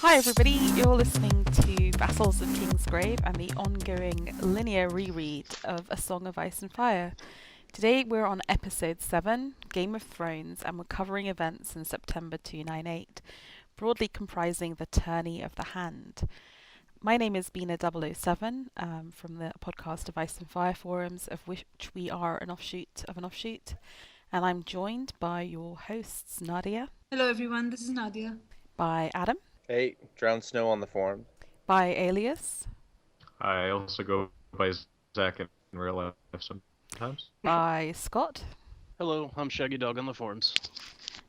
Hi everybody, you're listening to Vassals of Kingsgrave and the ongoing linear reread of A Song of Ice and Fire. Today we're on episode 7, Game of Thrones, and we're covering events in September 298, broadly comprising the Tourney of the Hand. My name is Bina 007 from the podcast of Ice and Fire forums, of which we are an offshoot of an offshoot, and I'm joined by your hosts Nadia. Hello everyone, this is Nadia. By Adam. Hey, DrownedSnow on the forum. By Alias. I also go by Zack in real life sometimes. By Scott. Hello, I'm Shaggydog on the forums.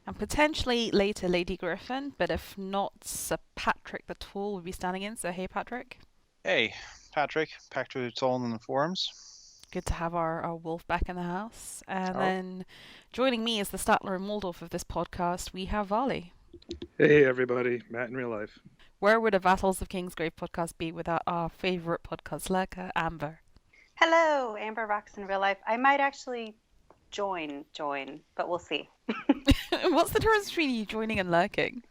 And potentially later Lady Griffin, but if not, Sir Patrick the Tall will be standing in, so hey Patrick. Hey, Patrick the Tall on the forums. Good to have our wolf back in the house. And then joining me as the Statler and Waldorf of this podcast, we have Varley. Hey everybody, Matt in real life. Where would a Vassals of Kingsgrave podcast be without our favourite podcast lurker, Amber? Hello, Amberrocks in real life. I might actually join, but we'll see. What's the difference between you joining and lurking?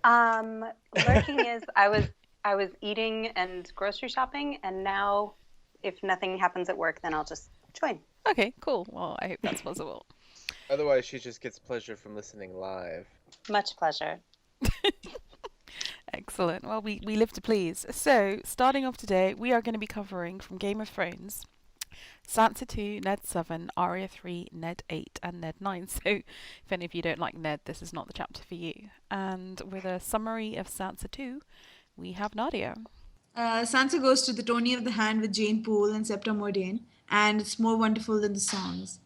Lurking is I was eating and grocery shopping, and now if nothing happens at work, then I'll just join. Okay, cool. Well, I hope that's possible. Otherwise, she just gets pleasure from listening live. Much pleasure. Excellent. Well, we live to please. So, starting off today, we are going to be covering from Game of Thrones, Sansa II, Ned VII, Arya III, Ned VIII, and Ned IX. So, if any of you don't like Ned, this is not the chapter for you. And with a summary of Sansa II, we have Nadia. Sansa goes to the Tourney of the Hand with Jane Poole and Septa Mordane, and it's more wonderful than the songs.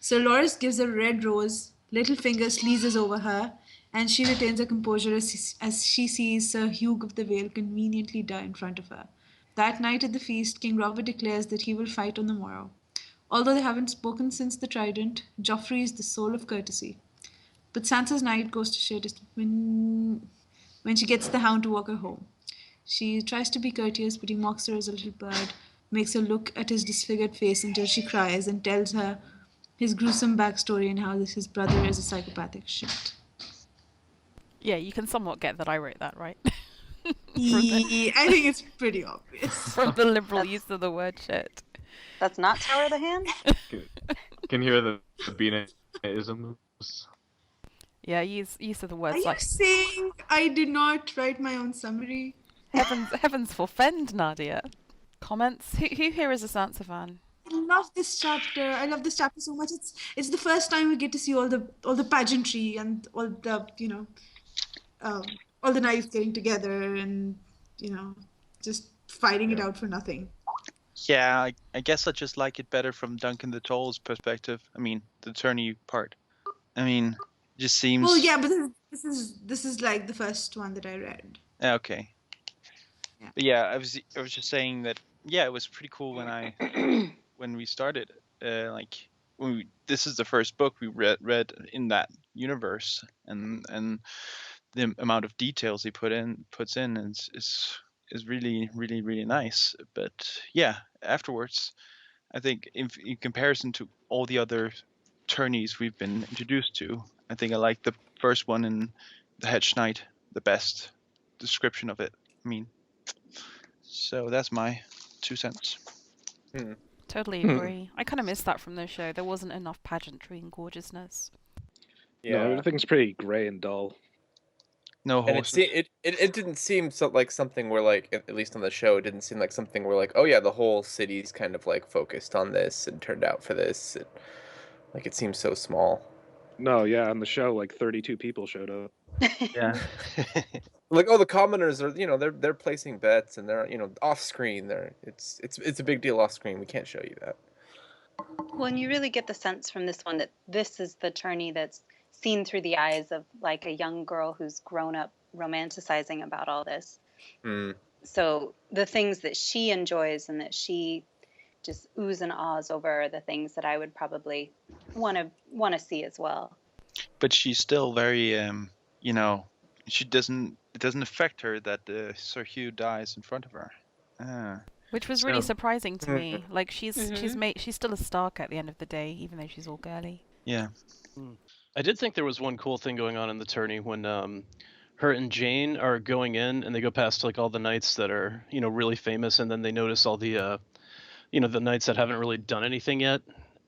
Sir Loras gives her a red rose, Littlefinger sneezes over her, and she retains her composure as she sees Sir Hugh of the Vale conveniently die in front of her. That night at the feast, King Robert declares that he will fight on the morrow. Although they haven't spoken since the Trident, Joffrey is the soul of courtesy. But Sansa's night goes to shit when she gets the Hound to walk her home. She tries to be courteous, but he mocks her as a little bird, makes her look at his disfigured face until she cries, and tells her his gruesome backstory and how his brother is a psychopathic shit. Yeah, you can somewhat get that I wrote that, right? I think it's pretty obvious. From the liberal use of the word shit. That's not Tower of the Hand? Can hear the Bina-isms. Yeah, use of the words Are like... you saying I did not write my own summary? Heavens forfend, Nadia. Comments? Who here is a Sansa fan? I love this chapter. I love this chapter so much. It's the first time we get to see all the pageantry and all the all the knights getting together and just fighting it out for nothing. Yeah, I guess I just like it better from Duncan the Tall's perspective. I mean, the tourney part. I mean, it just seems. Well, yeah, but this is like the first one that I read. Okay. Yeah. But yeah, I was just saying that. Yeah, it was pretty cool when we started. This is the first book we read in that universe, and the amount of details he puts in is really, really, really nice. But yeah, afterwards, I think in comparison to all the other tourneys we've been introduced to, I think I like the first one in the Hedge Knight the best description of it. I mean, so that's my 2 cents. Totally agree. I kind of missed that from the show. There wasn't enough pageantry and gorgeousness. Yeah, No, everything's pretty grey and dull. No and horses. it didn't seem like something where like, at least on the show, it didn't seem like something where like, oh yeah, the whole city's kind of like focused on this and turned out for this. It seems so small. No, yeah, on the show, like 32 people showed up. Yeah. Like, oh, the commoners are, they're placing bets and they're, off screen. It's a big deal off screen. We can't show you that. Well, and you really get the sense from this one that this is the tourney that's seen through the eyes of like a young girl who's grown up romanticizing about all this. So the things that she enjoys and that she just oohs and ahs over are the things that I would probably want to see as well. But she's still very, it doesn't affect her that Sir Hugh dies in front of her. Which was really surprising to me. Like she's still a Stark at the end of the day, even though she's all girly. Yeah. I did think there was one cool thing going on in the tourney when her and Jane are going in, and they go past like all the knights that are really famous, and then they notice all the the knights that haven't really done anything yet,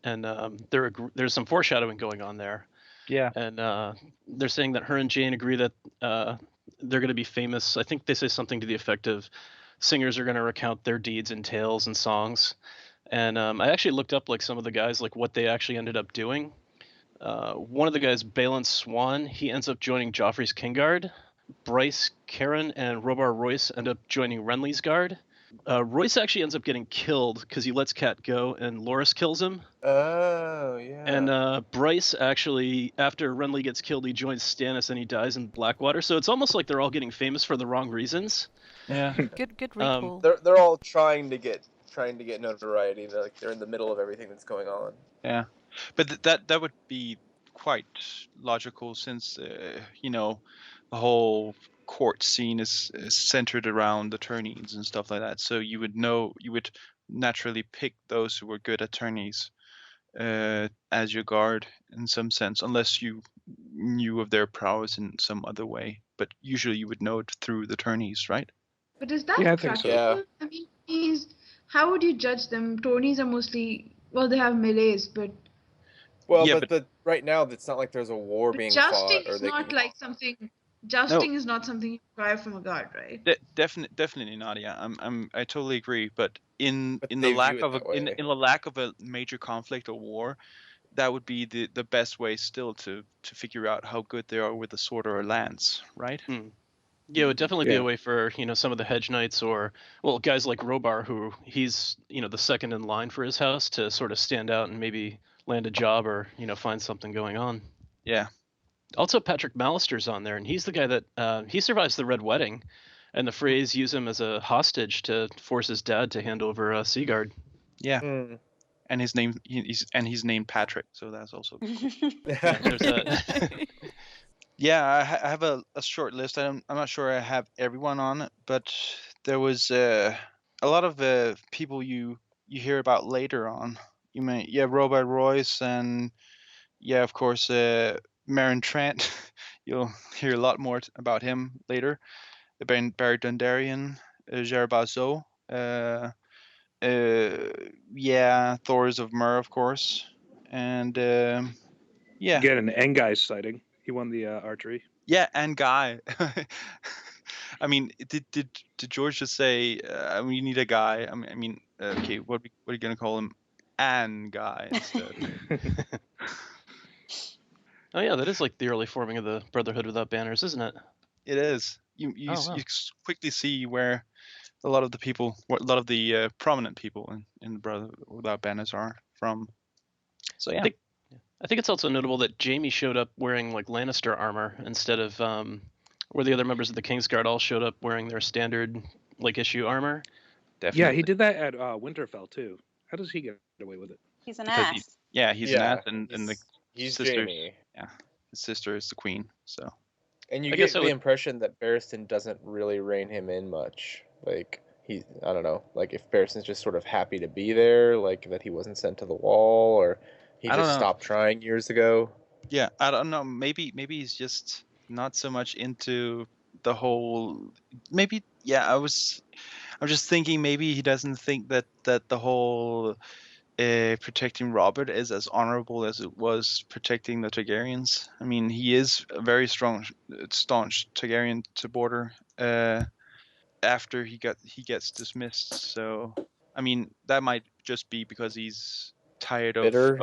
and there's some foreshadowing going on there. Yeah. And they're saying that her and Jane agree that they're going to be famous. I think they say something to the effect of singers are going to recount their deeds in tales and songs. And I actually looked up like some of the guys, like what they actually ended up doing. One of the guys, Balin Swan, he ends up joining Joffrey's Kingguard. Bryce, Karen, and Robar Royce end up joining Renly's guard. Royce actually ends up getting killed because he lets Cat go, and Loras kills him. Oh, yeah. And Bryce actually, after Renly gets killed, he joins Stannis and he dies in Blackwater. So it's almost like they're all getting famous for the wrong reasons. Yeah. Good recall. They're all trying to get notoriety. They're in the middle of everything that's going on. Yeah, but that would be quite logical since the whole court scene is centered around attorneys and stuff like that. So you would naturally pick those who were good attorneys as your guard in some sense, unless you knew of their prowess in some other way. But usually you would know it through the attorneys, right? But is that Yeah, I think so. practical? Yeah. I mean, how would you judge them? Tourneys are mostly, well, they have melees, but Well, Yeah, but right now it's not like there's a war being jousting fought, or is they not can... like something. Jousting is not something you require from a guard, right? Definitely, Nadia. I totally agree. But in But the they lack view it of that in way. the lack of a major conflict or war, that would be the best way still to figure out how good they are with a sword or a lance, right? Yeah, it would definitely be Yeah. a way for some of the hedge knights, or guys like Robar, who he's the second in line for his house, to sort of stand out and maybe land a job or find something going on. Yeah. Also, Patrick Mallister's on there, and he's the guy that he survives the Red Wedding, and the Freys use him as a hostage to force his dad to hand over Seaguard. Yeah. Mm. And his name he's named Patrick, so that's also cool. There's that. Yeah, I have a short list. I'm not sure I have everyone on it, but there was a lot of people you hear about later on. Robert Royce, and of course Meryn Trant. You'll hear a lot more about him later. Barry Dondarrion, Gerard Bazeau, Thors of Myr, of course, and Again, an Engai's sighting. He won the archery. Yeah, and Guy. I mean, did George just say we need a guy? I mean, okay, what are you gonna call him? An Guy instead. Oh yeah, that is like the early forming of the Brotherhood Without Banners, isn't it? It is. You wow. quickly see where a lot of the prominent people in the Brotherhood Without Banners are from. So yeah. I think it's also notable that Jaime showed up wearing like Lannister armor instead of where the other members of the Kingsguard all showed up wearing their standard like issue armor. Definitely. Yeah, he did that at Winterfell too. How does he get away with it? He's an Because ass. he's an ass, and the he's sister. Jaime. Yeah, his sister is the queen. So. And you I get guess I the would- impression that Barristan doesn't really rein him in much. Like I don't know, like if Barristan's just sort of happy to be there, like that he wasn't sent to the wall, or he I don't just know. stopped trying years ago. Yeah, I don't know. Maybe he's just not so much into the whole. Maybe I'm just thinking maybe he doesn't think that the whole protecting Robert is as honorable as it was protecting the Targaryens. I mean, he is a very staunch Targaryen supporter. After he gets dismissed, so I mean that might just be because he's tired Bitter?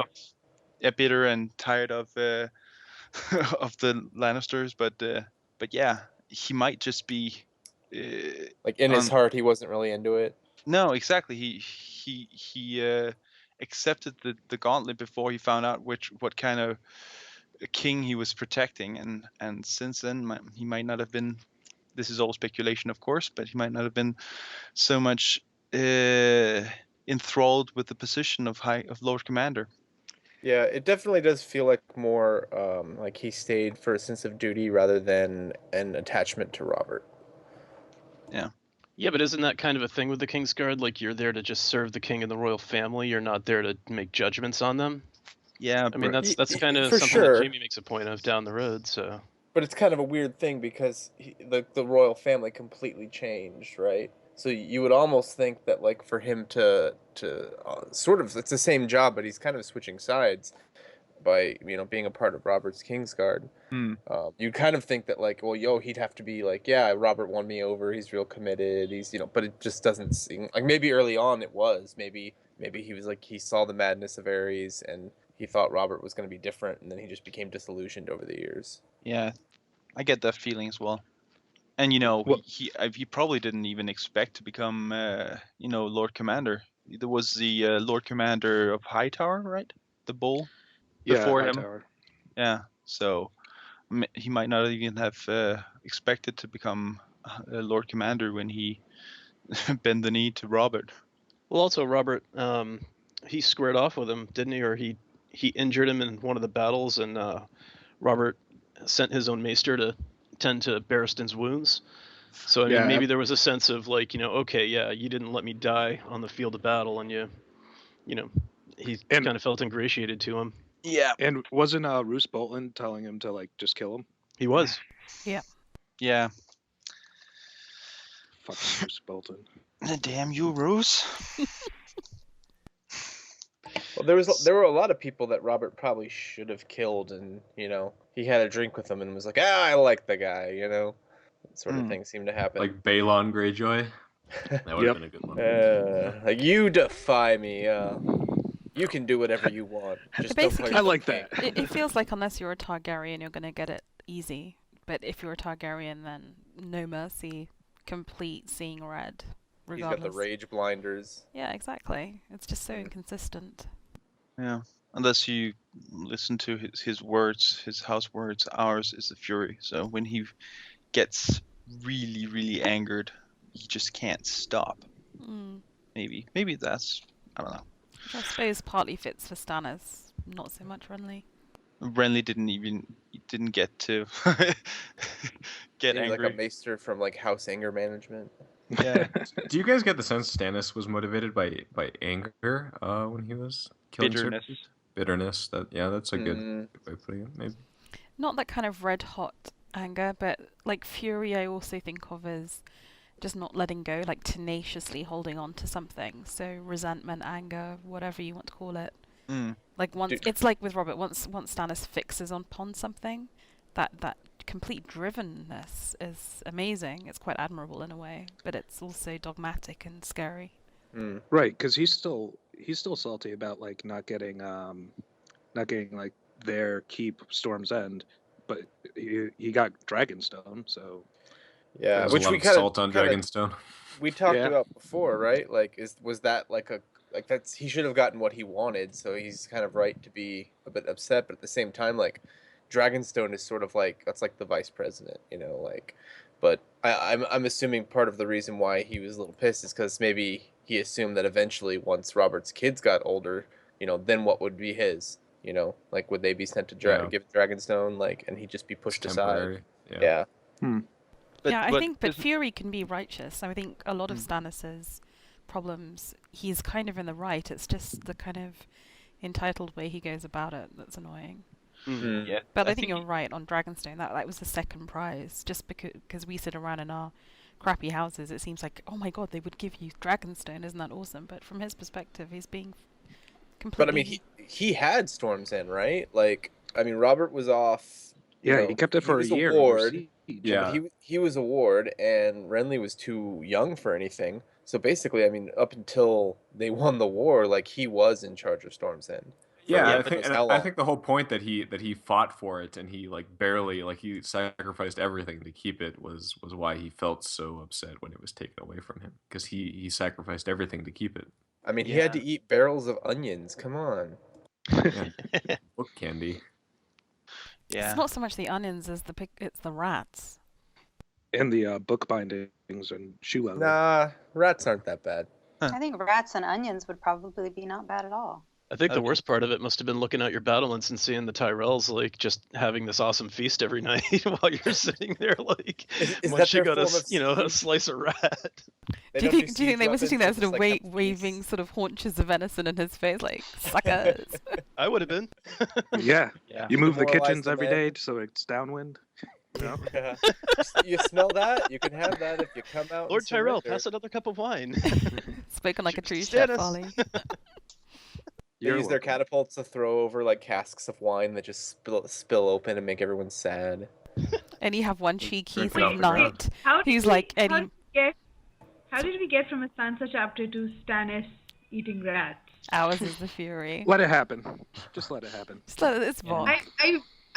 bitter and tired of of the Lannisters, but yeah, he might just be Like in his heart, he wasn't really into it. no, exactly. He accepted the gauntlet before he found out what kind of king he was protecting, and since then he might not have been. This is all speculation, of course, but he might not have been so much enthralled with the position of Lord Commander. Yeah, it definitely does feel like more like he stayed for a sense of duty rather than an attachment to Robert. Yeah, but isn't that kind of a thing with the Kingsguard? Like you're there to just serve the king and the royal family. You're not there to make judgments on them. Yeah, I mean that's kind of for something sure. that Jaime makes a point of down the road. So But it's kind of a weird thing because the royal family completely changed, right? So you would almost think that like for him to sort of, it's the same job, but he's kind of switching sides by being a part of Robert's Kingsguard. You'd kind of think that like, well, he'd have to be like, yeah, Robert won me over. He's real committed. He's but it just doesn't seem like, maybe early on it was. Maybe he was like, he saw the madness of Ares and he thought Robert was going to be different, and then he just became disillusioned over the years. Yeah, I get that feeling as well. And he probably didn't even expect to become Lord Commander. There was the Lord Commander of Hightower, right? The bull before him. Hightower. Yeah, so he might not even have expected to become a Lord Commander when he bent the knee to Robert. Well, also Robert, he squared off with him, didn't he? Or he injured him in one of the battles, and Robert sent his own maester to tend to Barristan's wounds. So I mean, maybe there was a sense of like, okay, yeah, you didn't let me die on the field of battle, and he kind of felt ingratiated to him. Yeah. And wasn't Roose Bolton telling him to like just kill him? He was. Yeah. Yeah. Fucking Roose Bolton. Damn you, Roose. Well, there were a lot of people that Robert probably should have killed, and he had a drink with them and was like, I like the guy, that sort of thing seemed to happen. Like Balon Greyjoy. That would have been a good one. Like, you defy me. You can do whatever you want. Just don't play I like that. It feels like unless you're a Targaryen, you're going to get it easy. But if you're a Targaryen, then no mercy, complete seeing red. Regardless. He's got the rage blinders. Yeah, exactly. It's just so inconsistent. Yeah, unless you listen to his words, his house words. Ours is the fury. So when he gets really, really angered, he just can't stop. Maybe that's, I don't know. Which I suppose partly fits for Stannis, not so much Renly. Renly didn't get to get angry. Like a maester from like House Anger Management. Yeah. Do you guys get the sense Stannis was motivated by anger when he was killing bitterness? That's a good way of putting it. Maybe not that kind of red hot anger, but like fury. I also think of as just not letting go, like tenaciously holding on to something. So resentment, anger, whatever you want to call it. Like it's like with Robert. Once Stannis fixes upon something, that complete drivenness is amazing. It's quite admirable in a way, but it's also dogmatic and scary. Right, because he's still salty about like not getting like their keep Storm's End, but he got Dragonstone, so yeah, which we kind of salt on Dragonstone. We talked about before, right? Like, was that like that's, he should have gotten what he wanted, so he's kind of right to be a bit upset, but at the same time, like, Dragonstone is sort of like, that's like the vice president, like, but I'm assuming part of the reason why he was a little pissed is because maybe he assumed that eventually once Robert's kids got older, then what would be his, like, would they be sent to give Dragonstone, like, and he'd just be pushed aside? Yeah. But Fury can be righteous. I think a lot of Stannis's problems, he's kind of in the right. It's just the kind of entitled way he goes about it that's annoying. Yeah, but I think you're right on Dragonstone. That was the second prize. Just because we sit around in our crappy houses, it seems like, oh my god, they would give you Dragonstone. Isn't that awesome? But from his perspective, he's being completely... But I mean, he had Storm's End, right? Like, I mean, Robert was off. He kept it for a year. Ward. Yeah, he was a ward, and Renly was too young for anything. So basically, I mean, up until they won the war, like, he was in charge of Storm's End. Yeah, I think the whole point that he fought for it and he like barely, like, he sacrificed everything to keep it was why he felt so upset when it was taken away from him, because he sacrificed everything to keep it. I mean, he had to eat barrels of onions. Come on. Book candy. Yeah. It's not so much the onions as it's the rats. And the book bindings and shoe leather. Nah, rats aren't that bad. I think rats and onions would probably be not bad at all. I think the worst part of it must have been looking out your battlements and seeing the Tyrells like just having this awesome feast every night while you're sitting there like munching on a slice of rat. Do you think they were sitting there sort of waving sort of haunches of venison in his face like suckers? I would have been. Yeah. You move the kitchens every day so it's downwind. No? Yeah. You smell that? You can have that if you come out. Lord and Tyrell, surrender. pass another cup of wine. Spoken like a true chef, Stannis. Ollie. They You're use their welcome. catapults to throw over like casks of wine that just spill open and make everyone sad. And you have one cheeky Drink it sort off of the ground. knight How did who's we- like how Eddie. did we get- How did we get from a Sansa chapter to Stannis eating rats? Ours is the fury. Let it happen. Just let it happen. Just let it's Vaughn.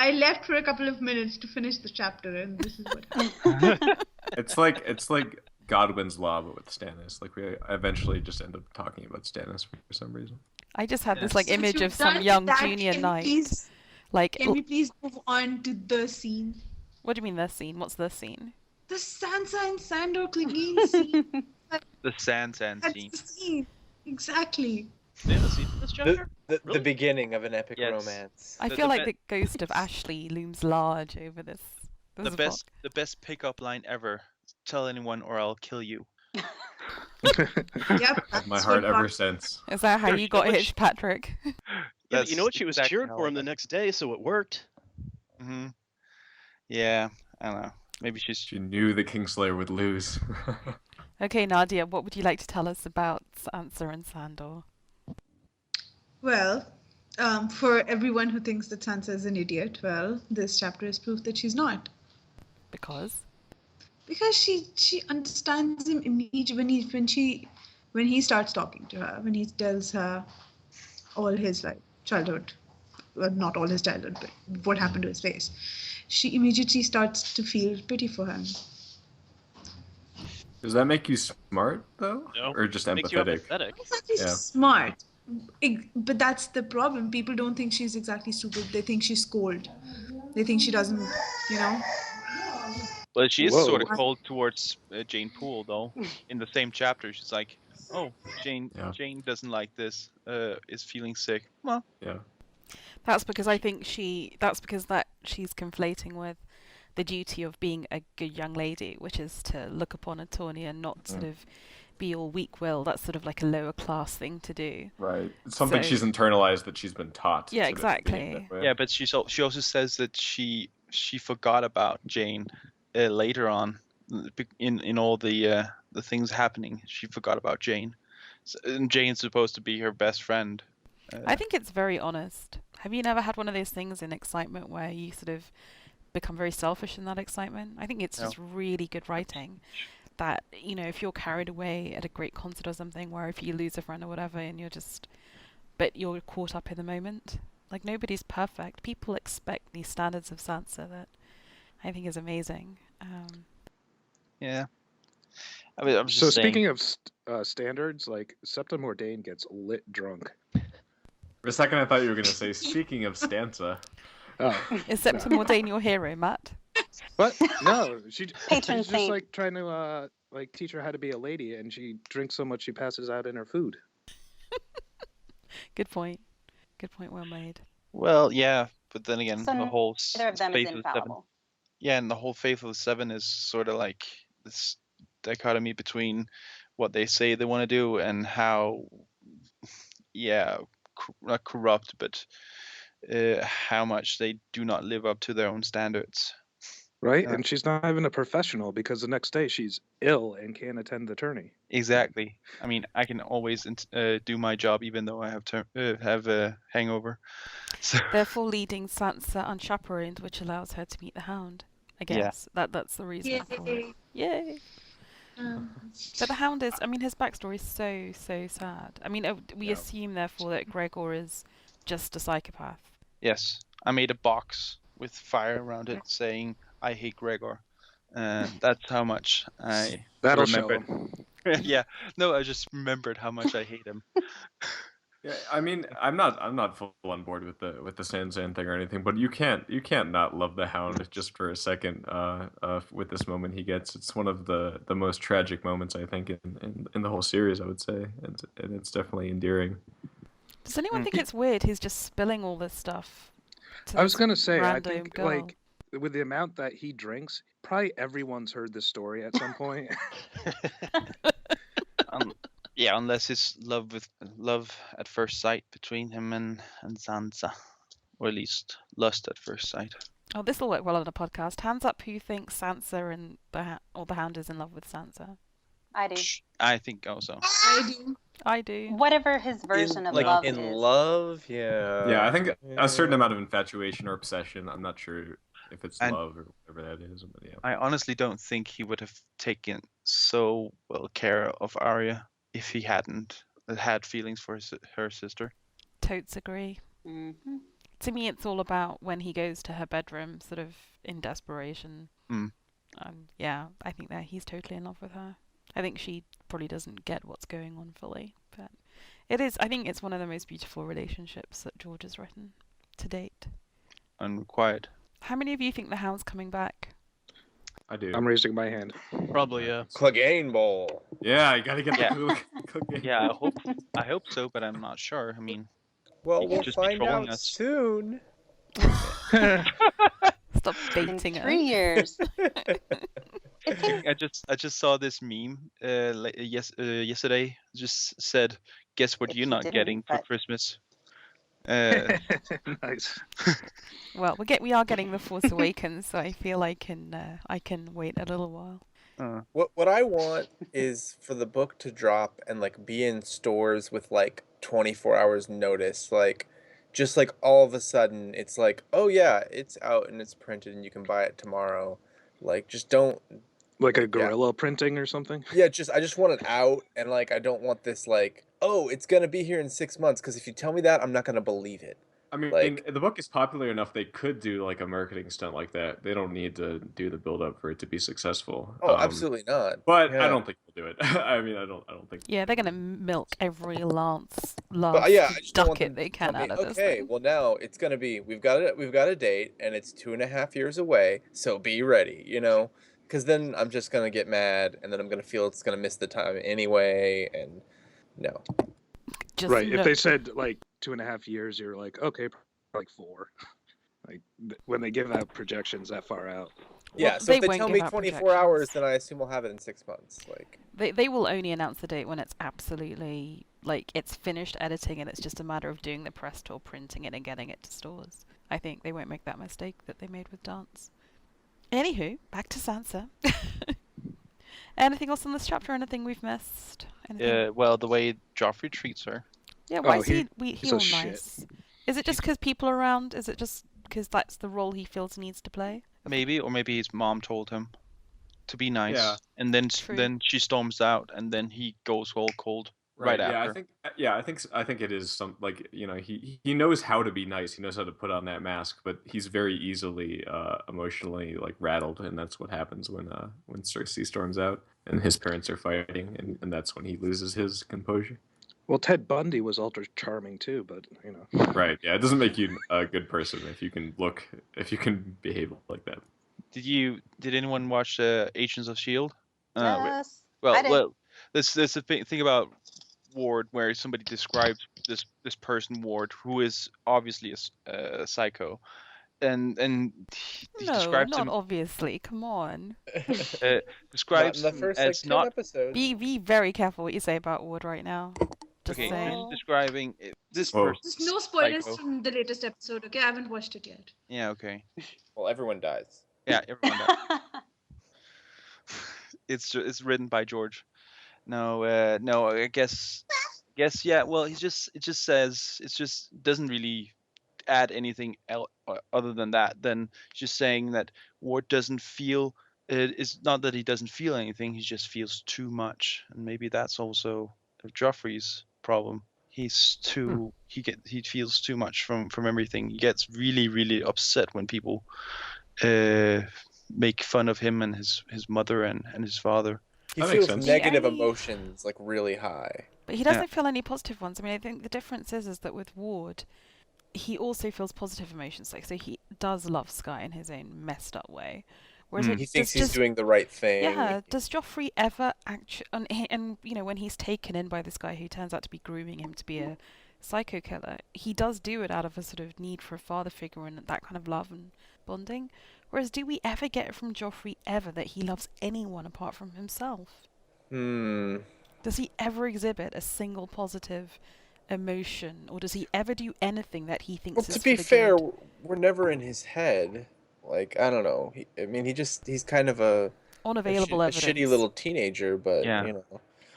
I left for a couple of minutes to finish the chapter, and this is what happened. It's like Godwin's Law, but with Stannis. Like we eventually just end up talking about Stannis for some reason. I just had this Yes. like image of some young junior knight. Like, Can we please move on to the scene? what do you mean the scene? What's the scene? The Sansa and Sandor Clegane scene. The Sansan That's scene. the scene. Exactly. Stannis in this chapter? The Really? beginning of an epic Yes. romance. I The- feel the like the ghost of Ashley looms large over this. The best pickup line ever. Tell anyone or I'll kill you. Yep. My heart ever since. Is that how Sure, you you know got what hitched, Patrick? Yeah, but you know what? That's She was exactly cheering how for it him the went. next day, so it worked. Yeah, I don't know. Maybe she's. She knew the Kingslayer would lose. Okay, Nadia, what would you like to tell us about Sansa and Sandor? Well, for everyone who thinks that Sansa is an idiot, well, this chapter is proof that she's not. Because Because she understands him immediately when he starts talking to her, when he tells her all his like childhood, well, not all his childhood, but what happened to his face. She immediately starts to feel pity for him. Does that make you smart though, No, or just Makes you empathetic? empathetic. Exactly Yeah. smart. But that's the problem. People don't think she's exactly stupid. They think she's cold. They think she doesn't, you know. Well, she is Whoa. sort of cold towards Jane Poole, though. In the same chapter, she's like, "Oh, Jane doesn't like this. Is feeling sick. Well, Yeah. that's because I think she's conflating with the duty of being a good young lady, which is to look upon attorney and not sort of be all weak-willed. That's sort of like a lower class thing to do. Right. It's something So- she's internalized that she's been taught. Yeah, sort of being exactly. that way. yeah." But she also says that she forgot about Jane later on in all the things happening. She forgot about Jane. And Jane's supposed to be her best friend. I think it's very honest. Have you never had one of those things in excitement where you sort of become very selfish in that excitement? I think it's No. just really good writing. That, you know, if you're carried away at a great concert or something, where if you lose a friend or whatever, and but you're caught up in the moment. Like, nobody's perfect. People expect these standards of Sansa that I think is amazing. Yeah. I mean, I'm just So saying. speaking of standards, like Septa Mordane gets lit drunk. For a second, I thought you were going to say, speaking of Stanza. Oh, Is Septa Mordane your hero, Matt? but no, she's Patron just saint. like trying to like teach her how to be a lady, and she drinks so much she passes out in her food. Good point. Good point, well made. Well, yeah, but then again, So the whole Neither of them is Faith of the Seven. infallible. Yeah, and the whole Faith of the Seven is sort of like this dichotomy between what they say they want to do and how, not corrupt, but how much they do not live up to their own standards. Right? Yeah. And she's not even a professional because the next day she's ill and can't attend the tourney. Exactly. I mean, I can always do my job even though I have a hangover. So Therefore leading Sansa unchaperoned, which allows her to meet the Hound. I Yeah. guess that's the reason for it. Yay. Yay! But the Hound is, I mean, his backstory is so sad. I mean, we Yeah. assume therefore that Gregor is just a psychopath. yes, I made a box with fire around it saying I hate Gregor. That's how much I That'll remembered. show him. Yeah, no, I just remembered how much I hate him. Yeah, I mean, I'm not full on board with the Sansan thing or anything, but you can't not love the Hound just for a second. With this moment he gets, it's one of the most tragic moments I think in the whole series, I would say, and it's definitely endearing. Does anyone think it's weird he's just spilling all this stuff to I was this gonna say, I random think girl? like with the amount that he drinks, probably everyone's heard this story at some point. Yeah, unless it's love at first sight between him and Sansa, or at least lust at first sight. Oh, this will work well on a podcast. Hands up who thinks Sansa and the Hound is in love with Sansa. I do. I think also. I do. I do. Whatever his version of like love in is. love, yeah. Yeah, I think a certain amount of infatuation or obsession. I'm not sure if it's And- love or whatever that is, but yeah. I honestly don't think he would have taken so well care of Arya if he hadn't had feelings for her sister. Totes agree. Mm-hmm. To me, it's all about when he goes to her bedroom, sort of in desperation. Mm. Yeah, I think that he's totally in love with her. I think she probably doesn't get what's going on fully, but it is. I think it's one of the most beautiful relationships that George has written to date. Unrequited. How many of you think the Hound's coming back? I do. I'm raising my hand. Probably, yeah. Clegane Bowl. Yeah, you gotta get Yeah. the cookie. Yeah, I hope so, but I'm not sure. I mean, Well, You could we'll just be find trolling out us. soon. Stop In dating her. 3 years. I just saw this meme yesterday. Just said, "Guess what If you're you not didn't, getting for but- Christmas." Nice. Well, we are getting The Force Awakens, so I feel I can wait a little while. What I want is for the book to drop and like be in stores with like 24 hours notice, like just like all of a sudden it's like, oh yeah, it's out and it's printed and you can buy it tomorrow. Like just don't Like a gorilla printing or something. I just want it out, and like I don't want this like, oh, it's gonna be here in 6 months, because if you tell me that, I'm not gonna believe it. I mean, Like- the book is popular enough they could do like a marketing stunt like that. They don't need to do the build up for it to be successful. Oh, absolutely not. But Yeah. I don't think they'll do it. I mean, I don't think. Yeah, they're gonna milk every last But yeah, I just don't want ducat them they to can tell me, out of this okay, thing. well now it's gonna be we've got a date and it's 2.5 years away, so be ready, because then I'm just gonna get mad and then I'm gonna feel it's gonna miss the time anyway, and no. Just Right. no- If they said like 2.5 years, you're like, okay, like 4. Like when they give out projections that far out. Yeah, Well, so they if they won't tell give me out 24 hours, projections. then I assume we'll have it in 6 months. Like, They will only announce the date when it's absolutely like it's finished editing and it's just a matter of doing the press tour, printing it, and getting it to stores. I think they won't make that mistake that they made with Dance. Anywho, back to Sansa. Anything else on this chapter? Anything we've missed? Anything? Well, the way Joffrey treats her. Yeah, why Oh, is he he's all a shit. nice? Is it just because people are around? Is it just because that's the role he feels he needs to play? Maybe, or maybe his mom told him to be nice, Yeah. and then True. then she storms out, and then he goes all cold right after. I think it is some like he knows how to be nice. He knows how to put on that mask, but he's very easily emotionally like rattled, and that's what happens when Cersei storms out and his parents are fighting, and that's when he loses his composure. Well, Ted Bundy was ultra charming too, but Right? Yeah, it doesn't make you a good person if you can behave like that. Did anyone watch Agents of Shield? Yes. I Well, did. well, there's the thing about Ward where somebody describes this person Ward, who is obviously a psycho, and he No, describes not him obviously. Come on. describes not in the him first like as 10 not episodes. Be very careful what you say about Ward right now. Just okay. saying. He's describing this Whoa. person. There's no spoilers Psycho. from the latest episode, okay? I haven't watched it yet. Yeah. Okay. Well, everyone dies. Yeah. Everyone does. It's written by George. No, I guess yeah. Well, it just doesn't really add anything other than that. Then just saying that Ward doesn't feel. It's not that he doesn't feel anything. He just feels too much, and maybe that's also Joffrey's problem. He's too he feels too much from everything. He gets really really upset when people make fun of him and his mother and his father. He That makes feels sense. negative Yeah, he- emotions like really high. But he doesn't feel any positive ones. I mean, I think the difference is that with Ward, he also feels positive emotions. Like, so he does love Sky in his own messed up way. Whereas Mm. it He thinks does he's doing the right thing. Yeah, does Joffrey ever actually... And when he's taken in by this guy who turns out to be grooming him to be a psycho killer, he does do it out of a sort of need for a father figure and that kind of love and bonding. Whereas do we ever get it from Joffrey ever that he loves anyone apart from himself? Does he ever exhibit a single positive emotion, or does he ever do anything that he thinks Well, is to be for the fair, good? we're never in his head. Like, I don't know. He's kind of a Unavailable a evidence. shitty little teenager, but Yeah. you know.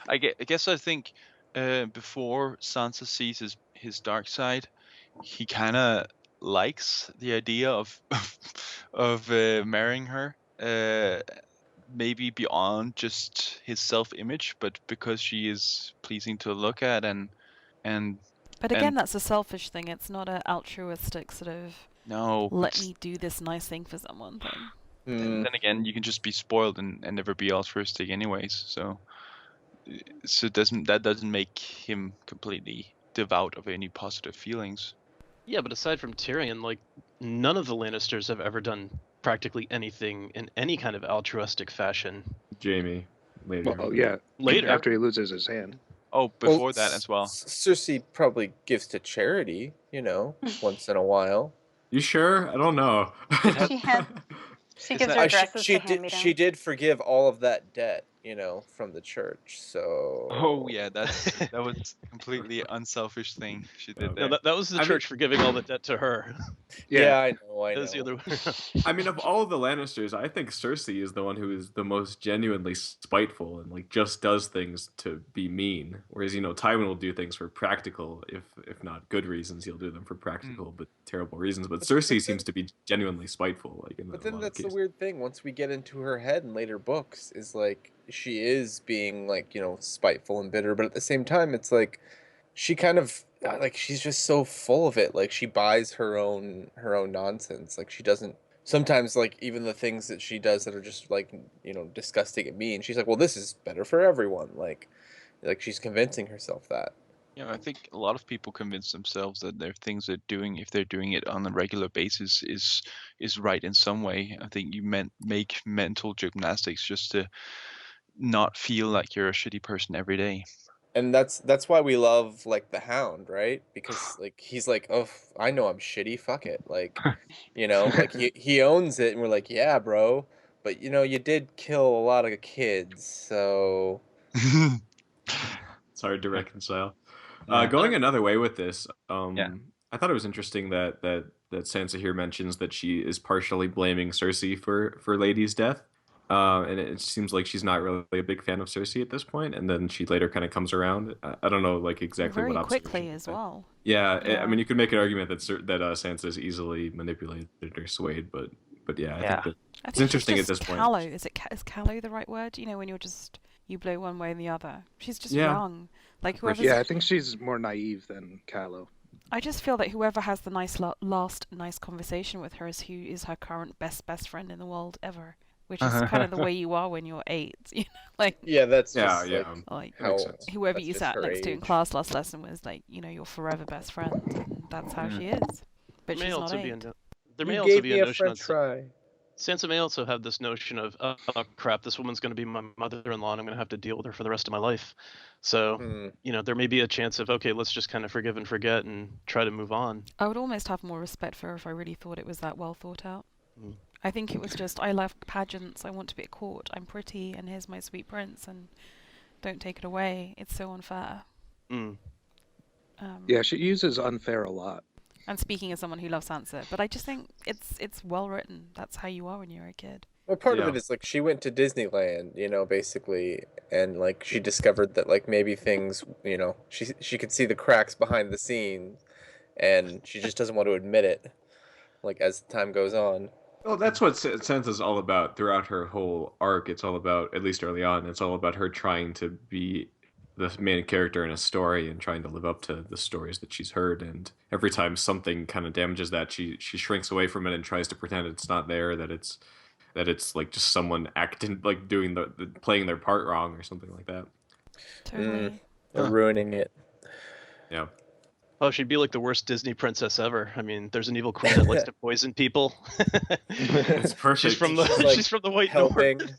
I guess I think before Sansa sees his dark side, he kind of likes the idea of of marrying her. Maybe beyond just his self-image, but because she is pleasing to look at and But again, that's a selfish thing. It's not an altruistic sort of no. let me do this nice thing for someone thing. Then again, you can just be spoiled and never be altruistic anyways. So that doesn't make him completely devout of any positive feelings. Yeah, but aside from Tyrion, like, none of the Lannisters have ever done practically anything in any kind of altruistic fashion. Jaime, later. Well, yeah. Later. After he loses his hand. Oh, before that as well. Cersei probably gives to charity, once in a while. You sure? I don't know. She gives her dresses to hand-me-down. She did forgive all of that debt, from the church. So. Oh yeah, that was completely unselfish thing she did there. No, that was the church forgiving all the debt to her. Yeah, I know. That was the other way. I mean, of all of the Lannisters, I think Cersei is the one who is the most genuinely spiteful and like just does things to be mean. Whereas Tywin will do things for practical, if not good reasons. He'll do them for practical but terrible reasons. But Cersei seems to be genuinely spiteful. But then that's the weird thing. Once we get into her head in later books, is like she is being like spiteful and bitter, but at the same time, it's like she kind of like she's just so full of it. Like she buys her own nonsense. Like she doesn't sometimes like even the things that she does that are just like disgusting and mean. She's like, well, this is better for everyone. Like she's convincing herself that. Yeah, I think a lot of people convince themselves that their things they're doing, if they're doing it on a regular basis, is right in some way. I think you make mental gymnastics just to not feel like you're a shitty person every day. And that's why we love like the Hound, right? Because like he's like, oh, I know I'm shitty, fuck it, like, like he owns it, and we're like, yeah, bro, but you did kill a lot of kids, so it's hard to reconcile. Going another way with this, I thought it was interesting that Sansa here mentions that she is partially blaming Cersei for Lady's death. And it seems like she's not really a big fan of Cersei at this point, and then she later kind of comes around. I don't know, like exactly very what quickly as well. Yeah, I mean, you could make an argument that Sansa is easily manipulated or swayed, but yeah, I think it's interesting at this point. Callow. Is callow the right word? When you're just you blow one way and the other. She's just young. Like whoever. Yeah, I think she's more naive than callow. I just feel that whoever has the last nice conversation with her is who is her current best friend in the world ever. Which is kind of the way you are when you're 8, like that's just, like how, whoever you sat next to in class last lesson was like your forever best friend. And that's how she is. But she's not 8. There may also be a notion of try. Sansa may also have this notion of, oh crap, this woman's going to be my mother-in-law and I'm going to have to deal with her for the rest of my life. So, there may be a chance of, okay, let's just kind of forgive and forget and try to move on. I would almost have more respect for her if I really thought it was that well thought out. I think it was just, I love pageants, I want to be at court, I'm pretty, and here's my sweet prince, and don't take it away. It's so unfair. Yeah, she uses unfair a lot. I'm speaking as someone who loves Sansa, but I just think it's well written. That's how you are when you're a kid. Well, part of it is like she went to Disneyland, basically, and like she discovered that like maybe things, she could see the cracks behind the scenes, and she just doesn't want to admit it, like as time goes on. Well, that's what Sansa's all about throughout her whole arc. It's all about, at least early on, it's all about her trying to be the main character in a story and trying to live up to the stories that she's heard. And every time something kind of damages that, she shrinks away from it and tries to pretend it's not there, that it's like just someone acting, like doing playing their part wrong or something like that. Totally. Ruining it. Yeah. Oh, she'd be like the worst Disney princess ever. I mean, there's an evil queen that likes to poison people. It's perfect. She's from the White North.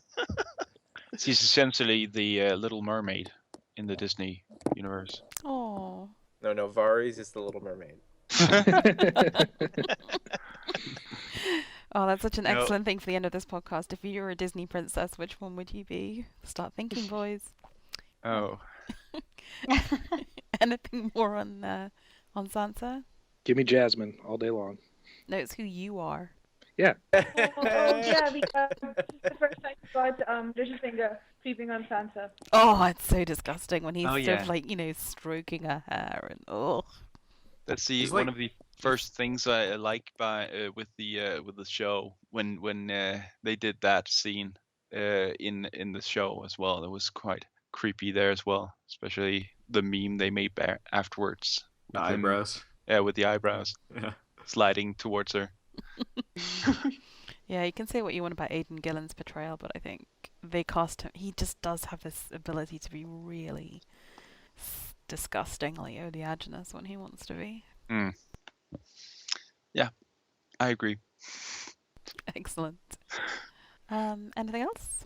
She's essentially the Little Mermaid in the Disney universe. Oh. No, Varys is the Little Mermaid. Oh, that's such an excellent thing for the end of this podcast. If you were a Disney princess, which one would you be? Start thinking, boys. Oh. Anything more on Sansa? Give me Jasmine all day long. No, it's who you are. Yeah. Oh yeah, because the first time we got Littlefinger creeping on Sansa. Oh, it's so disgusting when he's Oh, sort yeah. of like, stroking her hair and oh. That's He's one like- of the first things I like with the show when they did that scene in the show as well. It was quite creepy there as well, especially the meme they made afterwards. The with him- eyebrows. Yeah, with the eyebrows Yeah. sliding towards her. Yeah, you can say what you want about Aidan Gillen's portrayal, but I think they cast him. He just does have this ability to be really disgustingly oleaginous when he wants to be. Yeah, I agree. Excellent. Anything else?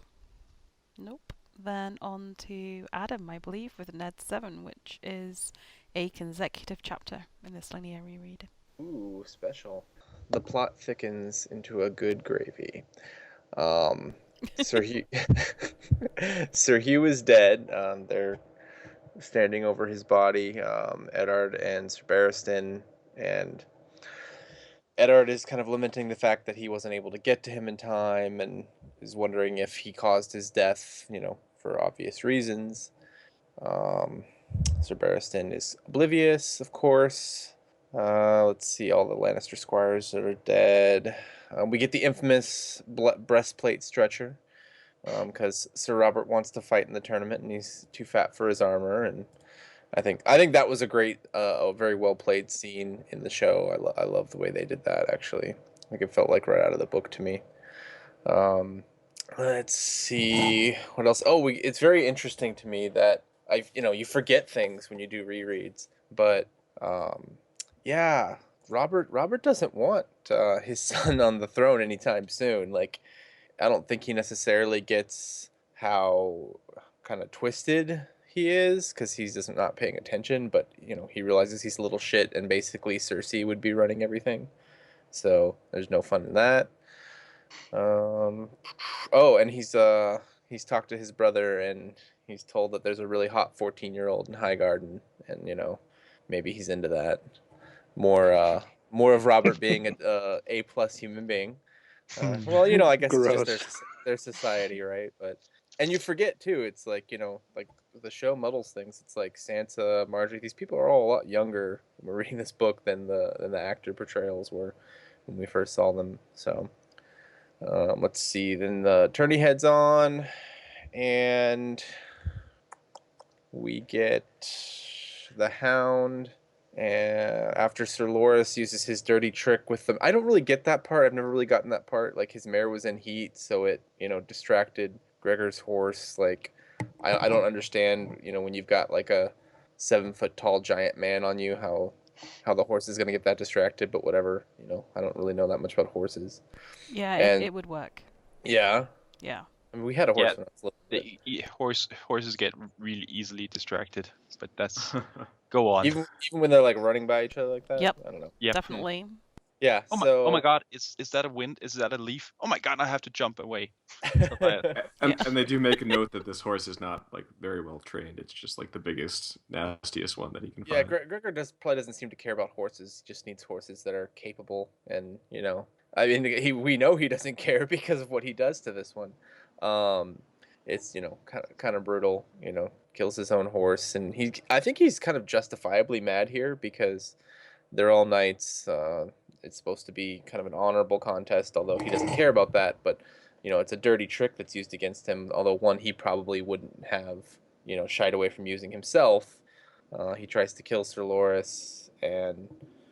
Nope. Then on to Adam, I believe, with Ned 7, which is a consecutive chapter in this linear reread. Ooh, special. The plot thickens into a good gravy. Sir Hugh, Sir Hugh is dead. They're standing over his body, Eddard and Sir Barristan, and Eddard is kind of lamenting the fact that he wasn't able to get to him in time, and is wondering if he caused his death, for obvious reasons. Sir Barristan is oblivious, of course. Let's see, all the Lannister squires that are dead. We get the infamous breastplate stretcher, because Sir Robert wants to fight in the tournament and he's too fat for his armor. And I think that was a great, a very well played scene in the show. I love the way they did that, actually. Like, it felt like right out of the book to me. Let's see what else. Oh, it's very interesting to me that you forget things when you do rereads, but yeah, Robert doesn't want his son on the throne anytime soon. Like, I don't think he necessarily gets how kind of twisted he is, because he's just not paying attention, but he realizes he's a little shit and basically Cersei would be running everything, so there's no fun in that. Oh, and he's talked to his brother and he's told that there's a really hot 14-year-old in Highgarden, and maybe he's into that. More of Robert being a A+ human being. Well, I guess it's just their society, right? And you forget too. It's like like the show muddles things. It's like Sansa, Marjorie. These people are all a lot younger when we're reading this book than the actor portrayals were when we first saw them. So let's see. Then the tourney heads on, and we get the Hound. And after Sir Loras uses his dirty trick with them, I don't really get that part. I've never really gotten that part. Like, his mare was in heat, so it distracted Gregor's horse. Like, I don't understand. When you've got like a 7-foot tall giant man on you, how the horse is gonna get that distracted. But whatever. I don't really know that much about horses. Yeah, And it would work. Yeah. Yeah. I mean, we had a horse when I was little. Horses get really easily distracted, but that's go on. Even when they're like running by each other like that. Yep. I don't know. Yep. Definitely. Yeah. Oh my God! Is that a wind? Is that a leaf? Oh my God! I have to jump away. And they do make a note that this horse is not like very well trained. It's just like the biggest, nastiest one that he can Yeah, find. Gregor probably doesn't seem to care about horses. He just needs horses that are capable, and I mean, we know he doesn't care because of what he does to this one. It's kind of brutal. Kills his own horse, and I think he's kind of justifiably mad here because they're all knights. It's supposed to be kind of an honorable contest, although he doesn't care about that. But it's a dirty trick that's used against him. Although one he probably wouldn't have shied away from using himself. He tries to kill Sir Loras, and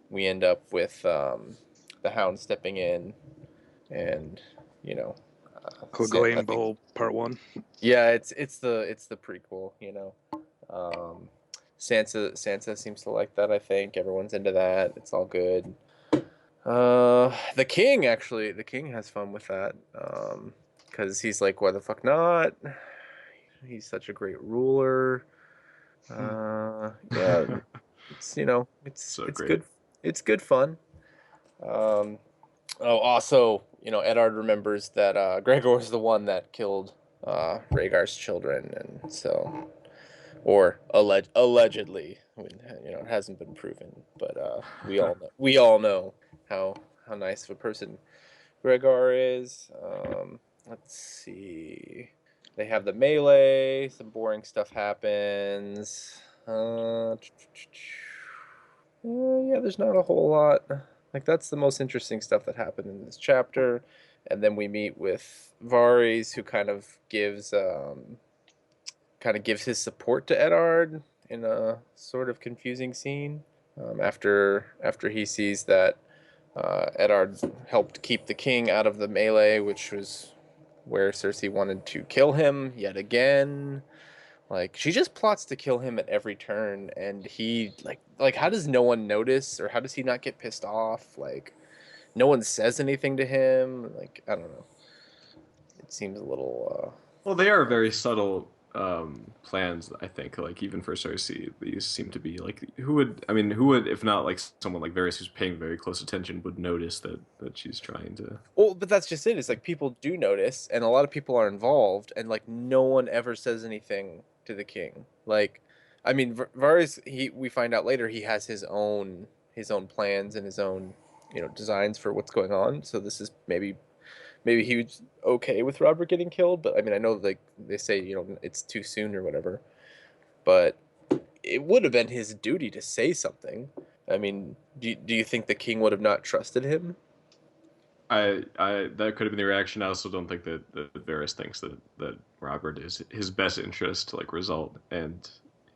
we end up with the Hound stepping in, and Clegane Bowl Part 1. Yeah, it's the prequel. Sansa seems to like that. I think everyone's into that. It's all good. The king has fun with that, because he's like, why the fuck not? He's such a great ruler. Yeah, it's So it's great. good. It's good fun. Also, Eddard remembers that Gregor was the one that killed Rhaegar's children, and so, or allegedly. I mean, it hasn't been proven, but we all know how nice of a person Rhaegar is. Let's see. They have the melee. Some boring stuff happens. Yeah, there's not a whole lot. Like, that's the most interesting stuff that happened in this chapter. And then we meet with Varys, who kind of gives his support to Eddard in a sort of confusing scene. After he sees that Eddard helped keep the king out of the melee, which was where Cersei wanted to kill him yet again. Like, she just plots to kill him at every turn, and he, like, how does no one notice, or how does he not get pissed off? Like, no one says anything to him. Like, I don't know. It seems a little, Well, they are very subtle plans, I think. Like, even for Cersei, these seem to be, like, who would, if not, like, someone like Varys who's paying very close attention would notice that she's trying to... Well, but that's just it. It's like, people do notice, and a lot of people are involved, and, like, no one ever says anything to the king. Like, I mean, Varys, we find out later, he has his own plans and his own, designs for what's going on. So this is maybe he was okay with Robert getting killed, but I mean, I know, like, they say, it's too soon or whatever, but it would have been his duty to say something. I mean, do you think the king would have not trusted him? That could have been the reaction. I also don't think that Varys thinks that Robert is his best interest to, like, result, and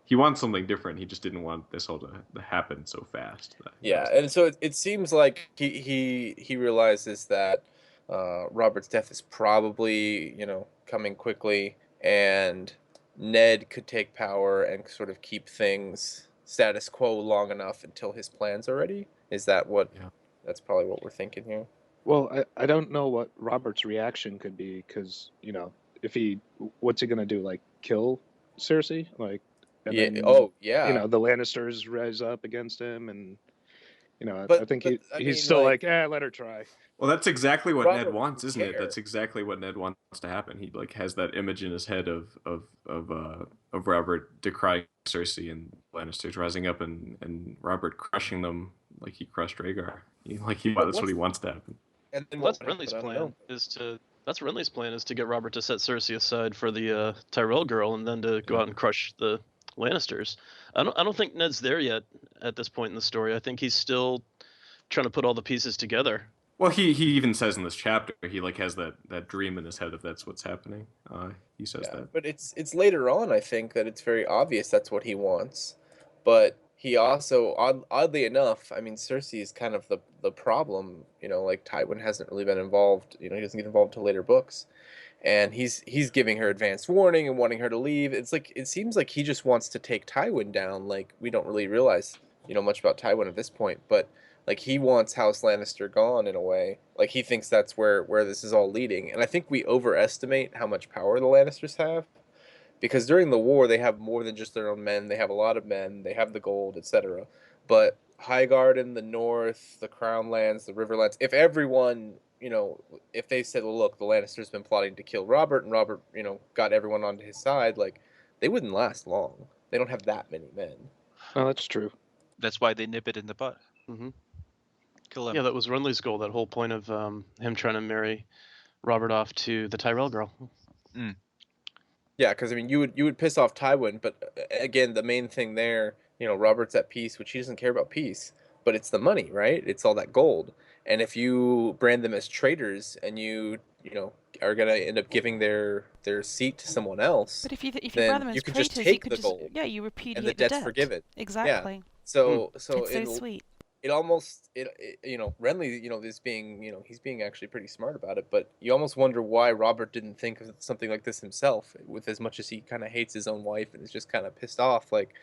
he wants something different. He just didn't want this all to happen so fast. Yeah, and so it seems like he realizes that Robert's death is probably, coming quickly, and Ned could take power and sort of keep things status quo long enough until his plans are ready. Is that what? Yeah. That's probably what we're thinking here. Well, I don't know what Robert's reaction could be, because, what's he going to do? Like, kill Cersei? Like, and yeah. Then, the Lannisters rise up against him, and, I think he's still like, let her try. Well, that's exactly what Robert Ned wants, isn't it? care. That's exactly what Ned wants to happen. He, like, has that image in his head of Robert decrying Cersei and Lannisters rising up and Robert crushing them like he crushed Rhaegar. That's what he wants to happen. And then that's Renly's plan. Renly's plan is to get Robert to set Cersei aside for the Tyrell girl, and then to go out and crush the Lannisters. I don't think Ned's there yet at this point in the story. I think he's still trying to put all the pieces together. Well, he even says in this chapter, he, like, has that dream in his head if that's what's happening. He says that. But it's later on, I think, that it's very obvious that's what he wants. But he also, oddly enough, I mean, Cersei is kind of the problem. Like, Tywin hasn't really been involved. He doesn't get involved till later books. And he's giving her advanced warning and wanting her to leave. It's like, it seems like he just wants to take Tywin down. Like, we don't really realize, much about Tywin at this point. But, like, he wants House Lannister gone, in a way. Like, he thinks that's where this is all leading. And I think we overestimate how much power the Lannisters have. Because during the war, they have more than just their own men. They have a lot of men. They have the gold, etc. But Highgarden, the North, the Crown Lands, the Riverlands, if everyone, if they said, well, look, the Lannisters been plotting to kill Robert, and Robert, got everyone onto his side, like, they wouldn't last long. They don't have that many men. Oh, that's true. That's why they nip it in the bud. Mm-hmm. Kill him. Yeah, that was Renly's goal, that whole point of him trying to marry Robert off to the Tyrell girl. Mm. Yeah, because, I mean, you would piss off Tywin, but again, the main thing there, Robert's at peace, which he doesn't care about peace, but it's the money, right? It's all that gold. And if you brand them as traitors and you are going to end up giving their seat to someone else, but if you then brand them as you could traitors, just take you could the just, gold. Yeah, you repudiate and the debt's debt. forgiven. Exactly. Yeah. So it's so sweet. It almost, Renly, is being, he's being actually pretty smart about it, but you almost wonder why Robert didn't think of something like this himself, with as much as he kind of hates his own wife and is just kind of pissed off. Like,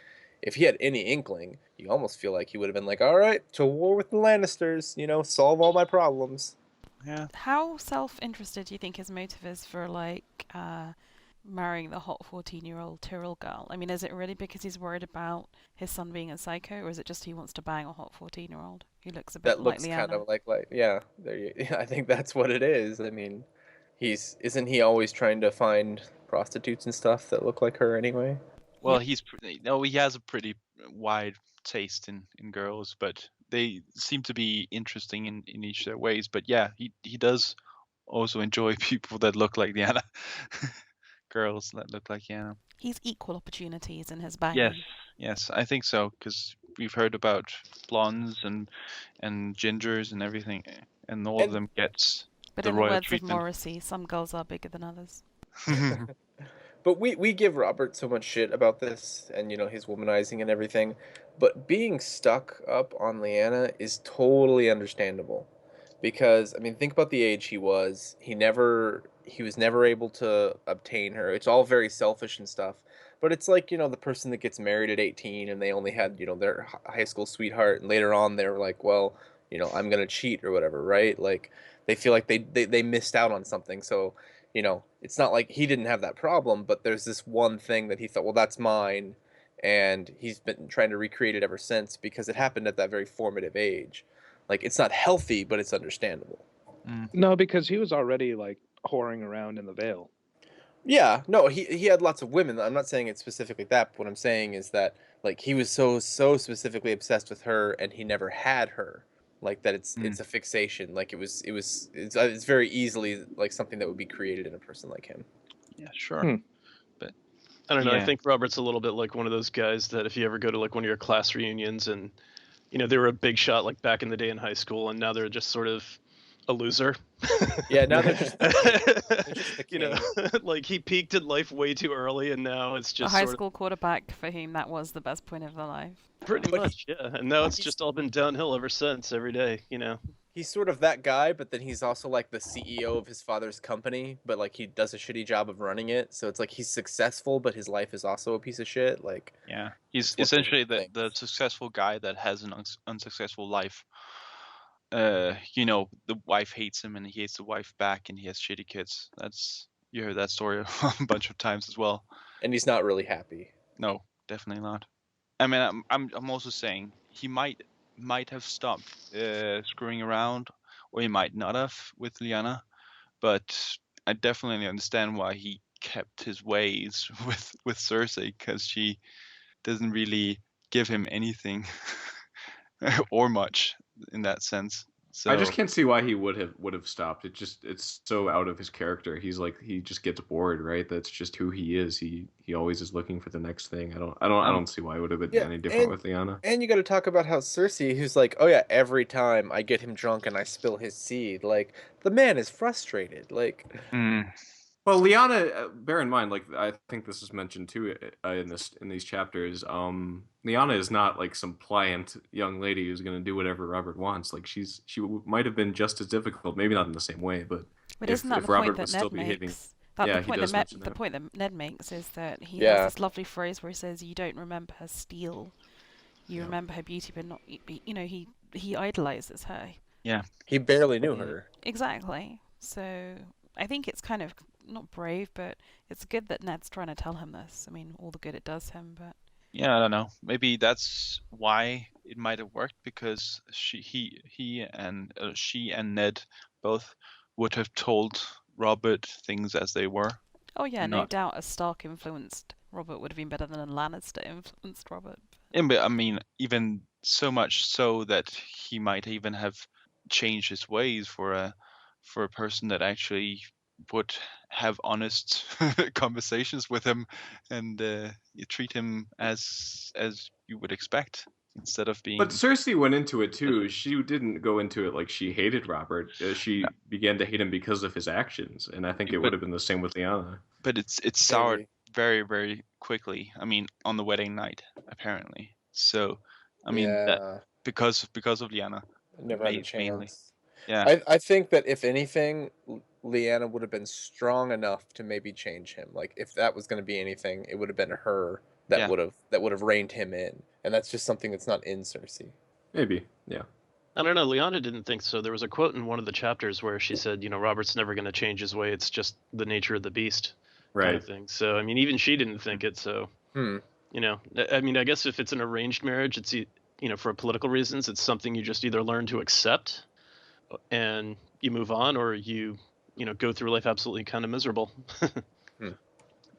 if he had any inkling, you almost feel like he would have been like, all right, to war with the Lannisters, solve all my problems. Yeah. How self-interested do you think his motive is for, like, marrying the hot 14-year-old Tyrell girl? I mean, is it really because he's worried about his son being a psycho, or is it just he wants to bang a hot 14-year-old who looks a bit That looks like kind Lyanna? of like yeah, I think that's what it is. I mean, isn't he always trying to find prostitutes and stuff that look like her anyway? Well, he has a pretty wide taste in girls, but they seem to be interesting in each their ways. But yeah, he does also enjoy people that look like Diana, girls that look like Diana. He's equal opportunities in his banging. Yes, yes, I think so, because we've heard about blondes and gingers and everything, and all of them gets But the in the royal words treatment. of Morrissey, some girls are bigger than others. But we give Robert so much shit about this, and his womanizing and everything. But being stuck up on Lyanna is totally understandable, because I mean, think about the age he was. He was never able to obtain her. It's all very selfish and stuff. But it's like the person that gets married at 18 and they only had their high school sweetheart, and later on they're like, well, I'm gonna cheat or whatever, right? Like they feel like they missed out on something. So it's not like he didn't have that problem, but there's this one thing that he thought, well, that's mine, and he's been trying to recreate it ever since because it happened at that very formative age. Like, it's not healthy, but it's understandable. No, because he was already like whoring around in the Vale. Yeah, no, he had lots of women. I'm not saying it's specifically that, but what I'm saying is that like he was so specifically obsessed with her, and he never had her. Like that, it's a fixation. Like it's very easily like something that would be created in a person like him. Yeah, sure. But I don't know. I think Robert's a little bit like one of those guys that if you ever go to like one of your class reunions and they were a big shot like back in the day in high school, and now they're just sort of a loser. Yeah, now they're just the king. Like he peaked in life way too early, and now it's just a high school quarterback for whom that was the best point of their life. Pretty much, yeah. And now it's just all been downhill ever since, every day, He's sort of that guy, but then he's also like the CEO of his father's company, but like he does a shitty job of running it. So it's like he's successful, but his life is also a piece of shit. Like, yeah, he's essentially the successful guy that has an unsuccessful life. The wife hates him and he hates the wife back, and he has shitty kids. You heard that story a bunch of times as well. And he's not really happy. No, definitely not. I mean, I'm also saying he might have stopped screwing around, or he might not have with Lyanna, but I definitely understand why he kept his ways with Cersei, because she doesn't really give him anything or much in that sense. So I just can't see why he would have stopped. It's so out of his character. He's like, he just gets bored, right? That's just who he is. He always is looking for the next thing. I don't see why it would have been any different with Lyanna. And you got to talk about how Cersei, who's like, oh yeah, every time I get him drunk and I spill his seed, like the man is frustrated. Like, well, Lyanna, bear in mind, like I think this is mentioned too in these chapters. Lyanna is not like some pliant young lady who's going to do whatever Robert wants. Like she might have been just as difficult, maybe not in the same way, but isn't that if the Robert point was that still Ned behaving, makes? The point that Ned makes is that he has this lovely phrase where he says, "You don't remember her steel, you remember her beauty, but not." He idolizes her. Yeah, he barely knew her. Exactly. So I think it's kind of not brave, but it's good that Ned's trying to tell him this. I mean, all the good it does him, but yeah, I don't know. Maybe that's why it might have worked, because she and Ned both would have told Robert things as they were. Oh yeah, no doubt a Stark influenced Robert would have been better than a Lannister influenced Robert. But I mean, even so much so that he might even have changed his ways for a person that actually would have honest conversations with him, and you treat him as you would expect, instead of being. But Cersei went into it too. She didn't go into it like she hated Robert. She began to hate him because of his actions, and I think it would have been the same with Lyanna. But it's soured very, very quickly. I mean, on the wedding night, apparently. So, I mean, that because of Lyanna. Never had a chance. Mainly. Yeah. I think that if anything, Lyanna would have been strong enough to maybe change him. Like if that was going to be anything, it would have been her that would have reined him in, and that's just something that's not in Cersei. Maybe, yeah. I don't know. Lyanna didn't think so. There was a quote in one of the chapters where she said, Robert's never going to change his way. It's just the nature of the beast, kind of thing. So I mean, even she didn't think it. So I mean, I guess if it's an arranged marriage, it's for political reasons, it's something you just either learn to accept and you move on, or you go through life absolutely kind of miserable.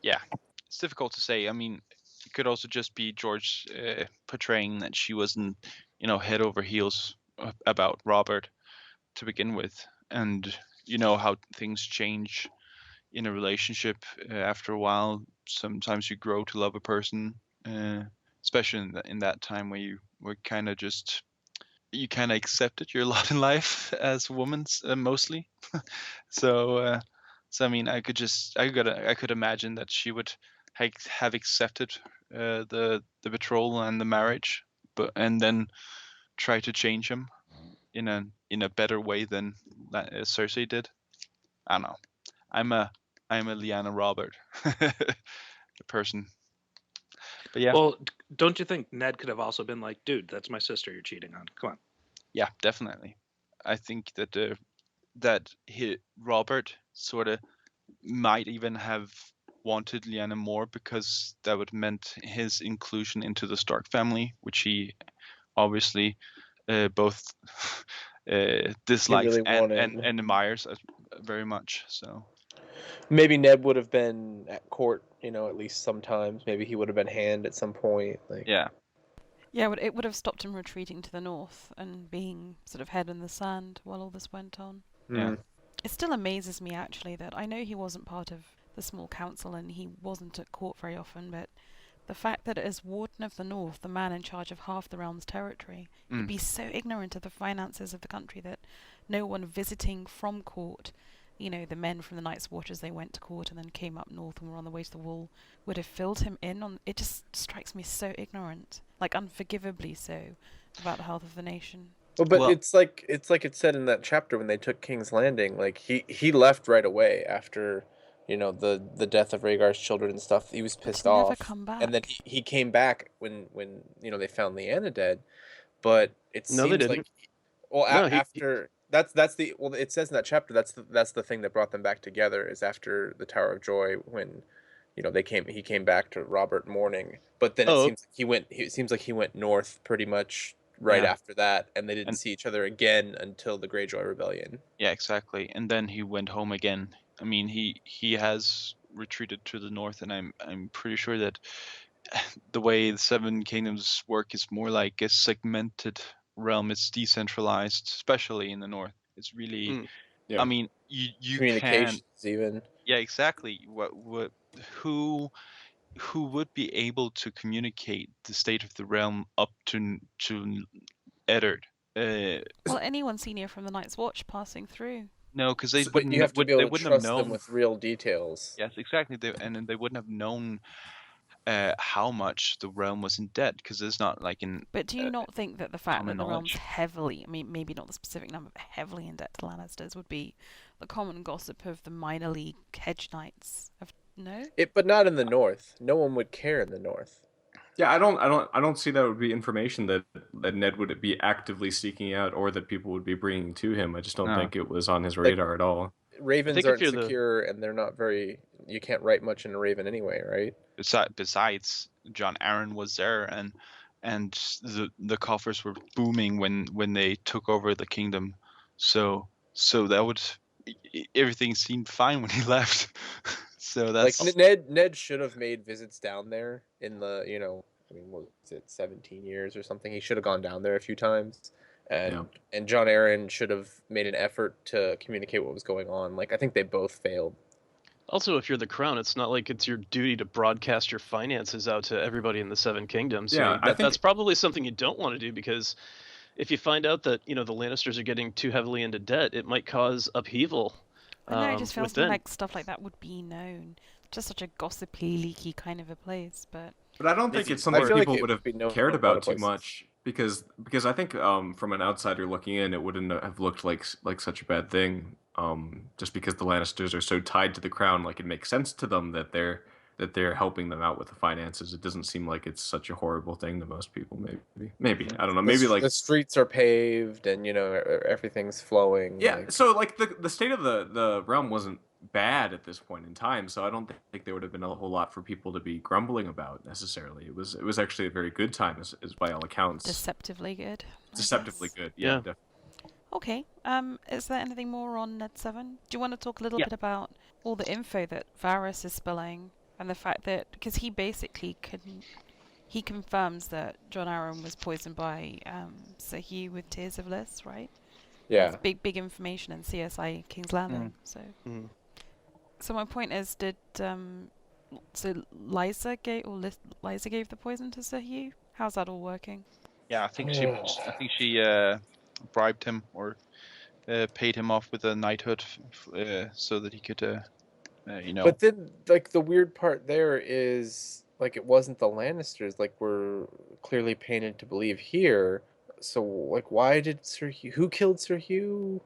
Yeah, it's difficult to say. I mean, it could also just be George portraying that she wasn't head over heels about Robert to begin with, and how things change in a relationship after a while. Sometimes you grow to love a person, especially in that time where you were kind of just you kind of accepted your lot in life as a woman, mostly. So I mean, I could imagine that she would have accepted the betrothal and the marriage, and then try to change him in a better way than Cersei did. I don't know. I'm a Lyanna Robert person. But yeah. Well, don't you think Ned could have also been like, dude, that's my sister you're cheating on. Come on. Yeah, definitely. I think that Robert sort of might even have wanted Lyanna more, because that would meant his inclusion into the Stark family, which he obviously both dislikes really and admires very much. So maybe Ned would have been at court, at least sometimes. Maybe he would have been Hand at some point. Yeah, it would have stopped him retreating to the north and being sort of head in the sand while all this went on. Yeah. It still amazes me, actually, that I know he wasn't part of the small council and he wasn't at court very often, but the fact that as Warden of the North, the man in charge of half the realm's territory, he'd be so ignorant of the finances of the country that no one visiting from court, the men from the Night's Watch as they went to court and then came up north and were on the way to the wall, would have filled him in on. It just strikes me so ignorant, like unforgivably so, about the health of the nation. Well, it's like it said in that chapter when they took King's Landing. Like he left right away after, the death of Rhaegar's children and stuff. He was pissed off. Never come back. And then he came back when they found Lyanna dead. But it seems like after that's the it says in that chapter that's the thing that brought them back together, is after the Tower of Joy, when he came back to Robert mourning. But then it seems like he went north pretty much right after that, and they didn't see each other again until the Greyjoy Rebellion. Yeah, exactly. And then he went home again. I mean, he has retreated to the north, and I'm pretty sure that the way the Seven Kingdoms work is more like a segmented realm. It's decentralized, especially in the north. It's really, I mean, you communications can, even. Yeah, exactly. Who would be able to communicate the state of the realm up to Eddard? Well, anyone senior from the Night's Watch passing through. No, because they wouldn't. You have to be able to trust known them with real details. Yes, exactly. And they wouldn't have known how much the realm was in debt, because there's not like in. But do you not think that the fact that the realm's heavily, I mean, maybe not the specific number, but heavily in debt to Lannisters would be the common gossip of the minor league hedge knights? No. But not in the north. No one would care in the north. Yeah, I don't see that would be information that Ned would be actively seeking out, or that people would be bringing to him. I just don't think it was on his radar at all. Ravens aren't secure, and they're not very. You can't write much in a Raven anyway, right? Besides, Jon Arryn was there, and the coffers were booming when they took over the kingdom. So that would everything seemed fine when he left. So that's like Ned should have made visits down there in the what was it, 17 years or something. He should have gone down there a few times, and Jon Arryn should have made an effort to communicate what was going on. Like, I think they both failed. Also, if you're the crown, it's not like it's your duty to broadcast your finances out to everybody in the Seven Kingdoms. Yeah, that's probably something you don't want to do, because if you find out that the Lannisters are getting too heavily into debt, it might cause upheaval. I know, it just feels like stuff like that would be known. Just such a gossipy, leaky kind of a place, but I don't think it's something people would have cared about too much, because I think from an outsider looking in, it wouldn't have looked like such a bad thing. Just because the Lannisters are so tied to the crown, like it makes sense to them that they're helping them out with the finances. It doesn't seem like it's such a horrible thing to most people. Maybe I don't know. Maybe like the streets are paved and everything's flowing. Yeah. So like the state of the realm wasn't bad at this point in time. So I don't think there would have been a whole lot for people to be grumbling about necessarily. It was actually a very good time, as by all accounts. Deceptively good. Deceptively good. Yeah. Definitely. Okay. Is there anything more on Ned 7? Do you want to talk a little bit about all the info that Varys is spilling, and the fact that, because he basically he confirms that Jon Arryn was poisoned by Sir Hugh with Tears of Lys, right? Yeah. That's big information in CSI King's Landing. So my point is, did so Lysa gave the poison to Sir Hugh? How's that all working? Yeah, I think she bribed him or paid him off with a knighthood so that he could, But then, like, the weird part there is, like, it wasn't the Lannisters, like, we're clearly painted to believe here. So, like, why did Sir Hugh? Who killed Sir Hugh?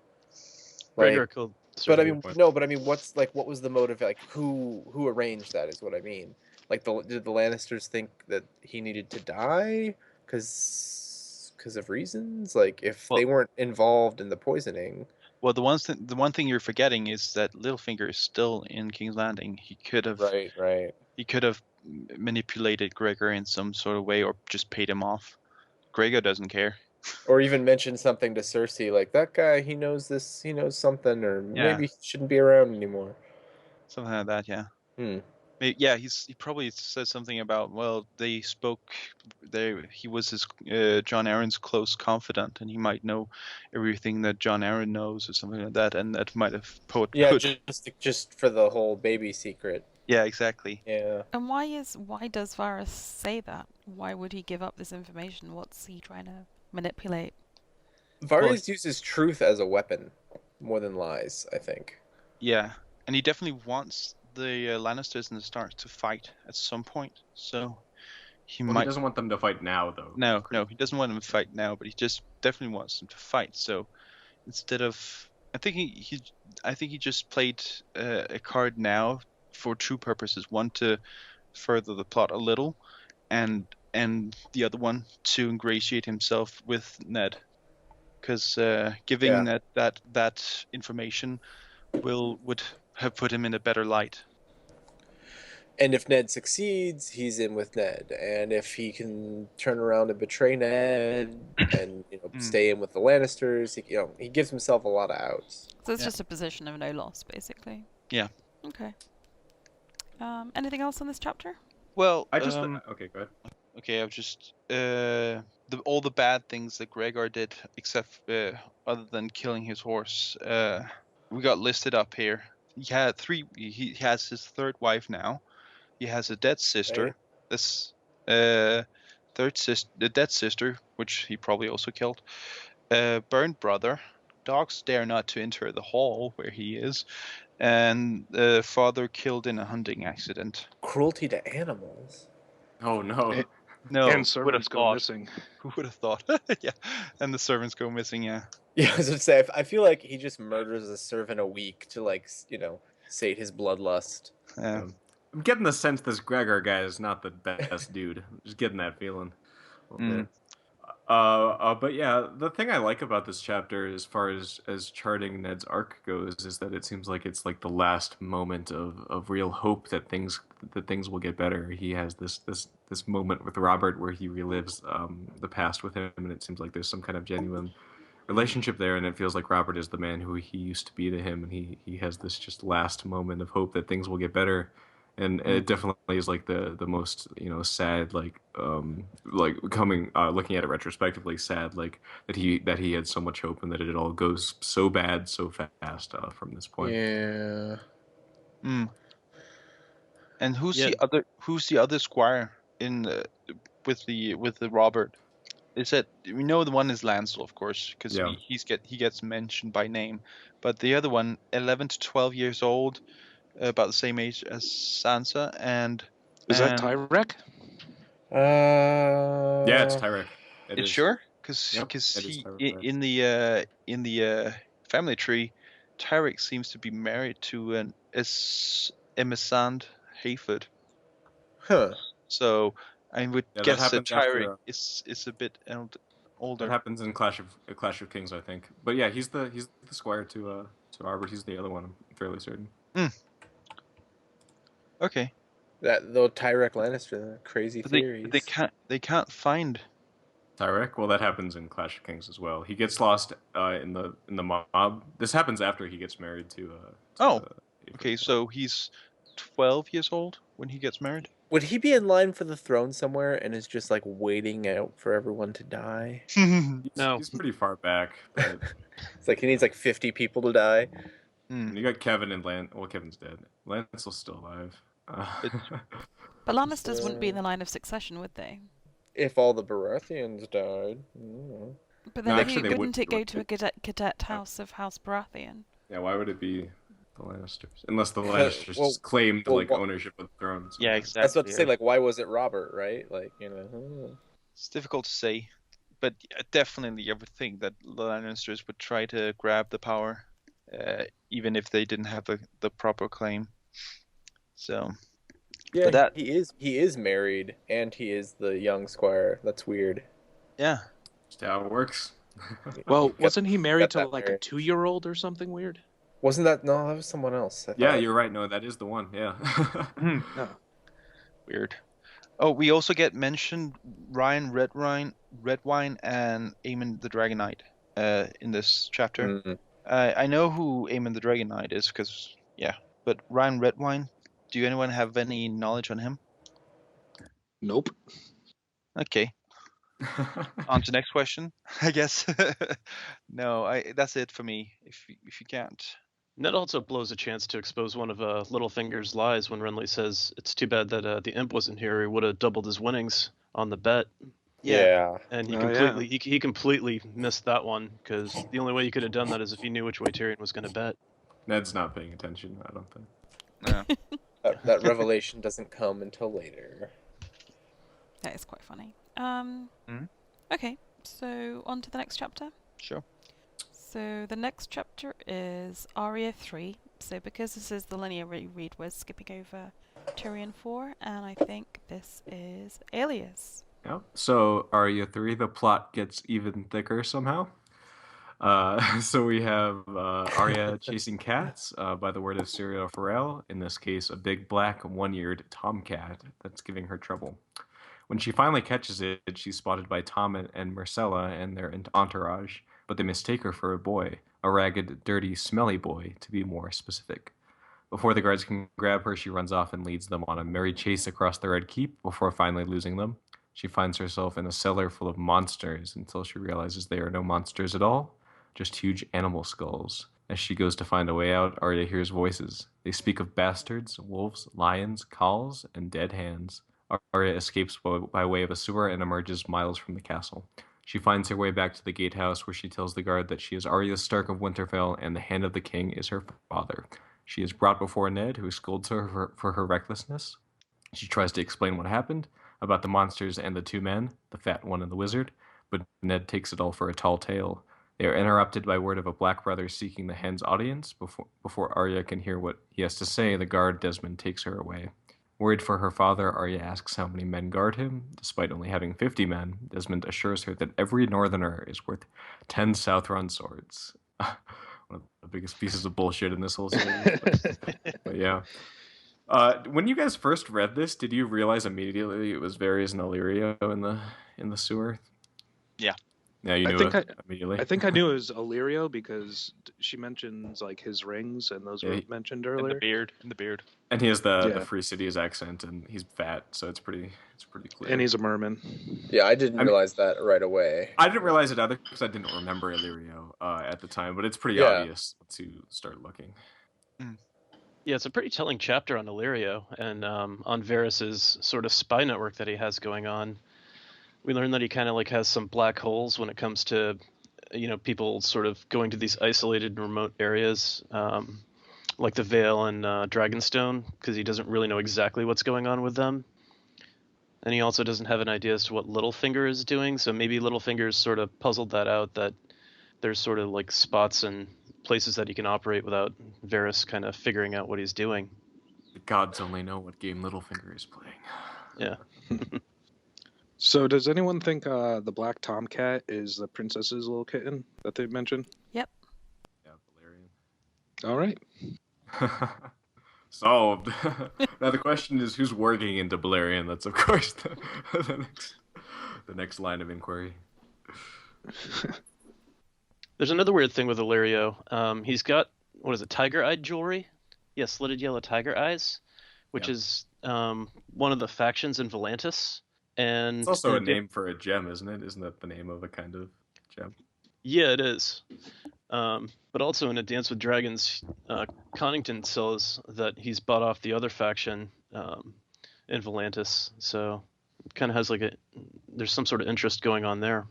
Gregor killed Sir Hugh. But I mean, what was the motive? Like, who arranged that? Is what I mean. Like, did the Lannisters think that he needed to die because of reasons? Like, if they weren't involved in the poisoning. Well, the one thing you're forgetting is that Littlefinger is still in King's Landing. He could have right. He could have manipulated Gregor in some sort of way, or just paid him off. Gregor doesn't care. Or even mention something to Cersei, like, that guy, he knows this, he knows something, or maybe he shouldn't be around anymore. Something like that, yeah. Yeah, he probably said something about, well, they spoke, he was his Jon Arryn's close confidant, and he might know everything that Jon Arryn knows, or something like that, and that might have just for the whole baby secret. Yeah, exactly. Yeah. And why does Varys say that? Why would he give up this information? What's he trying to manipulate? Varys uses truth as a weapon more than lies, I think. Yeah, and he definitely wants the Lannisters and the Starks to fight at some point. So he doesn't want them to fight now, though. No, he doesn't want them to fight now, but he just definitely wants them to fight. So instead of, I think he just played a card now for two purposes: one, to further the plot a little, and the other one to ingratiate himself with Ned, because giving that information would have put him in a better light. And if Ned succeeds, he's in with Ned. And if he can turn around and betray Ned and stay in with the Lannisters, he gives himself a lot of outs. So it's just a position of no loss, basically. Yeah. Okay. Anything else on this chapter? Well, okay, go ahead. Okay, I've just all the bad things that Gregor did, except other than killing his horse, we got listed up here. He had three. He has his third wife now. He has a dead sister. Right. This the dead sister, which he probably also killed. Burned brother. Dogs dare not to enter the hall where he is, and father killed in a hunting accident. Cruelty to animals. Oh no. No, and servants go missing. Who would have thought? Yeah, and the servants go missing. Yeah. Yeah, I was gonna say, I feel like he just murders a servant a week to sate his bloodlust. Yeah. I'm getting the sense this Gregor guy is not the best dude. Just getting that feeling. But yeah, the thing I like about this chapter, as far as charting Ned's arc goes, is that it seems like it's like the last moment of real hope that things will get better. He has this moment with Robert where he relives the past with him, and it seems like there's some kind of genuine relationship there, and it feels like Robert is the man who he used to be to him, and he has this just last moment of hope that things will get better. And it definitely is like the most sad, coming looking at it retrospectively, sad, like that he had so much hope and that it all goes so bad so fast from this point. Yeah. And who's the other squire in with the Robert? Is that, we know the one is Lancel, of course, because he gets mentioned by name, but the other one, 11 to 12 years old. About the same age as Sansa, and is that Tyrek? Yeah, it's Tyrek. It's sure, because in the family tree, Tyrek seems to be married to an Emissand Hayford. Huh. So I would guess that Tyrek is a bit older. That happens in Clash of Kings, I think. But yeah, he's the squire to Robert. He's the other one. I'm fairly certain. Okay. That though Tyrek Lannister, crazy theories. They can't find Tyrek. Well, that happens in Clash of Kings as well. He gets lost in the mob. This happens after he gets married to. Okay, so he's 12 years old when he gets married. Would he be in line for the throne somewhere and is just like waiting out for everyone to die? No. He's pretty far back, but It's like he needs like 50 people to die. and you got Kevin and Lance. Well, Kevin's dead. Lance is still alive. But Lannisters wouldn't be in the line of succession, would they? If all the Baratheons died. Mm. But No, then actually, they wouldn't it wouldn't. go to a cadet house of House Baratheon? Yeah, why would it be the Lannisters? Unless the Lannisters Well, just claimed well, like ownership of the thrones. Yeah, exactly. That's what to say. Like, why was it Robert? Right? Like, you know. It's difficult to say, but definitely I would think that the Lannisters would try to grab the power, even if they didn't have the proper claim. So. Yeah, but he is married and he is the young squire. That's weird. Yeah. Just how it works. Well, wasn't he married to that like married. a 2-year-old or something weird? Wasn't that? No, that was someone else. I Yeah, thought. you're right. No, that is the one. Yeah. No. Weird. Oh, we also get mentioned Ryan Redwine and Aemon the Dragon Knight in this chapter. Mm-hmm. I know who Aemon the Dragon Knight is because, but Ryan Redwine, do anyone have any knowledge on him? Nope. Okay. On to the next question, I guess. No, that's it for me. If you can't. Ned also blows a chance to expose one of Littlefinger's lies when Renly says it's too bad that the imp wasn't here. He would have doubled his winnings on the bet. Yeah. And he yeah. completely missed that one because the only way you could have done that is if you knew which way Tyrion was going to bet. Ned's not paying attention, I don't think. No. That revelation doesn't come until later. That is quite funny. Mhm. Okay, so on to the next chapter. Sure. So the next chapter is Arya III. So because this is the linear reread, we're skipping over Tyrion 4, and I think this is Alias. Yep. So Arya 3, the plot gets even thicker somehow. So we have Arya chasing cats by the word of Syrio Forel. In this case, a big black one-eared tomcat that's giving her trouble. When she finally catches it, she's spotted by Tom and Marcella and their entourage, but they mistake her for a boy, a ragged, dirty, smelly boy, to be more specific. Before the guards can grab her, she runs off and leads them on a merry chase across the Red Keep before finally losing them. She finds herself in a cellar full of monsters until she realizes they are no monsters at all, just huge animal skulls. As she goes to find a way out, Arya hears voices. They speak of bastards, wolves, lions, khals, and dead hands. Arya escapes by way of a sewer and emerges miles from the castle. She finds her way back to the gatehouse where she tells the guard that she is Arya Stark of Winterfell and the Hand of the King is her father. She is brought before Ned, who scolds her for her recklessness. She tries to explain what happened, about the monsters and the two men, the fat one and the wizard, but Ned takes it all for a tall tale. They are interrupted by word of a black brother seeking the Hand's audience. Before Arya can hear what he has to say, the guard Desmond takes her away. Worried for her father, Arya asks how many men guard him. Despite only having 50 men, Desmond assures her that every northerner is worth 10 Southron swords. One of the biggest pieces of bullshit in this whole series. But yeah. When you guys first read this, did you realize immediately it was Varys and Illyrio in the sewer? Yeah. Yeah, you knew it immediately. I think I knew it was Illyrio because she mentions like his rings, and those were mentioned earlier. And the beard. And he has the Free Cities accent, and he's fat, so it's pretty clear. And he's a merman. Yeah, I didn't realize that right away. I didn't realize it either because I didn't remember Illyrio at the time, but it's pretty obvious to start looking. Yeah, it's a pretty telling chapter on Illyrio and on Varys's sort of spy network that he has going on. We learn that he kind of like has some black holes when it comes to, people sort of going to these isolated and remote areas, like the Vale and Dragonstone, because he doesn't really know exactly what's going on with them. And he also doesn't have an idea as to what Littlefinger is doing, so maybe Littlefinger's sort of puzzled that out, that there's sort of like spots and places that he can operate without Varys kind of figuring out what he's doing. The gods only know what game Littlefinger is playing. Yeah. So does anyone think the black tomcat is the princess's little kitten that they mentioned? Yep. Yeah, Balerion. All right. Solved. Now the question is, who's working into Balerion? That's of course the next line of inquiry. There's another weird thing with Illyrio. He's got, tiger-eyed jewelry? Yeah, slitted yellow tiger eyes, which is one of the factions in Volantis. And it's also a name for a gem, isn't it? Isn't that the name of a kind of gem? Yeah, it is. But also in A Dance with Dragons, Connington says that he's bought off the other faction in Volantis, so it kind of has like there's some sort of interest going on there.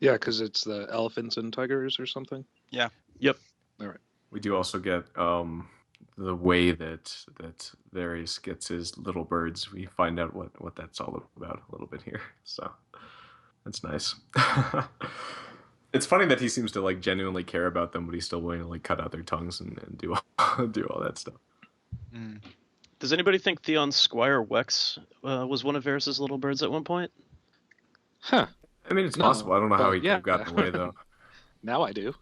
Yeah, because it's the elephants and tigers or something. Yeah. Yep. All right. We do also get the way that Varys gets his little birds. We find out what that's all about a little bit here, so that's nice. It's funny that he seems to like genuinely care about them, but he's still willing to like cut out their tongues and do all that stuff. Mm. Does anybody think Theon's squire Wex was one of Varys' little birds at one point? Huh. I mean, it's possible. I don't know how he could have gotten away, though. Now I do.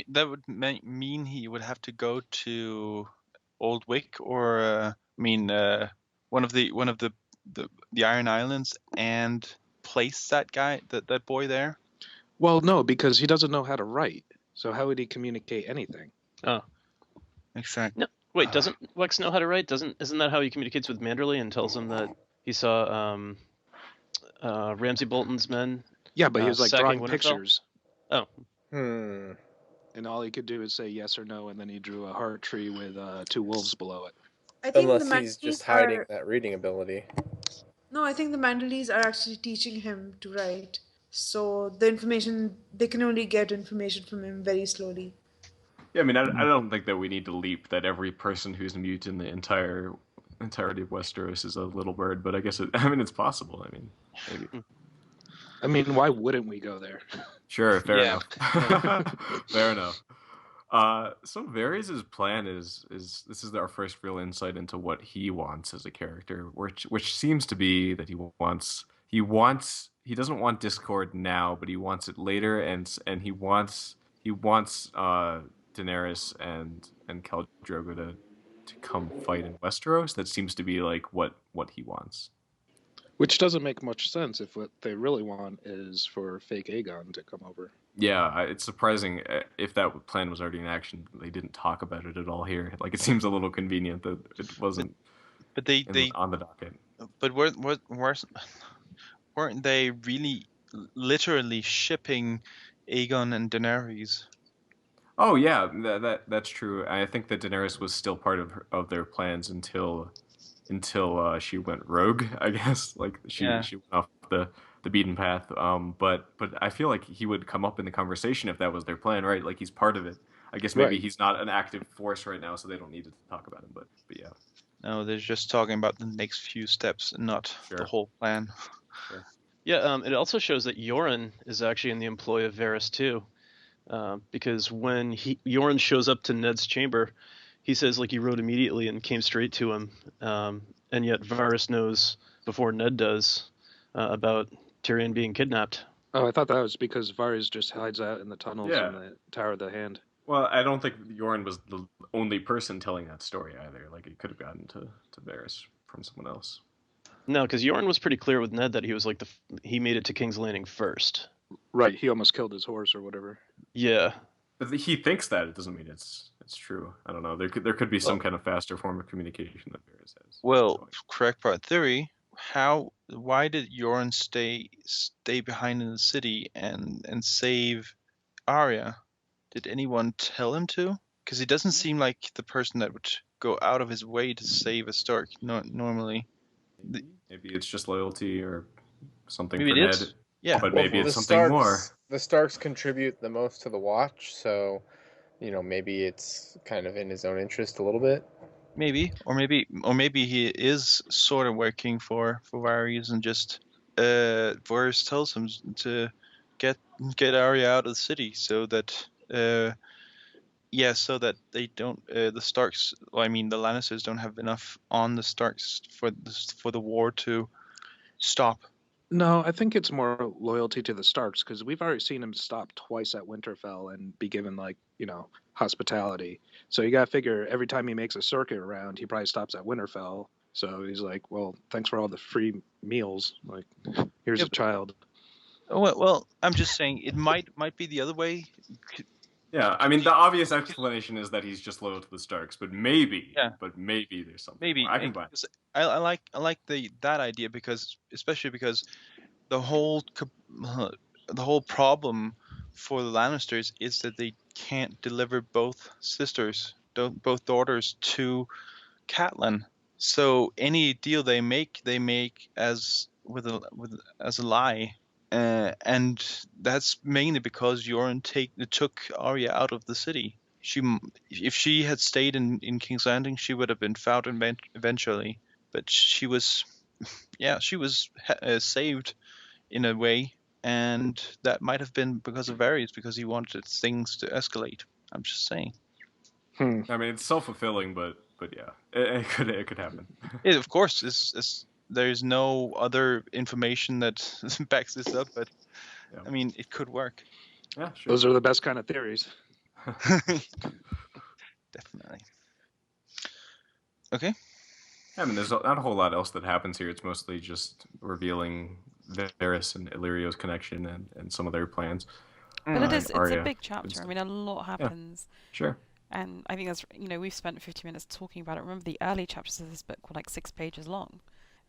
That would mean he would have to go to Old Wick, or one of the Iron Islands, and place that guy, that boy there. Well, no, because he doesn't know how to write. So how would he communicate anything? Oh, exactly. No, wait, doesn't Wex know how to write? Isn't that how he communicates with Manderley and tells him that he saw Ramsay Bolton's men? Yeah, but he was like drawing Winterfell? pictures. Oh. And all he could do is say yes or no, and then he drew a heart tree with 2 wolves below it. I think Unless he's just hiding that reading ability. No, I think the Manderleys are actually teaching him to write. So the information, they can only get information from him very slowly. Yeah, I mean, I don't think that we need to leap that every person who's mute in the entirety of Westeros is a little bird, but I guess it's possible. I mean, maybe. I mean, why wouldn't we go there? Sure, fair enough. Fair enough. So Varys' plan is this is our first real insight into what he wants as a character, which seems to be that he doesn't want discord now, but he wants it later, and he wants Daenerys and Khal Drogo to come fight in Westeros. That seems to be like what he wants. Which doesn't make much sense if what they really want is for fake Aegon to come over. Yeah, it's surprising if that plan was already in action. They didn't talk about it at all here. Like, it seems a little convenient that it wasn't. But they on the docket. But weren't they really literally shipping Aegon and Daenerys? Oh yeah, that's true. I think that Daenerys was still part of their plans until she went rogue, I guess. Like she went off the beaten path. But I feel like he would come up in the conversation if that was their plan, right? Like, he's part of it. I guess maybe he's not an active force right now, so they don't need to talk about him. But yeah. No, they're just talking about the next few steps and not the whole plan. Sure. Yeah, it also shows that Yoren is actually in the employ of Varys too, because when Yoren shows up to Ned's chamber, he says like he wrote immediately and came straight to him, and yet Varys knows before Ned does about Tyrion being kidnapped. Oh, I thought that was because Varys just hides out in the tunnels in the Tower of the Hand. Well, I don't think Yoren was the only person telling that story either. Like, it could have gotten to Varys from someone else. No, because Yoren was pretty clear with Ned that he was like he made it to King's Landing first. Right, he almost killed his horse or whatever. Yeah. But he thinks that. It doesn't mean it's true. I don't know. There could be some kind of faster form of communication that Varys has. Well, correct part theory. Why did Yoren stay behind in the city and save Arya? Did anyone tell him to? Because he doesn't seem like the person that would go out of his way to save a Stark normally. Maybe it's just loyalty or something maybe for it Ned. is. Yeah. But maybe it's something more. The Starks contribute the most to the Watch, so maybe it's kind of in his own interest a little bit. Maybe he is sort of working for Varys, and just Varys tells him to get Arya out of the city so that so that they don't the Starks. Well, I mean, the Lannisters don't have enough on the Starks for the war to stop. No, I think it's more loyalty to the Starks, because we've already seen him stop twice at Winterfell and be given hospitality. So you gotta figure every time he makes a circuit around, he probably stops at Winterfell. So he's like, well, thanks for all the free meals. Like, here's a child. Well, I'm just saying it might be the other way. Yeah, I mean, the obvious explanation is that he's just loyal to the Starks, but maybe there's something. Maybe I can buy. I like that idea especially because the whole problem for the Lannisters is that they can't deliver both daughters to Catelyn. So any deal they make as a lie. And that's mainly because Yoren took Arya out of the city. If she had stayed in King's Landing, she would have been found eventually. But she was saved in a way, and that might have been because of Varys, because he wanted things to escalate. I'm just saying. I mean, it's self-fulfilling, but yeah, it could happen. Yeah, of course, there's no other information that backs this up, but I mean, it could work. Yeah, sure. Those are the best kind of theories. Definitely. Okay. I mean, there's not a whole lot else that happens here. It's mostly just revealing Varys and Illyrio's connection and some of their plans. But it's a big chapter. I mean, a lot happens. Yeah, sure. And I think that's, we've spent 50 minutes talking about it. Remember, the early chapters of this book were like 6 pages long.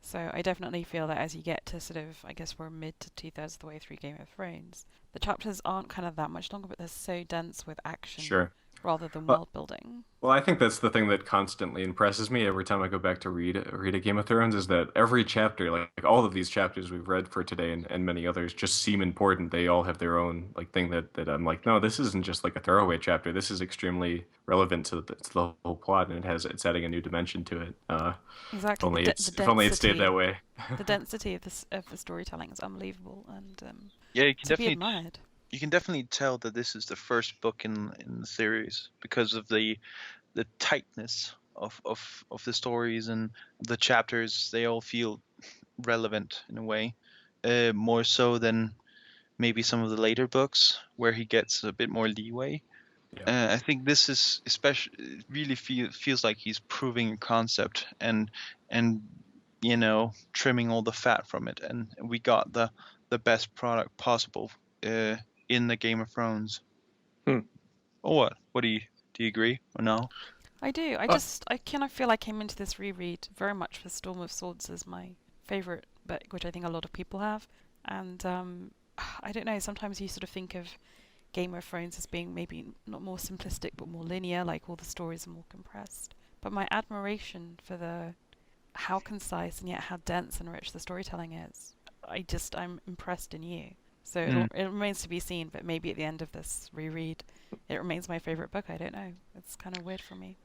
So I definitely feel that as you get to sort of, I guess we're mid to 2/3 of the way through Game of Thrones, the chapters aren't kind of that much longer, but they're so dense with action rather than world building. Well, I think that's the thing that constantly impresses me every time I go back to read a Game of Thrones, is that every chapter, like all of these chapters we've read for today and many others, just seem important. They all have their own thing that I'm like, no, this isn't just like a throwaway chapter. This is extremely relevant to the whole plot, and it's adding a new dimension to it. Exactly. If only it stayed that way. The density of the storytelling is unbelievable, and yeah, you can to be admired. You can definitely tell that this is the first book in the series because of the tightness of the stories and the chapters. They all feel relevant in a way, more so than maybe some of the later books where he gets a bit more leeway. Yeah. I think this is especially really feels like he's proving a concept and trimming all the fat from it, and we got the best product possible in the Game of Thrones. Or what? What do you agree or no? I do. I kind of feel I came into this reread very much for Storm of Swords as my favorite book, which I think a lot of people have. And I don't know, sometimes you sort of think of Game of Thrones as being maybe not more simplistic but more linear, like all the stories are more compressed. But my admiration for how concise and yet how dense and rich the storytelling is, I'm impressed in you. So it remains to be seen, but maybe at the end of this reread, it remains my favorite book. I don't know. It's kind of weird for me.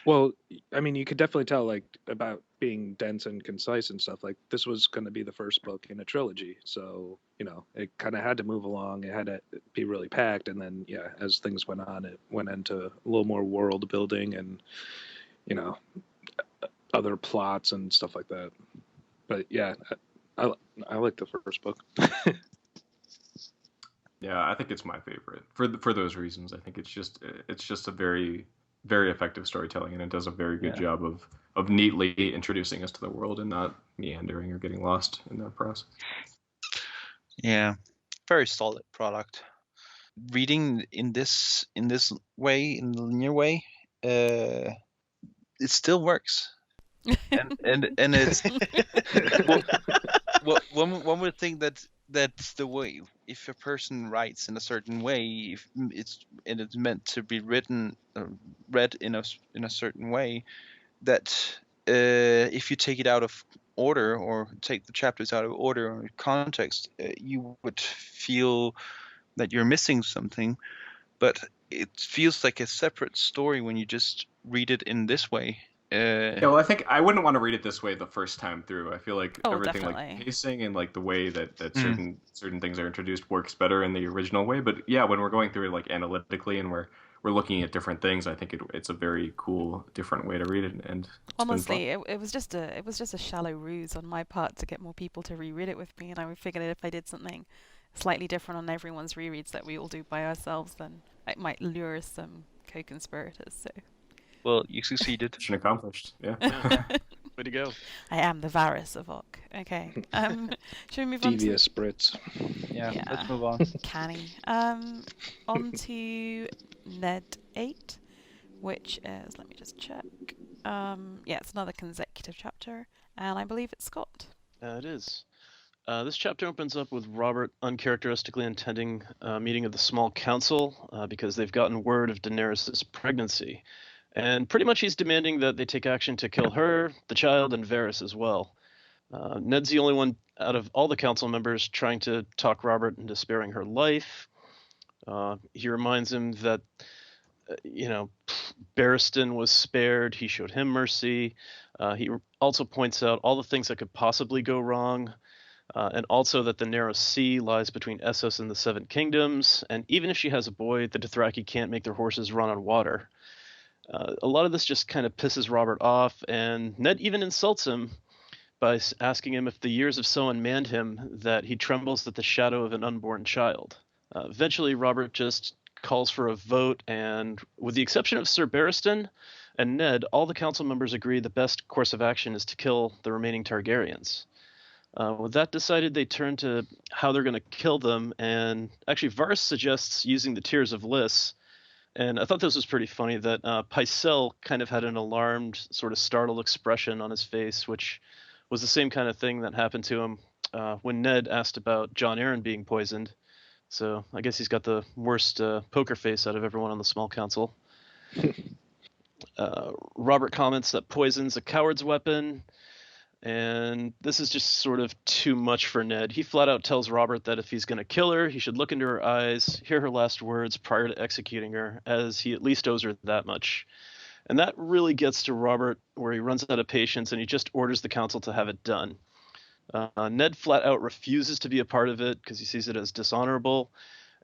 Well, I mean, you could definitely tell, about being dense and concise and stuff. Like, this was going to be the first book in a trilogy. So, it kind of had to move along. It had to be really packed. And then, as things went on, it went into a little more world building and, other plots and stuff like that. But, I like the first book. Yeah, I think it's my favorite for those reasons. I think it's just a very, very effective storytelling, and it does a very good job of neatly introducing us to the world and not meandering or getting lost in that process. Yeah, very solid product. Reading in this way, in the linear way, it still works. and it's one would think that's the way. If a person writes in a certain way, if it's meant to be read in a certain way, that if you take it out of order or take the chapters out of order or context, you would feel that you're missing something. But it feels like a separate story when you just read it in this way. I think I wouldn't want to read it this way the first time through. I feel like everything definitely. Like pacing and like the way that certain things are introduced works better in the original way. But yeah, when we're going through it like analytically and we're looking at different things, I think it's a very cool different way to read it. And honestly, it was just a shallow ruse on my part to get more people to reread it with me, and I figured if I did something slightly different on everyone's rereads that we all do by ourselves, then it might lure some co-conspirators. So. Well, you succeeded. Mission accomplished. Yeah. Way to go. I am the Varys of Ock. Okay. Should we move on to... Devious Brits. Yeah, let's move on. Canny. On to Ned 8, which is, let me just check. Yeah, it's another consecutive chapter, and I believe it's Scott. It is. This chapter opens up with Robert uncharacteristically attending a meeting of the small council because they've gotten word of Daenerys' pregnancy. And pretty much he's demanding that they take action to kill her, the child, and Varys as well. Ned's the only one out of all the council members trying to talk Robert into sparing her life. He reminds him that, Barristan was spared. He showed him mercy. He also points out all the things that could possibly go wrong. And also that the narrow sea lies between Essos and the Seven Kingdoms, and even if she has a boy, the Dothraki can't make their horses run on water. A lot of this just kind of pisses Robert off, and Ned even insults him by asking him if the years have so unmanned him that he trembles at the shadow of an unborn child. Eventually, Robert just calls for a vote, and with the exception of Sir Barristan and Ned, all the council members agree the best course of action is to kill the remaining Targaryens. With that decided, they turn to how they're going to kill them, and actually Varys suggests using the Tears of Lys, and I thought this was pretty funny that Pycelle kind of had an alarmed, sort of startled expression on his face, which was the same kind of thing that happened to him when Ned asked about Jon Arryn being poisoned. So I guess he's got the worst poker face out of everyone on the small council. Robert comments that poison's a coward's weapon, and this is just sort of too much for Ned. He flat out tells Robert that if he's going to kill her, he should look into her eyes, hear her last words prior to executing her, as he at least owes her that much. And that really gets to Robert, where he runs out of patience and he just orders the council to have it done. Ned flat out refuses to be a part of it because he sees it as dishonorable.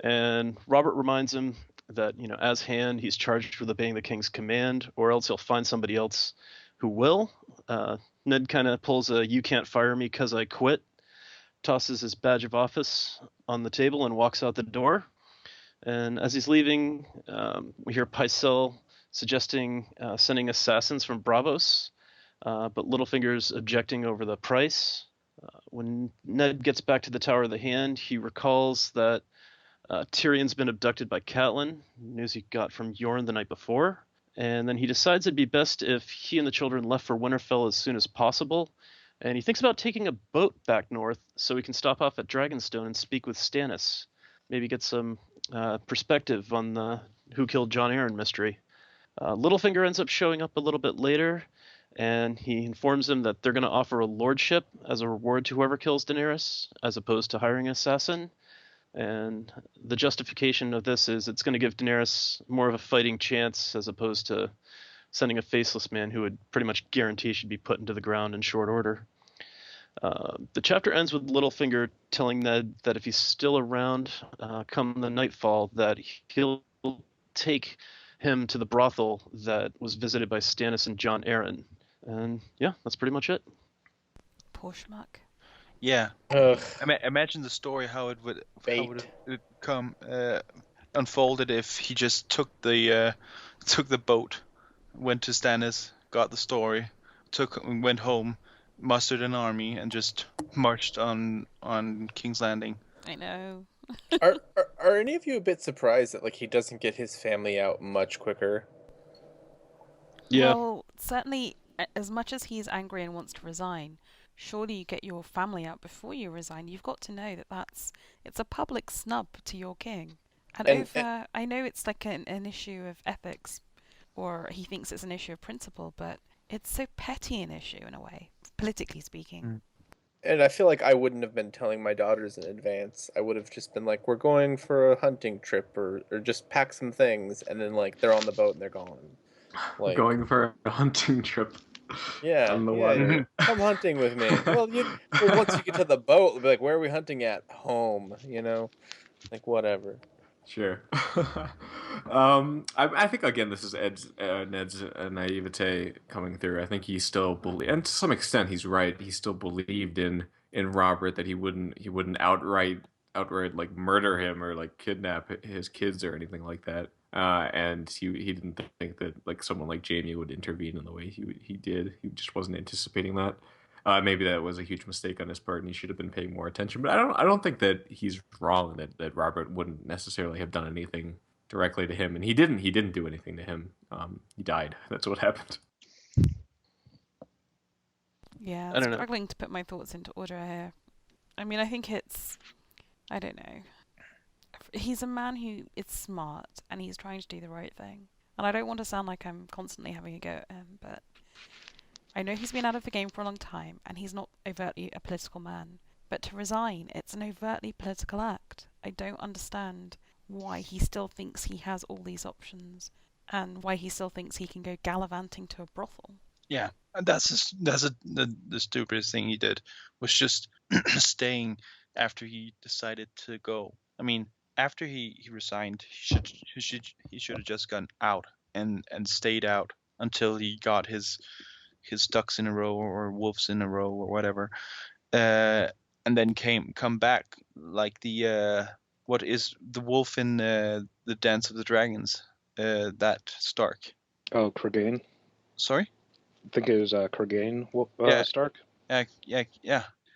And Robert reminds him that, as Hand, he's charged with obeying the king's command, or else he'll find somebody else who will. Ned kind of pulls a "you can't fire me 'cause I quit," tosses his badge of office on the table and walks out the door. And as he's leaving, we hear Pycelle suggesting sending assassins from Braavos, but Littlefinger's objecting over the price. When Ned gets back to the Tower of the Hand, he recalls that Tyrion's been abducted by Catelyn, news he got from Yorn the night before. And then he decides it'd be best if he and the children left for Winterfell as soon as possible. And he thinks about taking a boat back north so he can stop off at Dragonstone and speak with Stannis. Maybe get some perspective on the who killed Jon Arryn mystery. Littlefinger ends up showing up a little bit later, and he informs him that they're going to offer a lordship as a reward to whoever kills Daenerys, as opposed to hiring an assassin. And the justification of this is it's going to give Daenerys more of a fighting chance as opposed to sending a faceless man who would pretty much guarantee she'd be put into the ground in short order. The chapter ends with Littlefinger telling Ned that if he's still around come the nightfall, that he'll take him to the brothel that was visited by Stannis and Jon Arryn. And yeah, that's pretty much it. Poor schmuck. Yeah. Imagine the story how it would come unfolded if he just took the boat, went to Stannis, got the story, went home, mustered an army, and just marched on King's Landing. I know. Are any of you a bit surprised that he doesn't get his family out much quicker? Yeah. Well, certainly, as much as he's angry and wants to resign, surely you get your family out before you resign. You've got to know that it's a public snub to your king. And I know it's like an issue of ethics, or he thinks it's an issue of principle, but it's so petty an issue in a way, politically speaking. Mm. And I feel like I wouldn't have been telling my daughters in advance. I would have just been like, we're going for a hunting trip, or just pack some things, and then they're on the boat and they're gone. Going for a hunting trip. Yeah, on the water. Come hunting with me. Well, once you get to the boat, it'll be like, where are we hunting at? Home, whatever. Sure. I think again this is Ned's naivete coming through. I think he still and to some extent he's right. He still believed in Robert, that he wouldn't outright murder him or kidnap his kids or anything like that. And he didn't think that someone like Jaime would intervene in the way he did. He just wasn't anticipating that. Maybe that was a huge mistake on his part, and he should have been paying more attention. But I don't think that he's wrong that Robert wouldn't necessarily have done anything directly to him, and he didn't do anything to him. He died. That's what happened. Yeah, I I'm don't know. struggling to put my thoughts into order here. I mean, I think I don't know. He's a man who is smart, and he's trying to do the right thing. And I don't want to sound like I'm constantly having a go at him, but I know he's been out of the game for a long time, and he's not overtly a political man. But to resign, it's an overtly political act. I don't understand why he still thinks he has all these options, and why he still thinks he can go gallivanting to a brothel. Yeah, and the stupidest thing he did was just staying after he decided to go. I mean, after he resigned, he should have just gone out and stayed out until he got his ducks in a row or wolves in a row or whatever, and then come back like the what is the wolf in the Dance of the Dragons, that Stark. Oh, Clegane. Sorry. I think it was Clegane Stark. Yeah.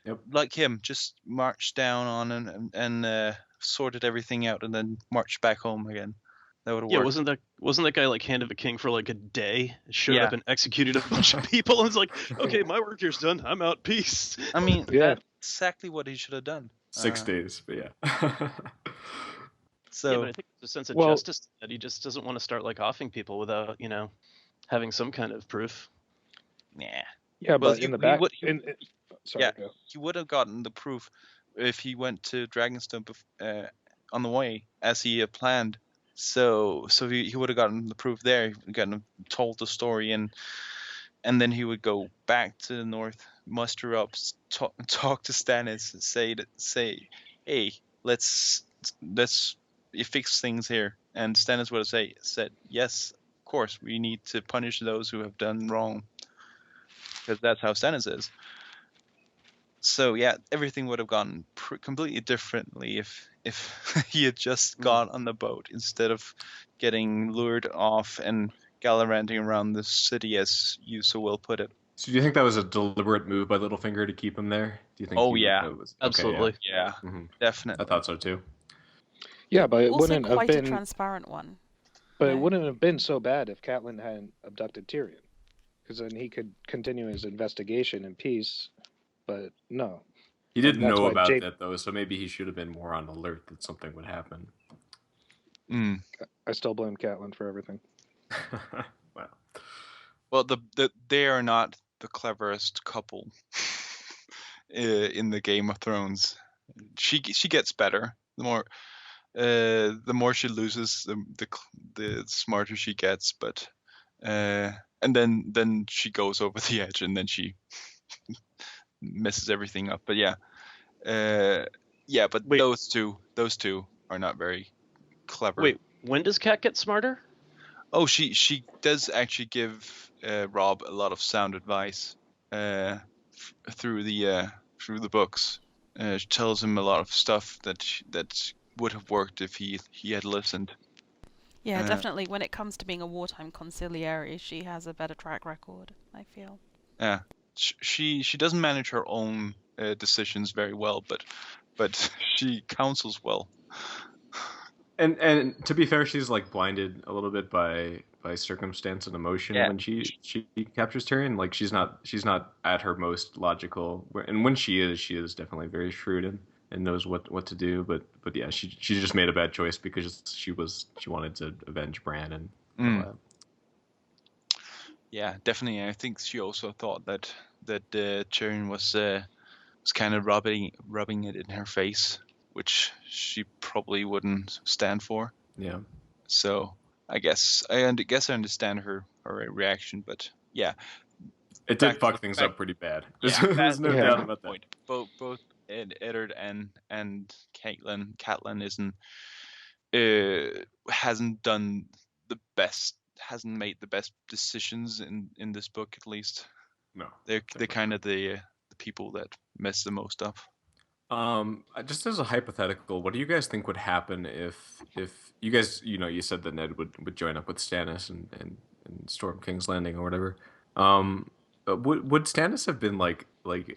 Yep. Like him, just marched down on and sorted everything out, and then marched back home again. That would have worked. Wasn't that guy like hand of a king for like a day? Showed up and executed a bunch of people, and was like, okay, my work here's done. I'm out. Peace. I mean, that's exactly what he should have done. 6 days, but yeah. So, yeah, but I think there's a sense of justice that he just doesn't want to start like offing people without, having some kind of proof. Yeah. Yeah, but in the back, he would have gotten the proof if he went to Dragonstone on the way as he had planned. So he would have gotten the proof there. He would have told the story, and then he would go back to the north, muster up, talk to Stannis, and say, hey, let's fix things here. And Stannis would have said, yes, of course, we need to punish those who have done wrong, because that's how Stannis is. So yeah, everything would have gone completely differently if he had just gone on the boat instead of getting lured off and gallivanting around the city, as you so well put it. So do you think that was a deliberate move by Littlefinger to keep him there? Do you think? Absolutely. Okay, yeah. Mm-hmm. Definitely. I thought so too. Yeah, but it also wouldn't quite have been a transparent one. But it wouldn't have been so bad if Catelyn hadn't abducted Tyrion, because then he could continue his investigation in peace. But no. He didn't know about that, though, so maybe he should have been more on alert that something would happen. I still blame Catelyn for everything. Well, they are not the cleverest couple in the Game of Thrones. She gets better. The more she loses, the smarter she gets. But and then she goes over the edge, and then she messes everything up. But but wait, those two are not very clever. Wait, when does Kat get smarter? Oh, she does actually give Rob a lot of sound advice through the books. She tells him a lot of stuff that would have worked if he had listened. Yeah, definitely. When it comes to being a wartime consigliere, she has a better track record, I feel. Yeah. She doesn't manage her own decisions very well, but she counsels well. And to be fair, she's like blinded a little bit by circumstance and emotion when she captures Tyrion. Like she's not at her most logical, and when she is definitely very shrewd and knows what to do. But yeah, she just made a bad choice because she wanted to avenge Bran and all that. Yeah, definitely. I think she also thought that Tyrion was kind of rubbing it in her face, which she probably wouldn't stand for. Yeah. So I guess I understand her reaction, but yeah, it did fuck things up pretty bad. There's no doubt about that. Point. Both Eddard and Catelyn hasn't made the best decisions in this book, at least. No, they're kind of the people that mess the most up. Just as a hypothetical, what do you guys think would happen if you guys, you said that Ned would join up with Stannis and storm King's Landing or whatever. Would Stannis have been like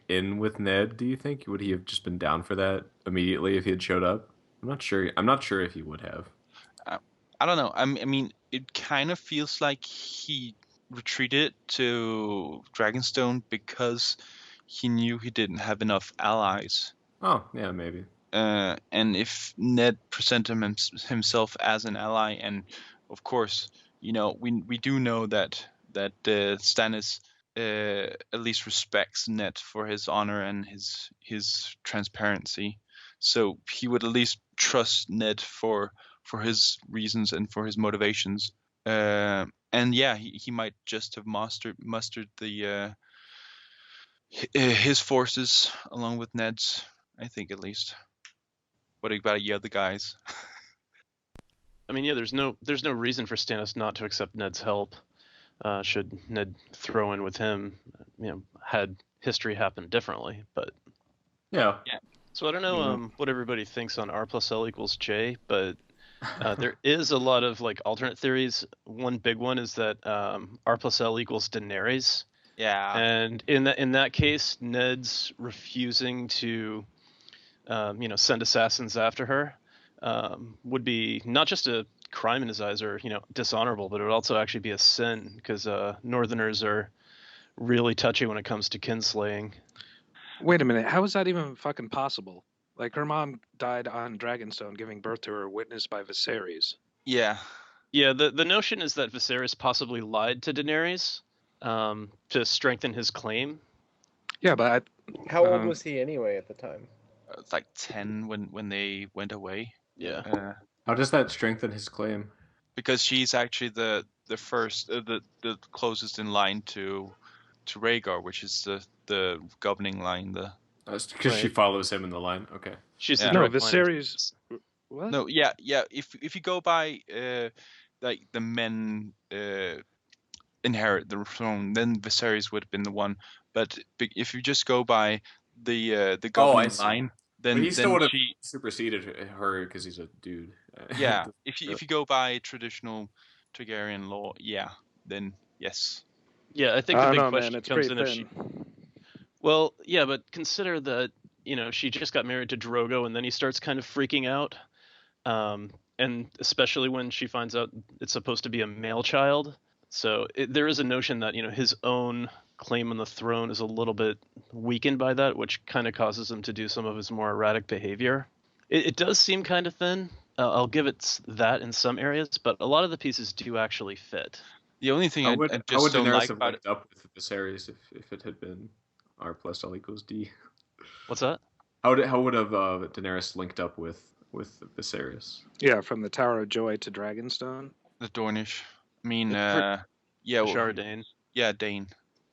in with Ned? Do you think would he have just been down for that immediately if he had showed up? I'm not sure if he would have. I don't know. I mean, it kind of feels like he retreated to Dragonstone because he knew he didn't have enough allies. Oh, yeah, maybe. And if Ned presented himself as an ally, and of course, we do know that Stannis at least respects Ned for his honor and his transparency, so he would at least trust Ned for his reasons and for his motivations. And yeah, he might just have mustered the his forces along with Ned's, I think, at least. What about the other guys? I mean, yeah, there's no reason for Stannis not to accept Ned's help. Should Ned throw in with him, had history happened differently, but yeah. So I don't know what everybody thinks on R+L=J, but there is a lot of like alternate theories. One big one is that R+L equals Daenerys. Yeah. And in that case, Ned's refusing to send assassins after her would be not just a crime in his eyes or dishonorable, but it would also actually be a sin because Northerners are really touchy when it comes to kinslaying. Wait a minute, how is that even fucking possible? Like, her mom died on Dragonstone giving birth to her, witnessed by Viserys. Yeah. Yeah, the notion is that Viserys possibly lied to Daenerys to strengthen his claim. Yeah, but how old was he anyway at the time? Like 10 when they went away. Yeah. How does that strengthen his claim? Because she's actually the first, the closest in line to Rhaegar, which is the governing line. Because she follows him in the line. Okay. She's no Viserys. What? No, yeah. If you go by like the men inherit the throne, then Viserys would have been the one. But if you just go by the governing line, then he still would have she superseded her because he's a dude. Yeah. if you go by traditional Targaryen law, yeah, then yes. Yeah, I think the big question it's comes pretty in thin. Well, yeah, but consider that, she just got married to Drogo and then he starts kind of freaking out. And especially when she finds out it's supposed to be a male child. So there is a notion that, his own claim on the throne is a little bit weakened by that, which kind of causes him to do some of his more erratic behavior. It does seem kind of thin. I'll give it that in some areas, but a lot of the pieces do actually fit. The only thing I just don't Daenerys like have about linked up with Viserys if it had been R+L=D? What's that? How would have Daenerys linked up with Viserys? Yeah, from the Tower of Joy to Dragonstone. The Dornish. I mean, Shara. Yeah, Dane.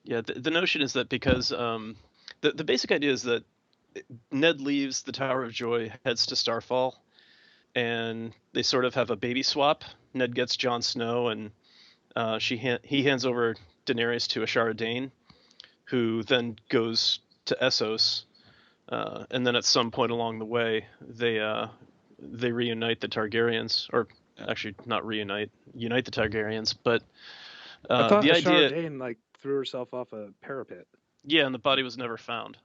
Yeah, the notion is that because the basic idea is that Ned leaves the Tower of Joy, heads to Starfall, and they sort of have a baby swap. Ned gets Jon Snow, and he hands over Daenerys to Ashara Dane, who then goes to Essos, and then at some point along the way, they reunite the Targaryens, or actually not reunite, unite the Targaryens. But I thought the Ashara idea, Dane threw herself off a parapet. yeah, and the body was never found.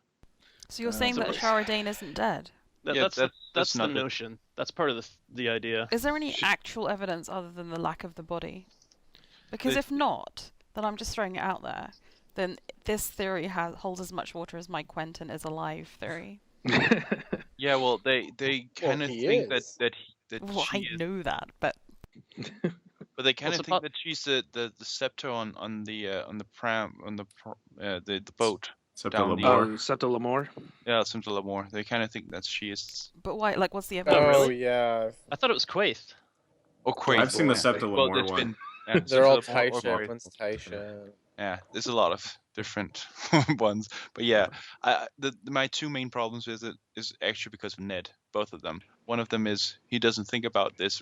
So you're saying that Ashara Dane isn't dead? That's the not notion. That's part of the idea. Is there any actual evidence other than the lack of the body? Because if not, then I'm just throwing it out there. Then this theory holds as much water as my Quentin is alive theory. Yeah, well, they kind of think that well, she I know that, but but they kind of think that she's the scepter on the pram on the boat. Septa Lamore. Yeah, Septa Lamore. They kind of think that she is. But why? Like, what's the evidence? Oh really? yeah. I thought it was Quaithe. Oh, Quaithe. I've seen the Septa Lamore one. They're all Taisha. One's Taisha. Yeah, there's a lot of different ones, but yeah, my two main problems with it is actually because of Ned. Both of them. One of them is he doesn't think about this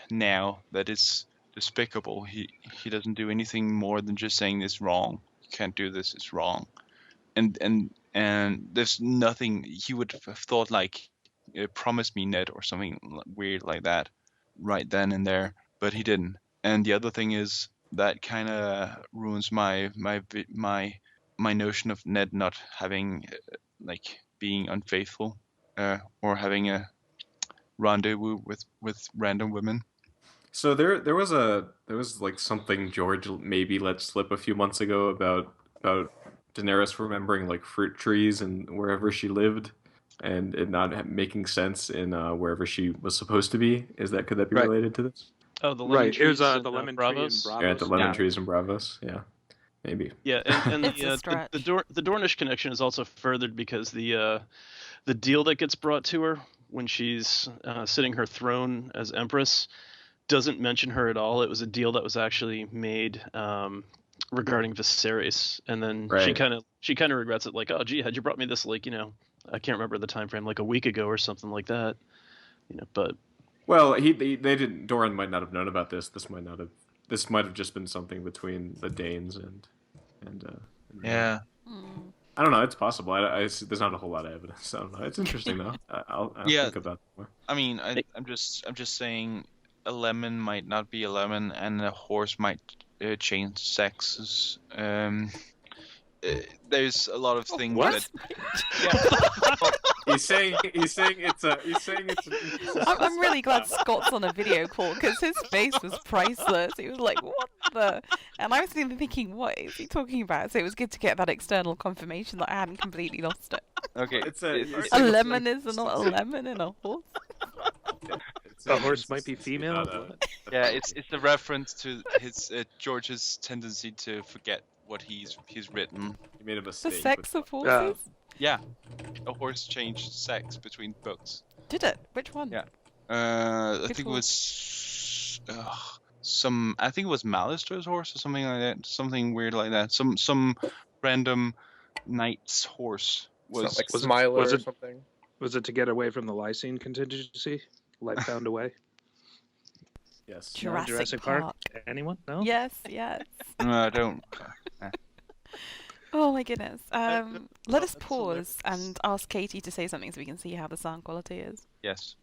now that it's despicable. He doesn't do anything more than just saying this wrong. You can't do this. It's wrong. And there's nothing he would have thought like promise me Ned or something weird like that right then and there, but he didn't. And the other thing is that kind of ruins my notion of Ned not having like being unfaithful or having a rendezvous with random women. So there was like something George maybe let slip a few months ago about Daenerys remembering like fruit trees and wherever she lived, and it not making sense in wherever she was supposed to be. Could that be Right. related to this? Oh, the lemon Right. It trees. was and, the lemon Bravos. tree and Bravos. Yeah, the lemon trees and Bravos. Yeah, maybe. Yeah, and It's a the stretch. the Dornish connection is also furthered because the deal that gets brought to her when she's sitting her throne as Empress doesn't mention her at all. It was a deal that was actually made regarding Viserys, and then she kind of regrets it, like, oh gee, had you brought me this, like, I can't remember the time frame, like a week ago or something like that, but. Well, they didn't. Doran might not have known about this. This might have just been something between the Danes and Yeah. I don't know. It's possible. There's not a whole lot of evidence. I don't know. It's interesting though. I'll think about it more. I mean, I'm just saying, a lemon might not be a lemon, and a horse might change sexes. There's a lot of things What? that. He's saying it's a. I'm really glad Scott's on a video call because his face was priceless. He was like, "What the?" And I was even thinking, "What is he talking about?" So it was good to get that external confirmation that I hadn't completely lost it. Okay. A lemon is not a lemon in a horse. The horse might be female. Yeah, it's a reference to his George's tendency to forget what he's written. He made a The mistake. sex of horses? Yeah, a horse changed sex between books. Did it? Which one? Yeah. I Which think it one? was I think it was Malister's horse or something like that. Something weird like that. Some random knight's horse was Like Smiler was or it- something. Was it to get away from the Lysine contingency? Life found a way? Yes. No, Jurassic Park. Anyone? No? Yes, yes. No, I don't. Oh my goodness. Let us that's pause and ask Katie to say something so we can see how the sound quality is. Yes.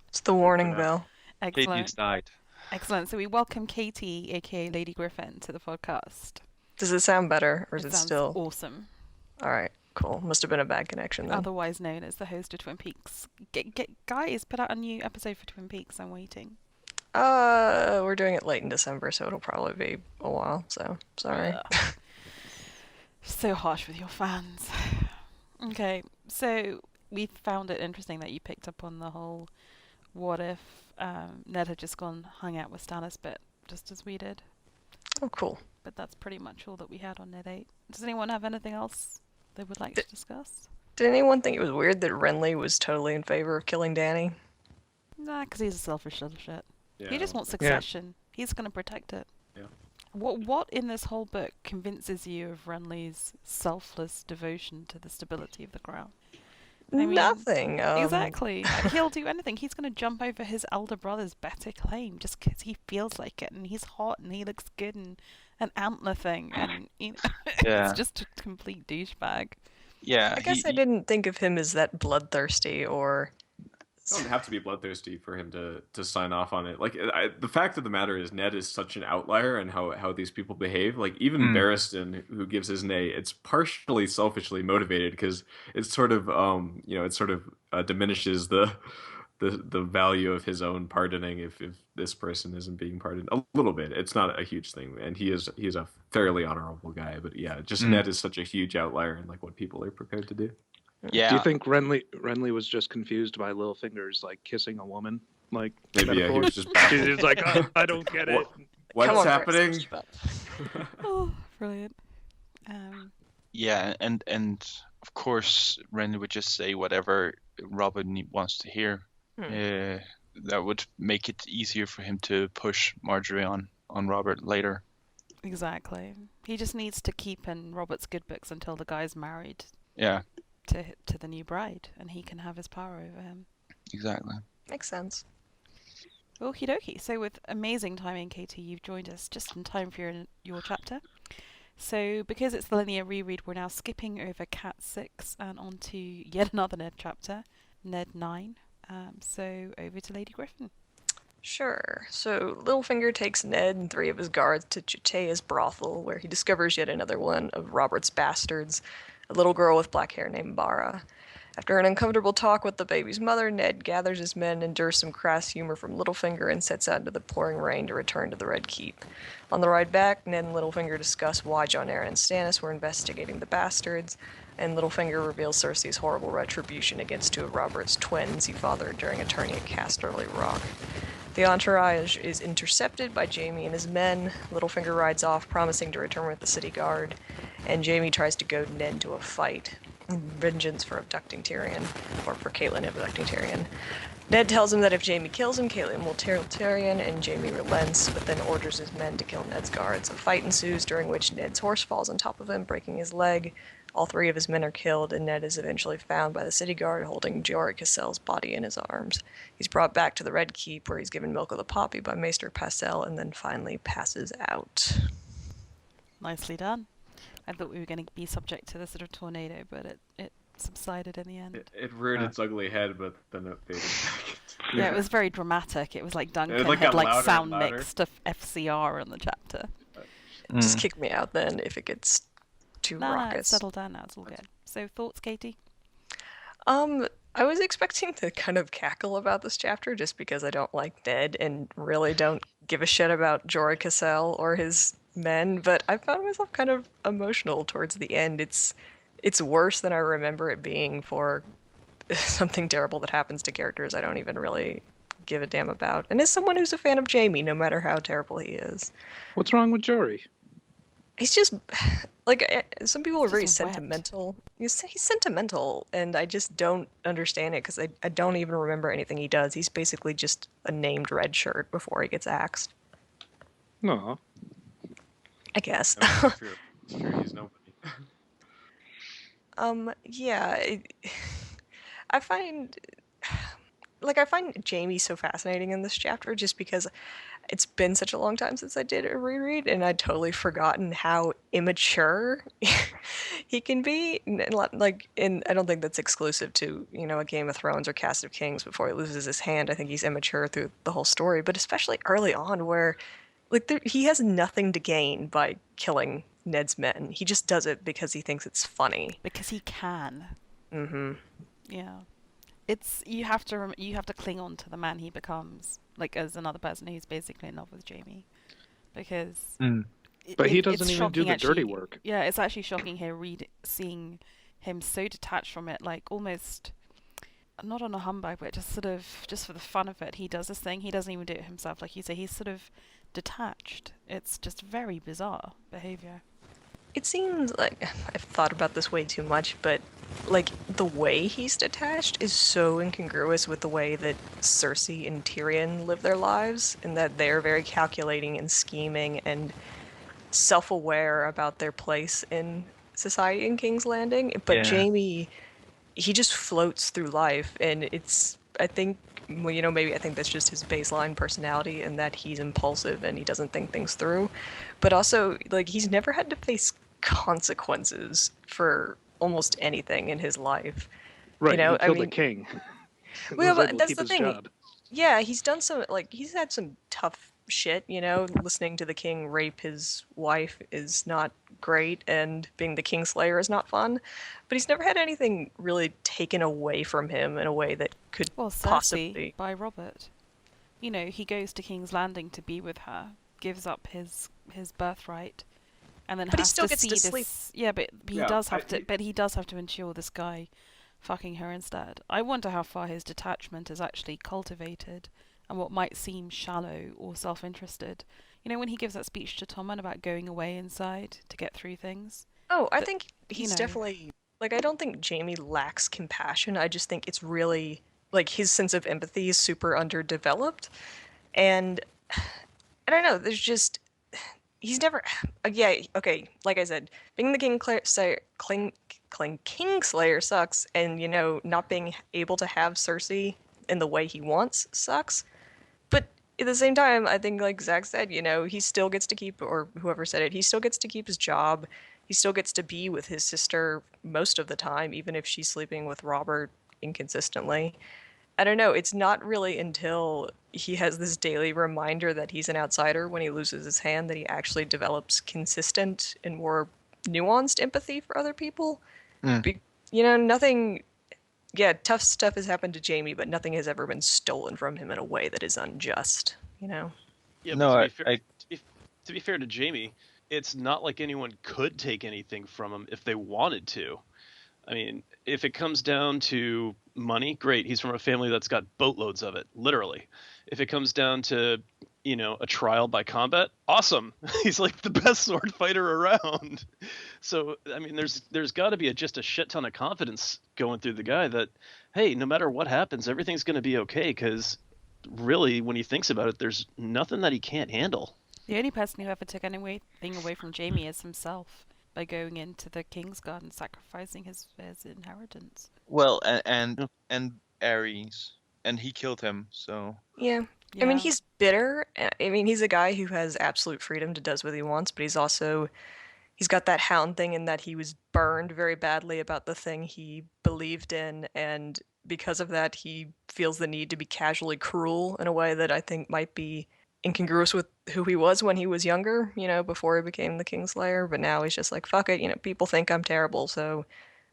It's the warning bell. Excellent. Katie's died. Excellent. So we welcome Katie, aka Lady Griffin, to the podcast. Does it sound better, or is it sounds still? awesome? All right, cool. Must have been a bad connection then. Otherwise known as the host of Twin Peaks. Guys, put out a new episode for Twin Peaks. I'm waiting. We're doing it late in December, so it'll probably be a while. So sorry. So harsh with your fans. Okay, so we found it interesting that you picked up on the whole what if Ned had just hung out with Stannis, but just as we did. Oh, cool. But that's pretty much all that we had on Ned 8. Does anyone have anything else they would like to discuss? Did anyone think it was weird that Renly was totally in favor of killing Dany? Nah, because he's a selfish little shit. Yeah, He just wants succession. He's going to protect it. Yeah. What in this whole book convinces you of Renly's selfless devotion to the stability of the crown? I mean, Nothing. Exactly. He'll do anything. He's going to jump over his elder brother's better claim just because he feels like it, and he's hot and he looks good and an antler thing, and Yeah. it's just a complete douchebag. Yeah. I guess I didn't think of him as that bloodthirsty or. You don't have to be bloodthirsty for him to sign off on it. Like, the fact of the matter is, Ned is such an outlier in how these people behave. Like, even Barristan, who gives his nay, it's partially selfishly motivated because it's sort of, diminishes the value of his own pardoning if this person isn't being pardoned a little bit. It's not a huge thing, and he is a fairly honorable guy. But yeah, just Ned is such a huge outlier in like what people are prepared to do. Yeah. Do you think Renly was just confused by Littlefinger's like kissing a woman? Like Maybe yeah, he was just He's like, oh, I don't get it. What's Come on, happening? Oh, brilliant. Yeah, and of course Renly would just say whatever Robin wants to hear. That would make it easier for him to push Marjorie on Robert later. Exactly. He just needs to keep in Robert's good books until the guy's married. Yeah. To the new bride, and he can have his power over him. Exactly. Makes sense. Okie dokie. So with amazing timing, Katie, you've joined us just in time for your chapter. So because it's the linear reread, we're now skipping over Cat 6 and on to yet another Ned chapter, Ned 9. So over to Lady Griffin. Sure. So Littlefinger takes Ned and 3 of his guards to Chutea's brothel, where he discovers yet another one of Robert's bastards, a little girl with black hair named Bara. After an uncomfortable talk with the baby's mother, Ned gathers his men, endures some crass humor from Littlefinger, and sets out into the pouring rain to return to the Red Keep. On the ride back, Ned and Littlefinger discuss why Jon Arryn and Stannis were investigating the bastards, and Littlefinger reveals Cersei's horrible retribution against two of Robert's twins he fathered during a tourney at Casterly Rock. The entourage is intercepted by Jaime and his men. Littlefinger rides off, promising to return with the city guard, and Jaime tries to goad Ned to a fight in vengeance for abducting Tyrion, or for Catelyn abducting Tyrion. Ned tells him that if Jaime kills him, Catelyn will kill Tyrion, and Jaime relents, but then orders his men to kill Ned's guards. A fight ensues, during which Ned's horse falls on top of him, breaking his leg. All three of his men are killed, and Ned is eventually found by the city guard holding Jory Cassell's body in his arms. He's brought back to the Red Keep, where he's given Milk of the Poppy by Maester Pycelle, and then finally passes out. Nicely done. I thought we were going to be subject to this sort of tornado, but it subsided in the end. It reared its ugly head, but then it faded back. Yeah, it was very dramatic. It was like Duncan like had got louder sound and louder. mixed to FCR in the chapter. Just kick me out then if it gets too No, raucous. it's settled down now. It's all good. So thoughts, Katie? I was expecting to kind of cackle about this chapter just because I don't like Ned and really don't give a shit about Jory Cassell or his men, but I found myself kind of emotional towards the end. It's worse than I remember it being for something terrible that happens to characters I don't even really give a damn about. And as someone who's a fan of Jaime, no matter how terrible he is. What's wrong with Jory? He's just, like, some people are very Just wet. sentimental. He's sentimental, and I just don't understand it, because I don't even remember anything he does. He's basically just a named red shirt before he gets axed, No. I guess. It's true. He's nobody. Yeah, I find Jaime so fascinating in this chapter just because it's been such a long time since I did a reread, and I'd totally forgotten how immature he can be. And I don't think that's exclusive to, a Game of Thrones or Cast of Kings before he loses his hand. I think he's immature through the whole story, but especially early on where, he has nothing to gain by killing Ned's men. He just does it because he thinks it's funny. Because he can. Mm-hmm. Yeah. It's you have to cling on to the man he becomes, like as another person who's basically in love with Jaime, because. But he doesn't it's even do shocking, the dirty actually. work. Yeah, it's actually shocking here seeing him so detached from it, like almost not on a humbug, but just sort of just for the fun of it. He does this thing. He doesn't even do it himself, like you say. He's sort of detached. It's just very bizarre behavior. It seems like I've thought about this way too much, but the way he's detached is so incongruous with the way that Cersei and Tyrion live their lives, and that they're very calculating and scheming and self-aware about their place in society in King's Landing. But Jaime, he just floats through life, and I think that's just his baseline personality, and that he's impulsive and he doesn't think things through. But also, he's never had to face consequences for almost anything in his life. Right, he killed the king. Well, but that's the thing. Job. Yeah, he's done some, he's had some tough shit, listening to the king rape his wife is not great, and being the Kingslayer is not fun, but he's never had anything really taken away from him in a way that could possibly... by Robert. He goes to King's Landing to be with her, gives up his birthright, and then but has he still to gets see to this. Sleep. Yeah, but he does have to. But he does have to ensure this guy fucking her instead. I wonder how far his detachment is actually cultivated, and what might seem shallow or self-interested. When he gives that speech to Tommen about going away inside to get through things. Oh, I think he's definitely I don't think Jaime lacks compassion. I just think it's really his sense of empathy is super underdeveloped, and I don't know. There's just. He's never... okay, like I said, being the Kingslayer sucks, and, not being able to have Cersei in the way he wants sucks. But at the same time, I think, like Zack said, he still gets to keep, or whoever said it, he still gets to keep his job. He still gets to be with his sister most of the time, even if she's sleeping with Robert inconsistently. I don't know, it's not really until he has this daily reminder that he's an outsider when he loses his hand that he actually develops consistent and more nuanced empathy for other people. Nothing yeah, tough stuff has happened to Jaime, but nothing has ever been stolen from him in a way that is unjust, you know? Yeah, No, but to be fair to Jaime, it's not like anyone could take anything from him if they wanted to. I mean, if it comes down to money, great. He's from a family that's got boatloads of it, literally. If it comes down to, a trial by combat, awesome. He's like the best sword fighter around. So, I mean, there's got to be just a shit ton of confidence going through the guy that, hey, no matter what happens, everything's going to be okay, because really, when he thinks about it, there's nothing that he can't handle. The only person who ever took anything away from Jaime is himself, by going into the Kingsguard and sacrificing his inheritance. Well, and Ares, and he killed him, so... Yeah. I mean, he's bitter. I mean, he's a guy who has absolute freedom to does what he wants, but he's got that hound thing in that he was burned very badly about the thing he believed in, and because of that, he feels the need to be casually cruel in a way that I think might be incongruous with who he was when he was younger, before he became the Kingslayer, but now he's just like, fuck it, people think I'm terrible, so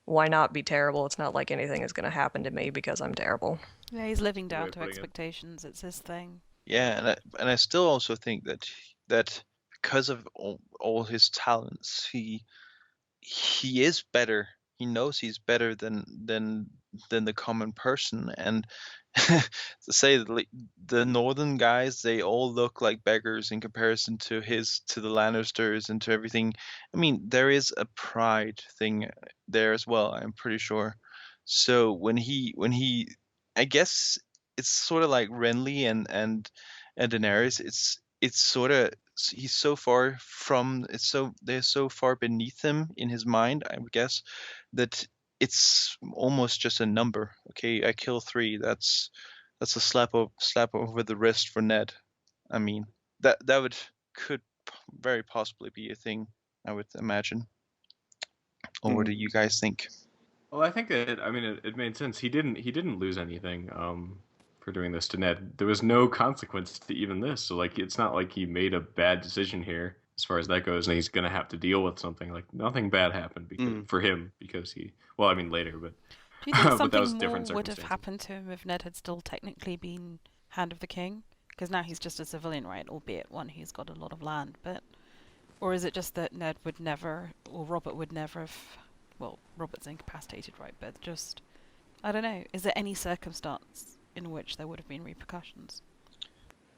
why not be terrible? It's not like anything is going to happen to me because I'm terrible. Yeah, he's living down to expectations. It's his thing. Yeah, and I still also think that because of all his talents, he is better. He knows he's better than the common person, and to say the northern guys, they all look like beggars in comparison to the Lannisters and to everything. I mean, there is a pride thing there as well, I'm pretty sure. So when he I guess it's sort of like Renly and Daenerys. It's sort of, he's so far from, they're so far beneath him in his mind, I would guess, that it's almost just a number. Okay, I kill 3. That's a slap over the wrist for Ned. I mean, that could very possibly be a thing, I would imagine. Or what do you guys think? Well, I think it made sense. He didn't lose anything for doing this to Ned. There was no consequence to even this. So like, it's not like he made a bad decision here as far as that goes, and he's gonna have to deal with something. Like, nothing bad happened for him because he. Well, I mean later, but. Do you think but that was something different more would have happened to him if Ned had still technically been Hand of the King? Because now he's just a civilian, right? Albeit one who's got a lot of land, but. Or is it just that Ned would never, or Robert would never have. Well, Robert's incapacitated, right? But just, I don't know. Is there any circumstance in which there would have been repercussions?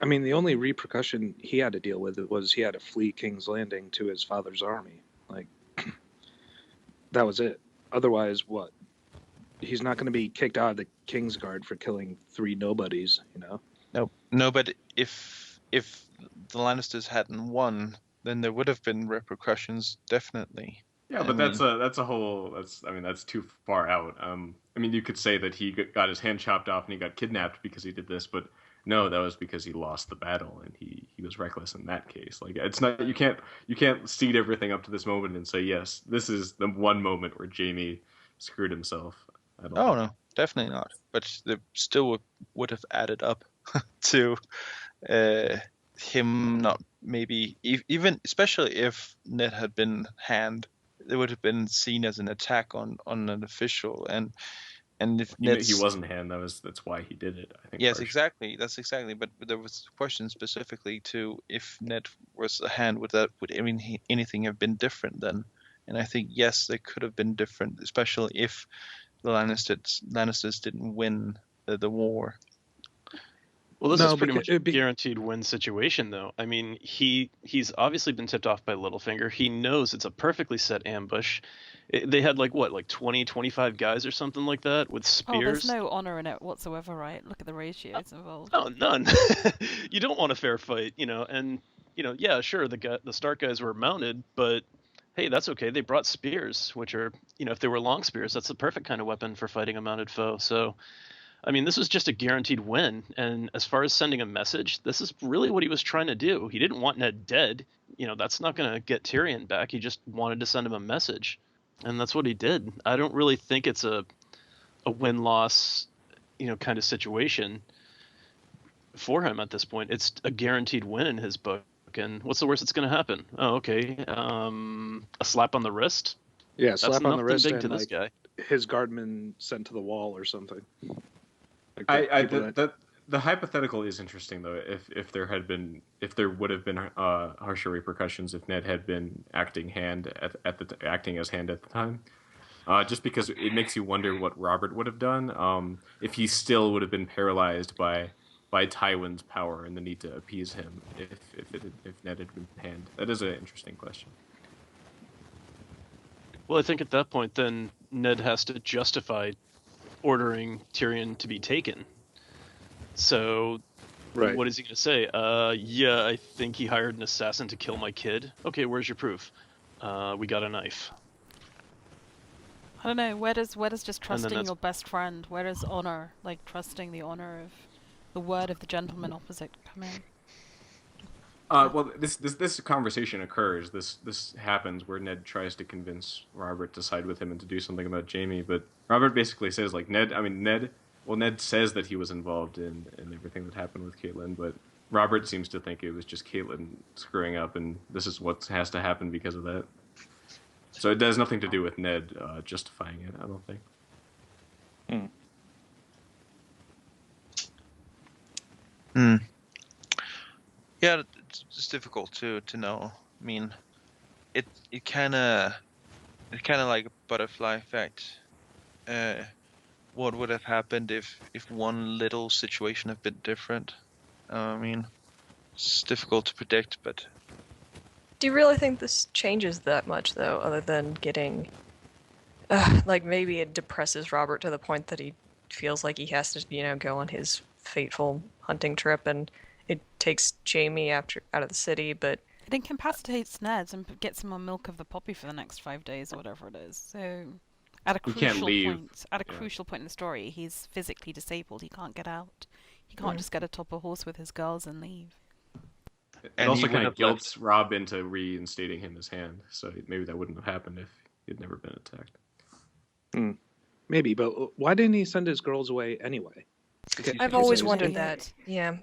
I mean, the only repercussion he had to deal with was he had to flee King's Landing to his father's army. Like, that was it. Otherwise, what? He's not going to be kicked out of the Kingsguard for killing 3 nobodies, No, but if the Lannisters hadn't won, then there would have been repercussions, definitely. Yeah, but that's too far out. I mean, you could say that he got his hand chopped off and he got kidnapped because he did this, but no, that was because he lost the battle and he was reckless in that case. Like, it's not, you can't seed everything up to this moment and say, yes, this is the one moment where Jaime screwed himself. No, definitely not. But they still would have added up to him not maybe even, especially if Ned had been Hand. It would have been seen as an attack on an official, and if he wasn't Hand, that's why he did it. I think. Yes, exactly. That's exactly. But there was a question specifically to if Ned was a Hand, would anything have been different then? And I think yes, they could have been different, especially if the Lannisters didn't win the war. Well, this is pretty much a guaranteed win situation, though. I mean, he's obviously been tipped off by Littlefinger. He knows it's a perfectly set ambush. They had, 20, 25 guys or something like that with spears. Oh, there's no honor in it whatsoever, right? Look at the ratios involved. Oh, none. You don't want a fair fight, and, yeah, sure, the Stark guys were mounted, but, hey, that's okay. They brought spears, which are, if they were long spears, that's the perfect kind of weapon for fighting a mounted foe, so... I mean, this was just a guaranteed win, and as far as sending a message, this is really what he was trying to do. He didn't want Ned dead. That's not going to get Tyrion back. He just wanted to send him a message, and that's what he did. I don't really think it's a win-loss, kind of situation for him at this point. It's a guaranteed win in his book, and what's the worst that's going to happen? Oh, okay, a slap on the wrist? Yeah, slap on the wrist. That's nothing big to this guy. his guardmen sent to the wall or something. Like the hypothetical is interesting though. If there would have been harsher repercussions if Ned had been acting as hand at the time. Just because it makes you wonder what Robert would have done if he still would have been paralyzed by Tywin's power and the need to appease him if Ned had been hand. That is an interesting question. Well, I think at that point, then Ned has to justify ordering Tyrion to be taken. So, right. What is he going to say? Yeah, I think he hired an assassin to kill my kid. Okay, where's your proof? We got a knife. I don't know. Where does just trusting your best friend? Where does honor, like trusting the honor of the word of the gentleman opposite, come in? Well, this conversation occurs. This happens where Ned tries to convince Robert to side with him and to do something about Jaime. But Robert basically says, like, Ned says that he was involved in everything that happened with Catelyn, but Robert seems to think it was just Catelyn screwing up, and this is what has to happen because of that. So it has nothing to do with Ned justifying it, I don't think. Yeah, it's difficult to know. I mean, it kind of like a butterfly effect. What would have happened if one little situation had been different? I mean, it's difficult to predict, but. Do you really think this changes that much, though, other than getting... like, maybe it depresses Robert to the point that he feels like he has to, go on his fateful hunting trip, and it takes Jaime out of the city, but... It incapacitates Ned and gets him on milk of the poppy for the next 5 days or whatever it is. So, at a crucial point in the story, he's physically disabled. He can't get out. He can't just get atop a horse with his girls and leave. It also kind of guilts Rob into reinstating him as hand, so maybe that wouldn't have happened if he'd never been attacked. Maybe, but why didn't he send his girls away anyway? I've always wondered that. Yeah,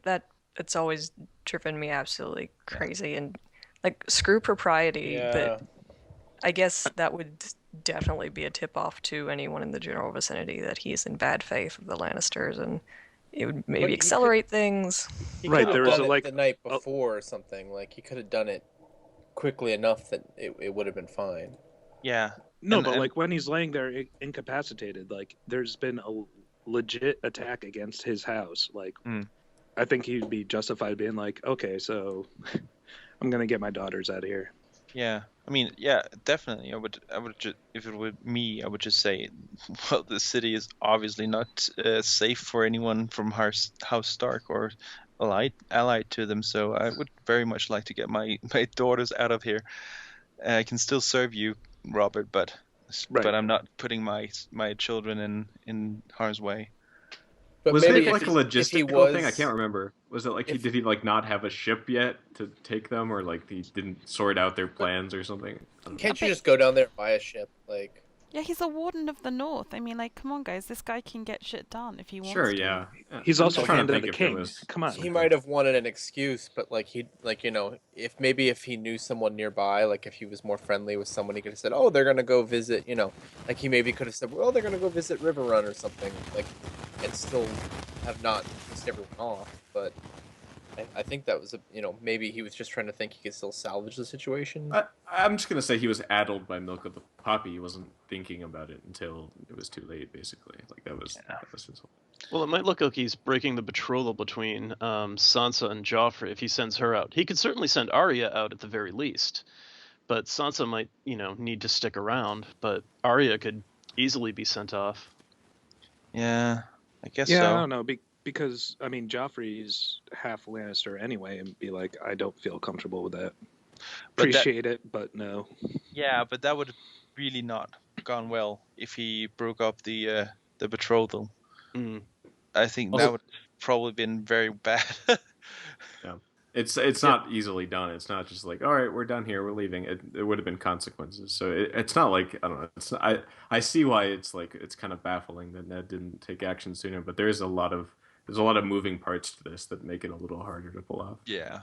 it's always driven me absolutely crazy. And, like, screw propriety, but I guess that would definitely be a tip-off to anyone in the general vicinity that he's in bad faith with the Lannisters, and it would maybe accelerate things. Right, there was the night before or something. Like, he could have done it quickly enough that it would have been fine. Yeah. No, but like when he's laying there incapacitated, like there's been a legit attack against his house. Like, I think he'd be justified being like, okay, so I'm gonna get my daughters out of here. Yeah, I mean, yeah, definitely. I would just, if it were me, I would just say, well, the city is obviously not safe for anyone from House Stark or allied to them. So I would very much like to get my daughters out of here. I can still serve you, Robert, but I'm not putting my children in harm's way. But was it like a logistical thing? I can't remember. Was it like did he like not have a ship yet to take them, or like he didn't sort out their plans or something? Can't you just go down there and buy a ship? Like, yeah, he's a warden of the North. I mean, like, come on, guys, this guy can get shit done if he wants to. Sure, yeah. He's also hand of the king. Come on. He might have wanted an excuse, but like if he knew someone nearby, like if he was more friendly with someone, he could have said, "Oh, they're gonna go visit," like he maybe could have said, "Well, they're gonna go visit River Run or something," like, and still have not pissed everyone off. But I think that was maybe he was just trying to think he could still salvage the situation. I'm just gonna say he was addled by milk of the poppy. He wasn't thinking about it until it was too late. Basically, like that was his whole... Well, it might look like he's breaking the betrothal between Sansa and Joffrey if he sends her out. He could certainly send Arya out at the very least, but Sansa might need to stick around. But Arya could easily be sent off. Yeah, I guess so. Yeah, I don't know. Because, I mean, Joffrey's half Lannister anyway, and be like, I don't feel comfortable with that. Appreciate it, but no. Yeah, but that would really not gone well if he broke up the betrothal. I think that would probably been very bad. Yeah, it's not easily done. It's not just like, all right, we're done here, we're leaving. It would have been consequences. So it's not like, I don't know. It's I see why it's like it's kind of baffling that Ned didn't take action sooner. But there's a lot of moving parts to this that make it a little harder to pull off. Yeah,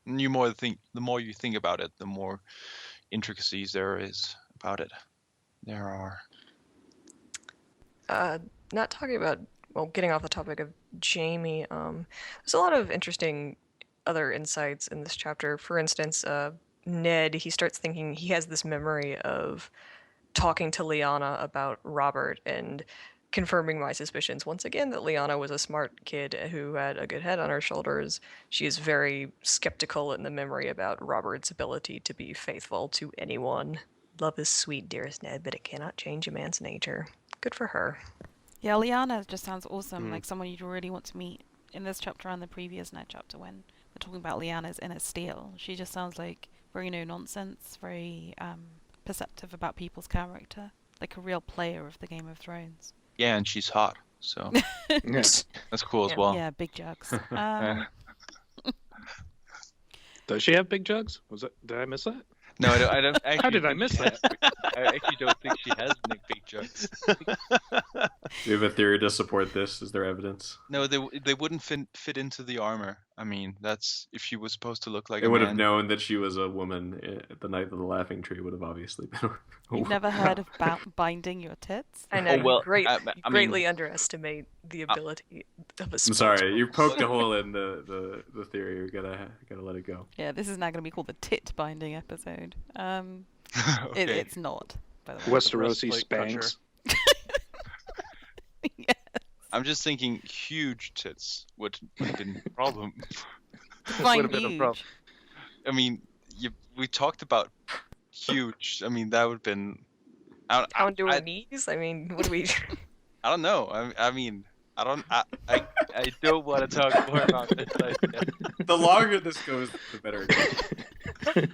the more you think about it, the more intricacies there is about it. There are. Not talking about, well, getting off the topic of Jamie, there's a lot of interesting other insights in this chapter. For instance, Ned, he starts thinking he has this memory of talking to Lyanna about Robert and confirming my suspicions once again that Lyanna was a smart kid who had a good head on her shoulders. She is very skeptical in the memory about Robert's ability to be faithful to anyone. Love is sweet, dearest Ned, but it cannot change a man's nature. Good for her. Yeah, Lyanna just sounds awesome, like someone you'd really want to meet in this chapter and the previous Ned chapter when we're talking about Lyanna's inner steel. She just sounds like very no-nonsense, very perceptive about people's character, like a real player of the Game of Thrones. Yeah, and she's hot, so Yes. that's cool as well. Yeah, big jugs. Does she have big jugs? Did I miss that? No, I don't actually. How did I miss that? I actually don't think she has big jugs. Do you have a theory to support this? Is there evidence? No, they wouldn't fit into the armor. I mean, that's if she was supposed to look like They a would man. have known that she was a woman. The Night of the Laughing Tree would have obviously been. You've never heard of binding your tits? I know, Oh, well, you I greatly mean- underestimate the ability of a I'm sport. sorry, you poked a hole in the theory. You gotta let it go. Yeah, this is now going to be called the tit binding episode. Okay. It's not, by the way. Westerosi breastplate Spanx. Yeah. I'm just thinking huge tits would have been a problem. Define Would have been a huge. problem. I mean, we talked about huge. I mean, that would have been. Down to I- her knees? I mean, what do we... I don't know. I mean, I don't want to talk more about this. The longer this goes, the better it goes.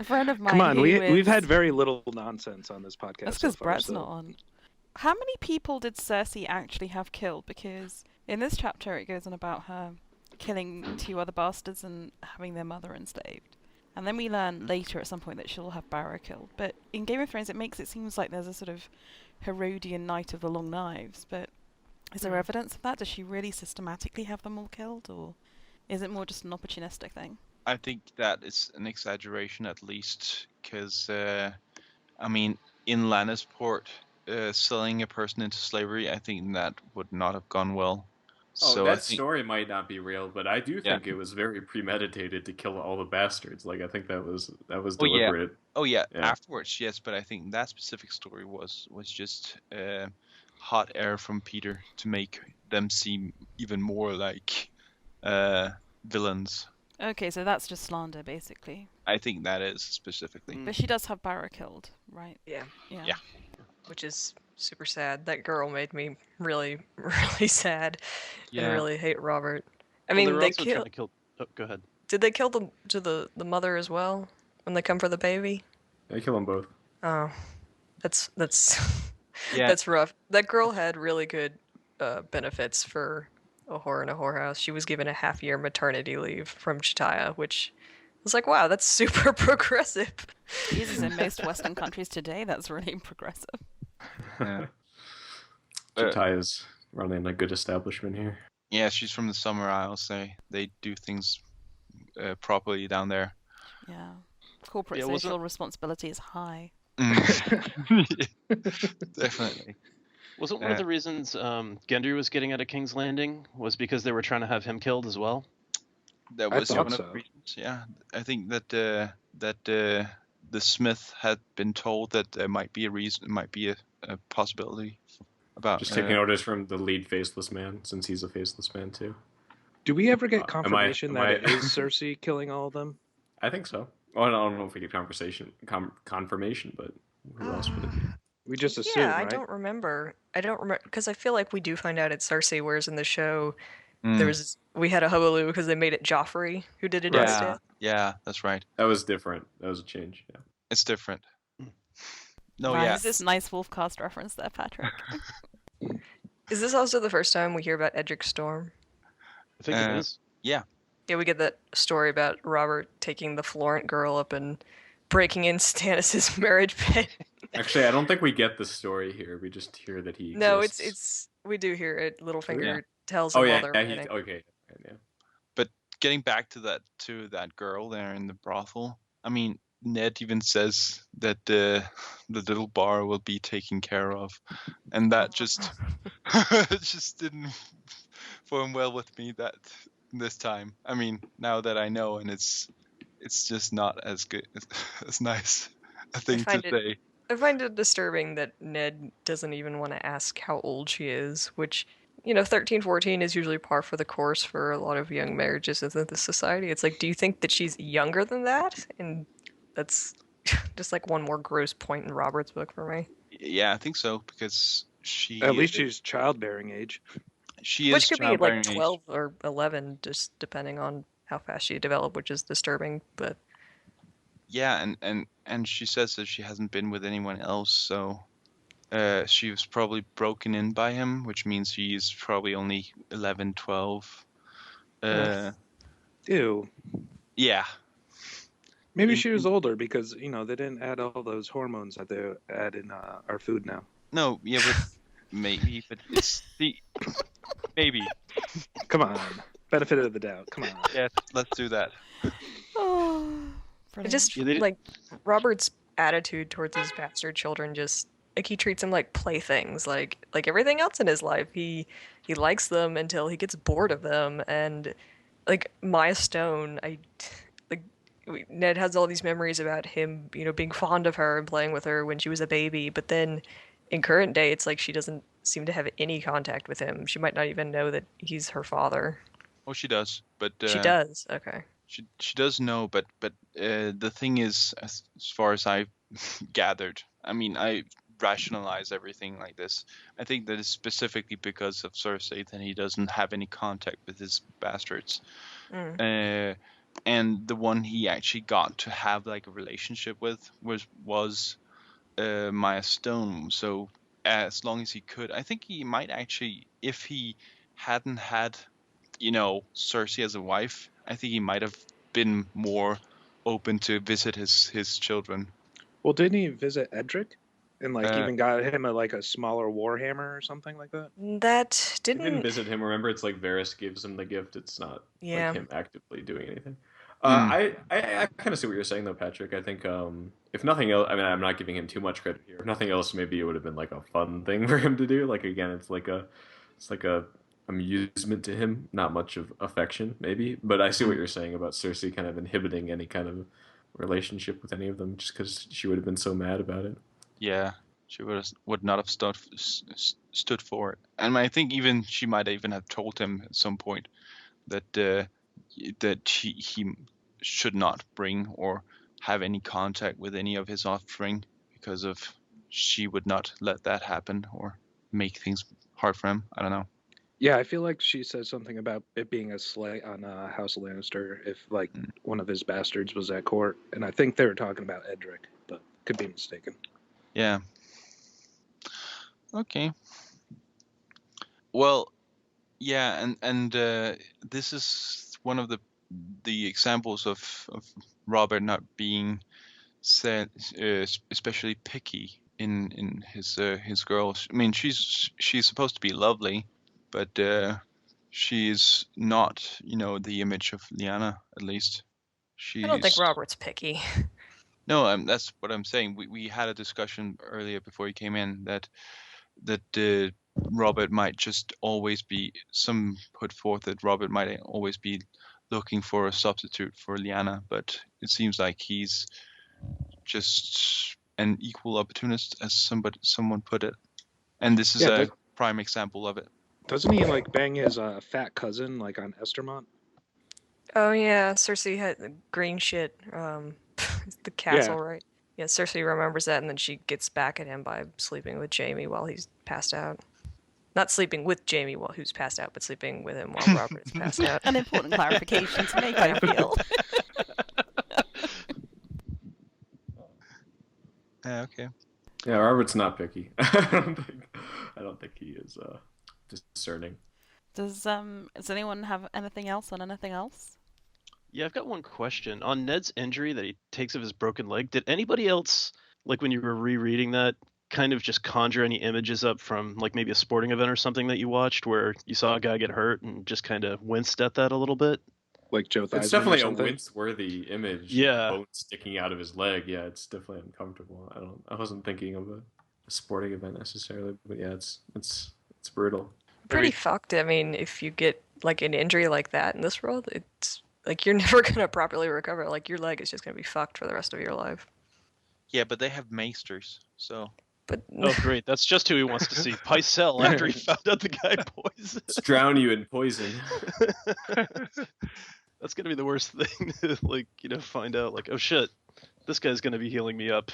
A friend of mine. Come on, who we've is- had very little nonsense on this podcast. That's so because far, Brett's so- not on. How many people did Cersei actually have killed? Because in this chapter it goes on about her killing 2 other bastards and having their mother enslaved. And then we learn later at some point that she'll have Barra killed. But in Game of Thrones it makes it seem like there's a sort of Herodian Knight of the Long Knives. But is there evidence of that? Does she really systematically have them all killed? Or is it more just an opportunistic thing? I think that is an exaggeration, at least, because I mean, in Lannisport, selling a person into slavery, I think that would not have gone well. Oh, So that I think, story might not be real, but I do think it was very premeditated to kill all the bastards. Like I think that was Oh, yeah. deliberate. Oh yeah, Yeah. afterwards, yes, but I think that specific story was just hot air from Peter to make them seem even more like villains. Okay, so that's just slander, basically. I think that is specifically. But she does have Barra killed, right? Yeah. Yeah. Which is super sad. That girl made me really, really sad and Yeah. really hate Robert. I Well, mean, they were they also trying killed... to kill. Oh, go ahead. Did they kill the mother as well when they come for the baby? I kill them both. Oh, that's Yeah. that's rough. That girl had really good benefits for a whore in a whorehouse. She was given a half-year maternity leave from Chitaya, which was like, wow, that's super progressive. Jesus, in most Western countries today, that's really progressive. Yeah. Chitaya's running a good establishment here. Yeah, she's from the Summer Isles. They do things properly down there. Yeah. Corporate Yeah, wasn't- social responsibility is high. Definitely. Wasn't one of the reasons Gendry was getting out of King's Landing was because they were trying to have him killed as well? That I was thought one of so. the reasons. Yeah, I think that the Smith had been told that there might be a reason, might be a possibility about Just taking orders from the lead faceless man, since he's a faceless man too. Do we ever get am I- confirmation am that I- it is Cersei killing all of them? I think so. Well, I don't know if we get confirmation, but who else would it be? We just assume, Yeah, I right? don't remember. Because I feel like we do find out it's Cersei, whereas in the show we had a hullabaloo because they made it Joffrey who did it Yeah, instead. yeah, that's right. That was different. That was a change. Yeah. It's different. No, Nice. yeah. Is this nice Wolfcast reference there, Patrick? Is this also the first time we hear about Edric Storm? I think it is. Yeah. Yeah, we get that story about Robert taking the Florent girl up and breaking in Stannis' marriage bed. Actually, I don't think we get the story here. We just hear that he. No, exists. it's we do hear it. Littlefinger Yeah. tells Oh him yeah, while they're yeah, planning. okay. Yeah. But getting back to that girl there in the brothel, I mean, Ned even says that the little bar will be taken care of, and that just just didn't form well with me this time. I mean, now that I know, and it's just not as good as nice a thing to say. I find it disturbing that Ned doesn't even want to ask how old she is, which, 13, 14 is usually par for the course for a lot of young marriages within the society. It's like, do you think that she's younger than that? And that's just like one more gross point in Robert's book for me. Yeah, I think so, because at least she's childbearing age. She which is could be like childbearing 12 or 11, just depending on how fast she developed, which is disturbing, but... Yeah, and she says that she hasn't been with anyone else, so she was probably broken in by him, which means she's probably only 11, 12. Ew. Yeah. Maybe she was older because, they didn't add all those hormones that they add in our food now. No, yeah, but maybe, but it's maybe. Come on. Benefit of the doubt. Come on. Yeah, let's do that. It just, like, Robert's attitude towards his bastard children just, like, he treats them like playthings, like everything else in his life. He likes them until he gets bored of them, and, like, Maya Stone, Ned has all these memories about him, being fond of her and playing with her when she was a baby, but then in current day, it's like she doesn't seem to have any contact with him. She might not even know that he's her father. Oh, she does, but... she does? Okay. She does know, but the thing is, as far as I gathered, I mean, I rationalize everything like this. I think that it's specifically because of Cersei that he doesn't have any contact with his bastards. And the one he actually got to have like a relationship with was Maya Stone. So as long as he could, I think he might actually, if he hadn't had, Cersei as a wife, I think he might have been more open to visit his children. Well, didn't he visit Edric? And even got him a smaller warhammer or something like that? That didn't... He didn't visit him. Remember, it's like Varys gives him the gift. It's not like him actively doing anything. I kind of see what you're saying, though, Patrick. I think if nothing else, I mean, I'm not giving him too much credit here. If nothing else, maybe it would have been like a fun thing for him to do. Like, again, it's like a amusement to him, not much of affection, maybe. But I see what you're saying about Cersei kind of inhibiting any kind of relationship with any of them, just because she would have been so mad about it. Yeah, she would not have stood for it, and I think she might even have told him at some point that he should not bring or have any contact with any of his offspring because she would not let that happen or make things hard for him. I don't know. Yeah, I feel like she said something about it being a slight on House Lannister if one of his bastards was at court, and I think they were talking about Edric, but could be mistaken. Yeah. Okay. Well, yeah, and this is one of the examples of Robert not being especially picky in his girls. I mean, she's supposed to be lovely, but she's not, the image of Lyanna, at least. I don't think Robert's picky. No, that's what I'm saying. We had a discussion earlier before he came in that Robert might just always be, some put forth that Robert might always be looking for a substitute for Lyanna, but it seems like he's just an equal opportunist, as someone put it. And this is a prime example of it. Doesn't he bang his fat cousin on Estermont? Oh yeah, Cersei had the green shit. The castle, right? Yeah, Cersei remembers that, and then she gets back at him by sleeping with Jaime while he's passed out. Not sleeping with Jaime while who's passed out, but sleeping with him while Robert is passed out. An important clarification to make, I feel. Okay. Yeah, Robert's not picky. I don't think he is discerning. Does anyone have anything else on anything else? Yeah, I've got one question. On Ned's injury that he takes of his broken leg, did anybody else, when you were rereading that, kind of just conjure any images up from, maybe a sporting event or something that you watched where you saw a guy get hurt and just kind of winced at that a little bit? like Joe Theismann It's definitely or a something. wince-worthy image. Yeah. Bone sticking out of his leg. Yeah, it's definitely uncomfortable. I wasn't thinking of a sporting event necessarily, but yeah, it's brutal. Pretty fucked. I mean, if you get like an injury like that in this world, it's like you're never gonna properly recover. Like your leg is just gonna be fucked for the rest of your life. Yeah, but they have maesters, so. But Oh, great. That's just who he wants to see. Pycelle, after he found out the guy poisoned. Let's drown you in poison. That's going to be the worst thing to, like, find out. Like, oh, shit, this guy's going to be healing me up.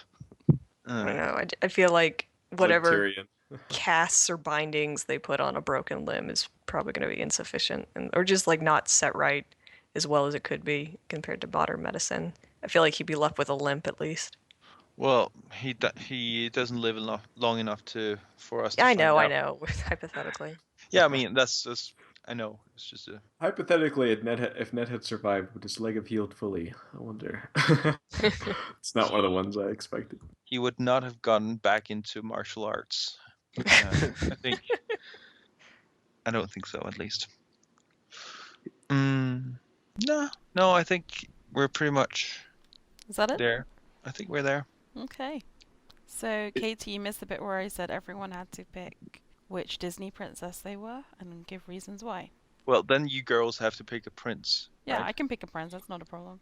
I don't know. I feel like Like whatever Tyrion. casts or bindings they put on a broken limb is probably going to be insufficient, or just like not set right as well as it could be compared to modern medicine. I feel like he'd be left with a limp at least. Well, he doesn't live long enough for us to I find know, out. hypothetically. Yeah, I mean, that's I know. It's just a... Hypothetically, if Ned had survived, would his leg have healed fully? I wonder. It's not one of the ones I expected. He would not have gotten back into martial arts. I don't think so, at least. No, I think we're pretty much Is that it? there. I think we're there. Okay. So, Katie, you missed the bit where I said everyone had to pick which Disney princess they were and give reasons why. Well, then you girls have to pick a prince. Yeah, right? I can pick a prince. That's not a problem.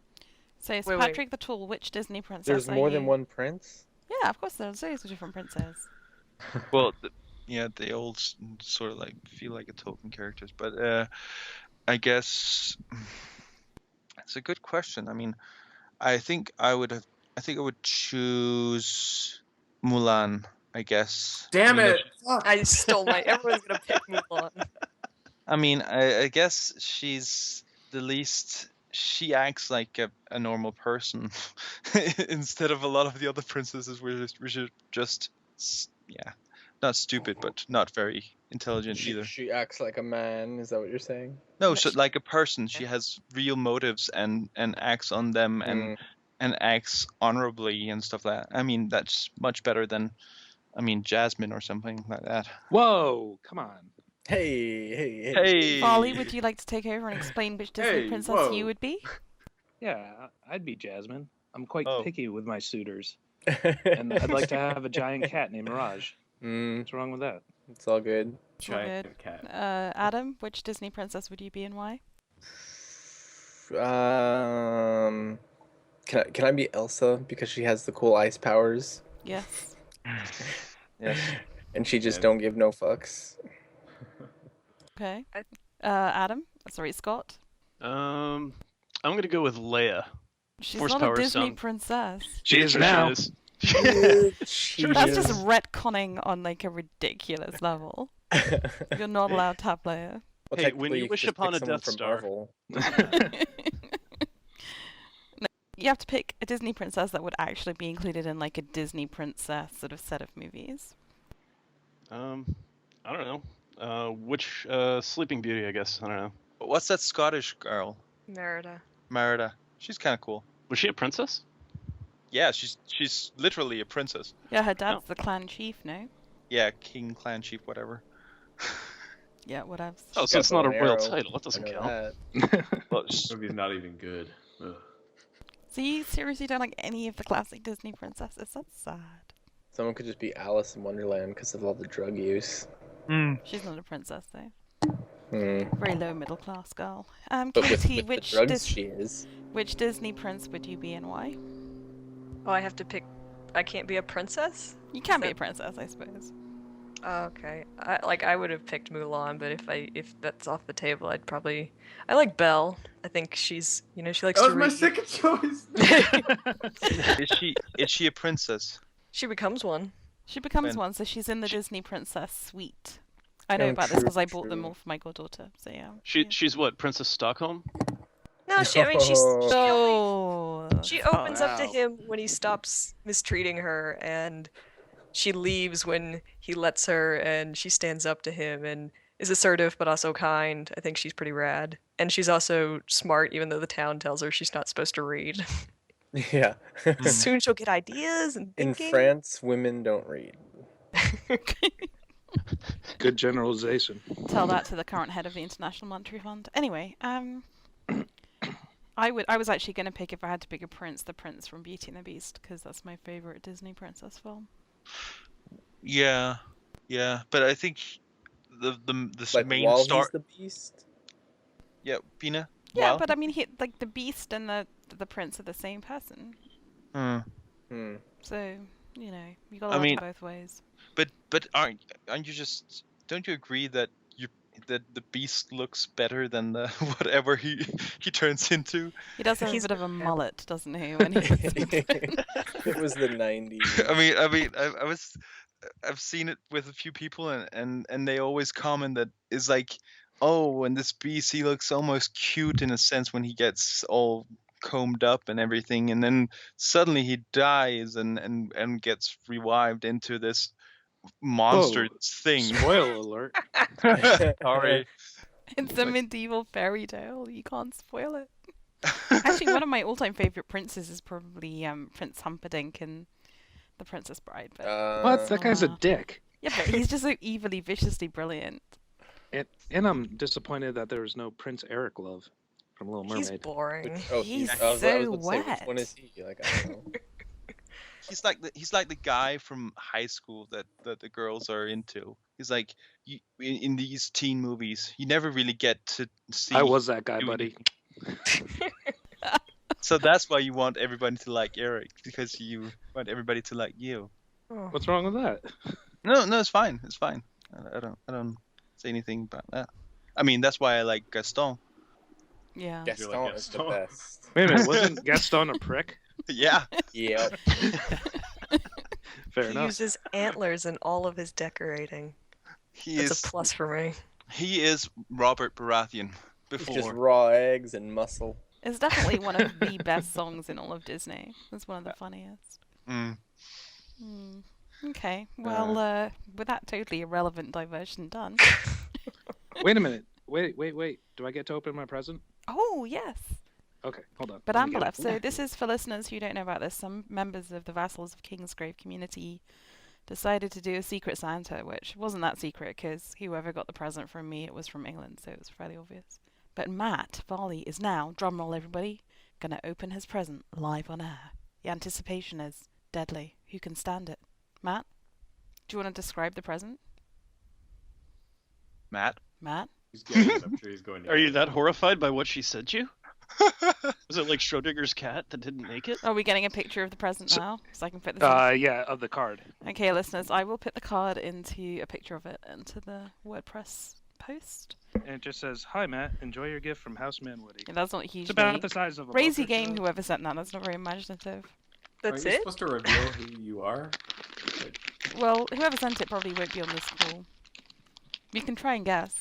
So, it's Wait. Patrick the Tall. Which Disney princess There's are more you? than one prince? Yeah, of course there's loads of different princes. Well, they all sort of like feel like a Tolkien characters, but I guess it's a good question. I mean, I think I would choose Mulan, I guess. Damn it! I stole my. Everyone's gonna pick Mulan. I mean, I guess she's the least. She acts like a normal person instead of a lot of the other princesses, which are just not stupid, but not very intelligent either. She acts like a man. Is that what you're saying? No, so like a person. She has real motives and acts on them and acts honorably and stuff like that. I mean, that's much better than, Jasmine or something like that. Whoa, come on. Hey. Farley, would you like to take over and explain which Disney princess you would be? Yeah, I'd be Jasmine. I'm quite Oh. picky with my suitors. And I'd like to have a giant cat named Mirage. What's wrong with that? It's all good. It's all good. Adam, which Disney princess would you be and why? Can I be Elsa because she has the cool ice powers? Yes. Yes. And she just don't give no fucks. Okay. Scott. I'm going to go with Leia. She's Force not a power Disney son. princess. She is Sure now. she That's just retconning on like a ridiculous level. You're not allowed to have Leia. Well, Hey, when technically, you could wish just upon pick a someone Death from Star. Marvel. You have to pick a Disney princess that would actually be included in like a Disney princess sort of set of movies. I don't know. Which Sleeping Beauty, I guess. I don't know. What's that Scottish girl? Merida. She's kind of cool. Was she a princess? Yeah, she's literally a princess. Yeah, her dad's the clan chief, no? Yeah, king, clan chief, whatever. Yeah, whatever. Oh, so it's not a royal title. That doesn't count. Well, This movie's not even good. Ugh. So you seriously don't like any of the classic Disney princesses? That's sad. Someone could just be Alice in Wonderland because of all the drug use. She's not a princess though. Hmm. Very low middle class girl. But with Katie, the drugs she is. which Disney prince would you be and why? Oh, I have to pick. I can't be a princess? You can be a princess, I suppose. Oh, okay. I would have picked Mulan, but if that's off the table, I like Belle. I think she's, she likes That to was my read. second choice. is she a princess? She becomes one. She becomes When- one, so she's in the Disney princess suite. I know about this because I bought them all for my goddaughter. So yeah. She's what, Princess Stockholm? No, she's Oh. she opens up to him when he stops mistreating her, and she leaves when he lets her, and she stands up to him and is assertive but also kind. I think she's pretty rad. And she's also smart, even though the town tells her she's not supposed to read. Yeah. Soon she'll get ideas and In thinking. France, women don't read. Good generalization. Tell that to the current head of the International Monetary Fund. Anyway, I was actually going to pick, if I had to pick a prince, the prince from Beauty and the Beast, because that's my favorite Disney princess film. Yeah, but I think the Like main while star. he's the beast. Yeah, Bina. Yeah, Wow. but I mean, the Beast and the prince are the same person. So you gotta love them both ways. But aren't you just? Don't you agree that the Beast looks better than the whatever he turns into? He does have a bit of a mullet, doesn't he? When he was It was the 90s. I mean, I've seen it with a few people, and they always comment that it's like, oh, and this Beast, he looks almost cute in a sense when he gets all combed up and everything, and then suddenly he dies and gets revived into this monster thing. Spoiler alert. Sorry. It's a medieval fairy tale. You can't spoil it. Actually, one of my all-time favorite princes is probably Prince Humperdinck in The Princess Bride. But, what? That guy's a dick. Yeah, but he's just so evilly, viciously brilliant. And I'm disappointed that there was no Prince Eric Love from Little Mermaid. He's boring. Oh, He's I was so about to say, which wet. one is he? Like, I don't know. He's like the guy from high school that the girls are into. He's like in these teen movies, you never really get to see. I was that guy, buddy. So that's why you want everybody to like Eric, because you want everybody to like you. What's wrong with that? No, it's fine. It's fine. I don't say anything about that. I mean, that's why I like Gaston. Yeah. Gaston is the best. Wait a minute, wasn't Gaston a prick? Yeah. Yeah. Fair He enough. uses antlers in all of his decorating. That's a plus for me. He is Robert Baratheon before. It's just raw eggs and muscle. It's definitely one of the best songs in all of Disney. It's one of the funniest. Okay, well, with that totally irrelevant diversion done. Wait a minute. Wait. Do I get to open my present? Oh, yes. Okay, hold on. But Let me get Amberlef, it. so this is for listeners who don't know about this. Some members of the Vassals of Kingsgrave community decided to do a Secret Santa, which wasn't that secret because whoever got the present from me, it was from England, so it was fairly obvious. But Matt Varley is now, drumroll everybody, going to open his present live on air. The anticipation is deadly. Who can stand it? Matt, do you want to describe the present? Matt? He's getting it. I'm sure he's going to. Are you that horrified by what she said to you? Was it like Schrodinger's cat that didn't make it? Are we getting a picture of the present now? So I can fit this in? Yeah, of the card. Okay, listeners, I will put the card into a picture of it into the WordPress post. And it just says, "Hi Matt, enjoy your gift from Houseman Woody." Yeah, that's not hugely. It's about the size of a Crazy poker game, chip. whoever sent that. That's not very imaginative. That's Are you it? supposed to reveal who you are? Well, whoever sent it probably won't be on this call. You can try and guess.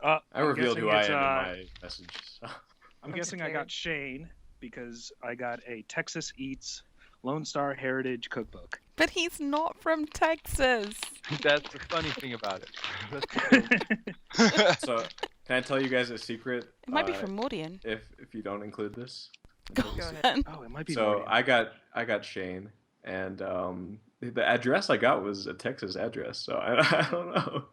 I revealed guessing who I it's, am in my message. So. I'm guessing I got Shane because I got a Texas Eats Lone Star Heritage Cookbook. But he's not from Texas. That's the funny thing about it. So, can I tell you guys a secret? It might be from Mordian. If you don't include this. Go on. Oh, it might be. So Morgan. I got Shane, and the address I got was a Texas address. So I don't know.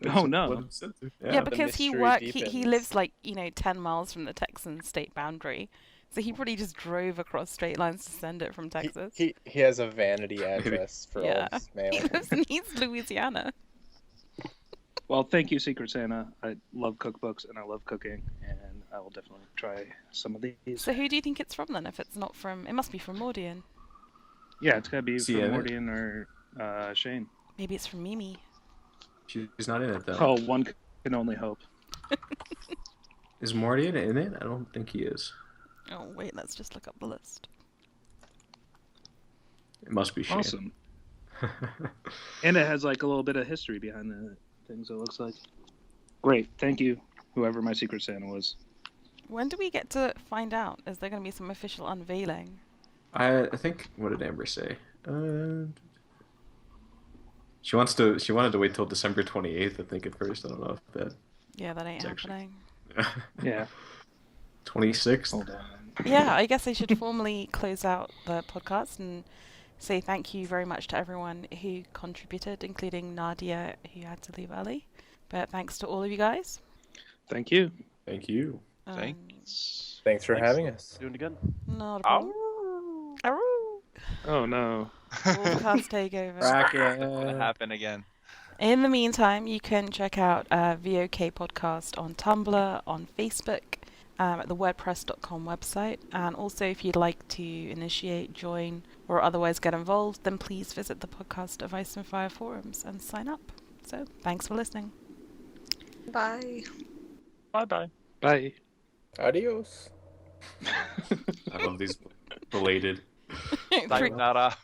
Oh, no. What I'm sent to. Yeah, because he mystery he deepens. lives like 10 miles from the Texan state boundary, so he probably just drove across straight lines to send it from Texas. He has a vanity address for all his mail. He lives in East Louisiana. Well, thank you, Secret Santa. I love cookbooks and I love cooking, and I will definitely try some of these. So who do you think it's from then? If it's not from, it must be from Mordian. Yeah, it's gotta be from Sienna? Mordian or Shane. Maybe it's from Mimi. She's not in it though. Oh, one can only hope. Is Mordian in it? I don't think he is. Oh wait, let's just look up the list. It must be Shane. Awesome. And it has like a little bit of history behind the things, it looks like. Great, thank you, whoever my Secret Santa was. When do we get to find out? Is there going to be some official unveiling? I think. What did Amber say? She wanted to wait till December 28th. I think at first. I don't know if that. Yeah, that ain't It's actually- happening. Yeah. 26th. Hold on. Yeah, I guess I should formally close out the podcast and say thank you very much to everyone who contributed, including Nadia, who had to leave early. But thanks to all of you guys. Thank you. Thank you. Thanks for having us. Doing it again. Not a problem. Oh no. Wolfcast takeover. What happened again? In the meantime, you can check out VOK Podcast on Tumblr, on Facebook, at the WordPress.com website. And also, if you'd like to initiate, join, or otherwise get involved, then please visit the Podcast of Ice and Fire forums and sign up. So, thanks for listening. Bye. Bye-bye. Bye. Adios. I love these belated. Sayonara.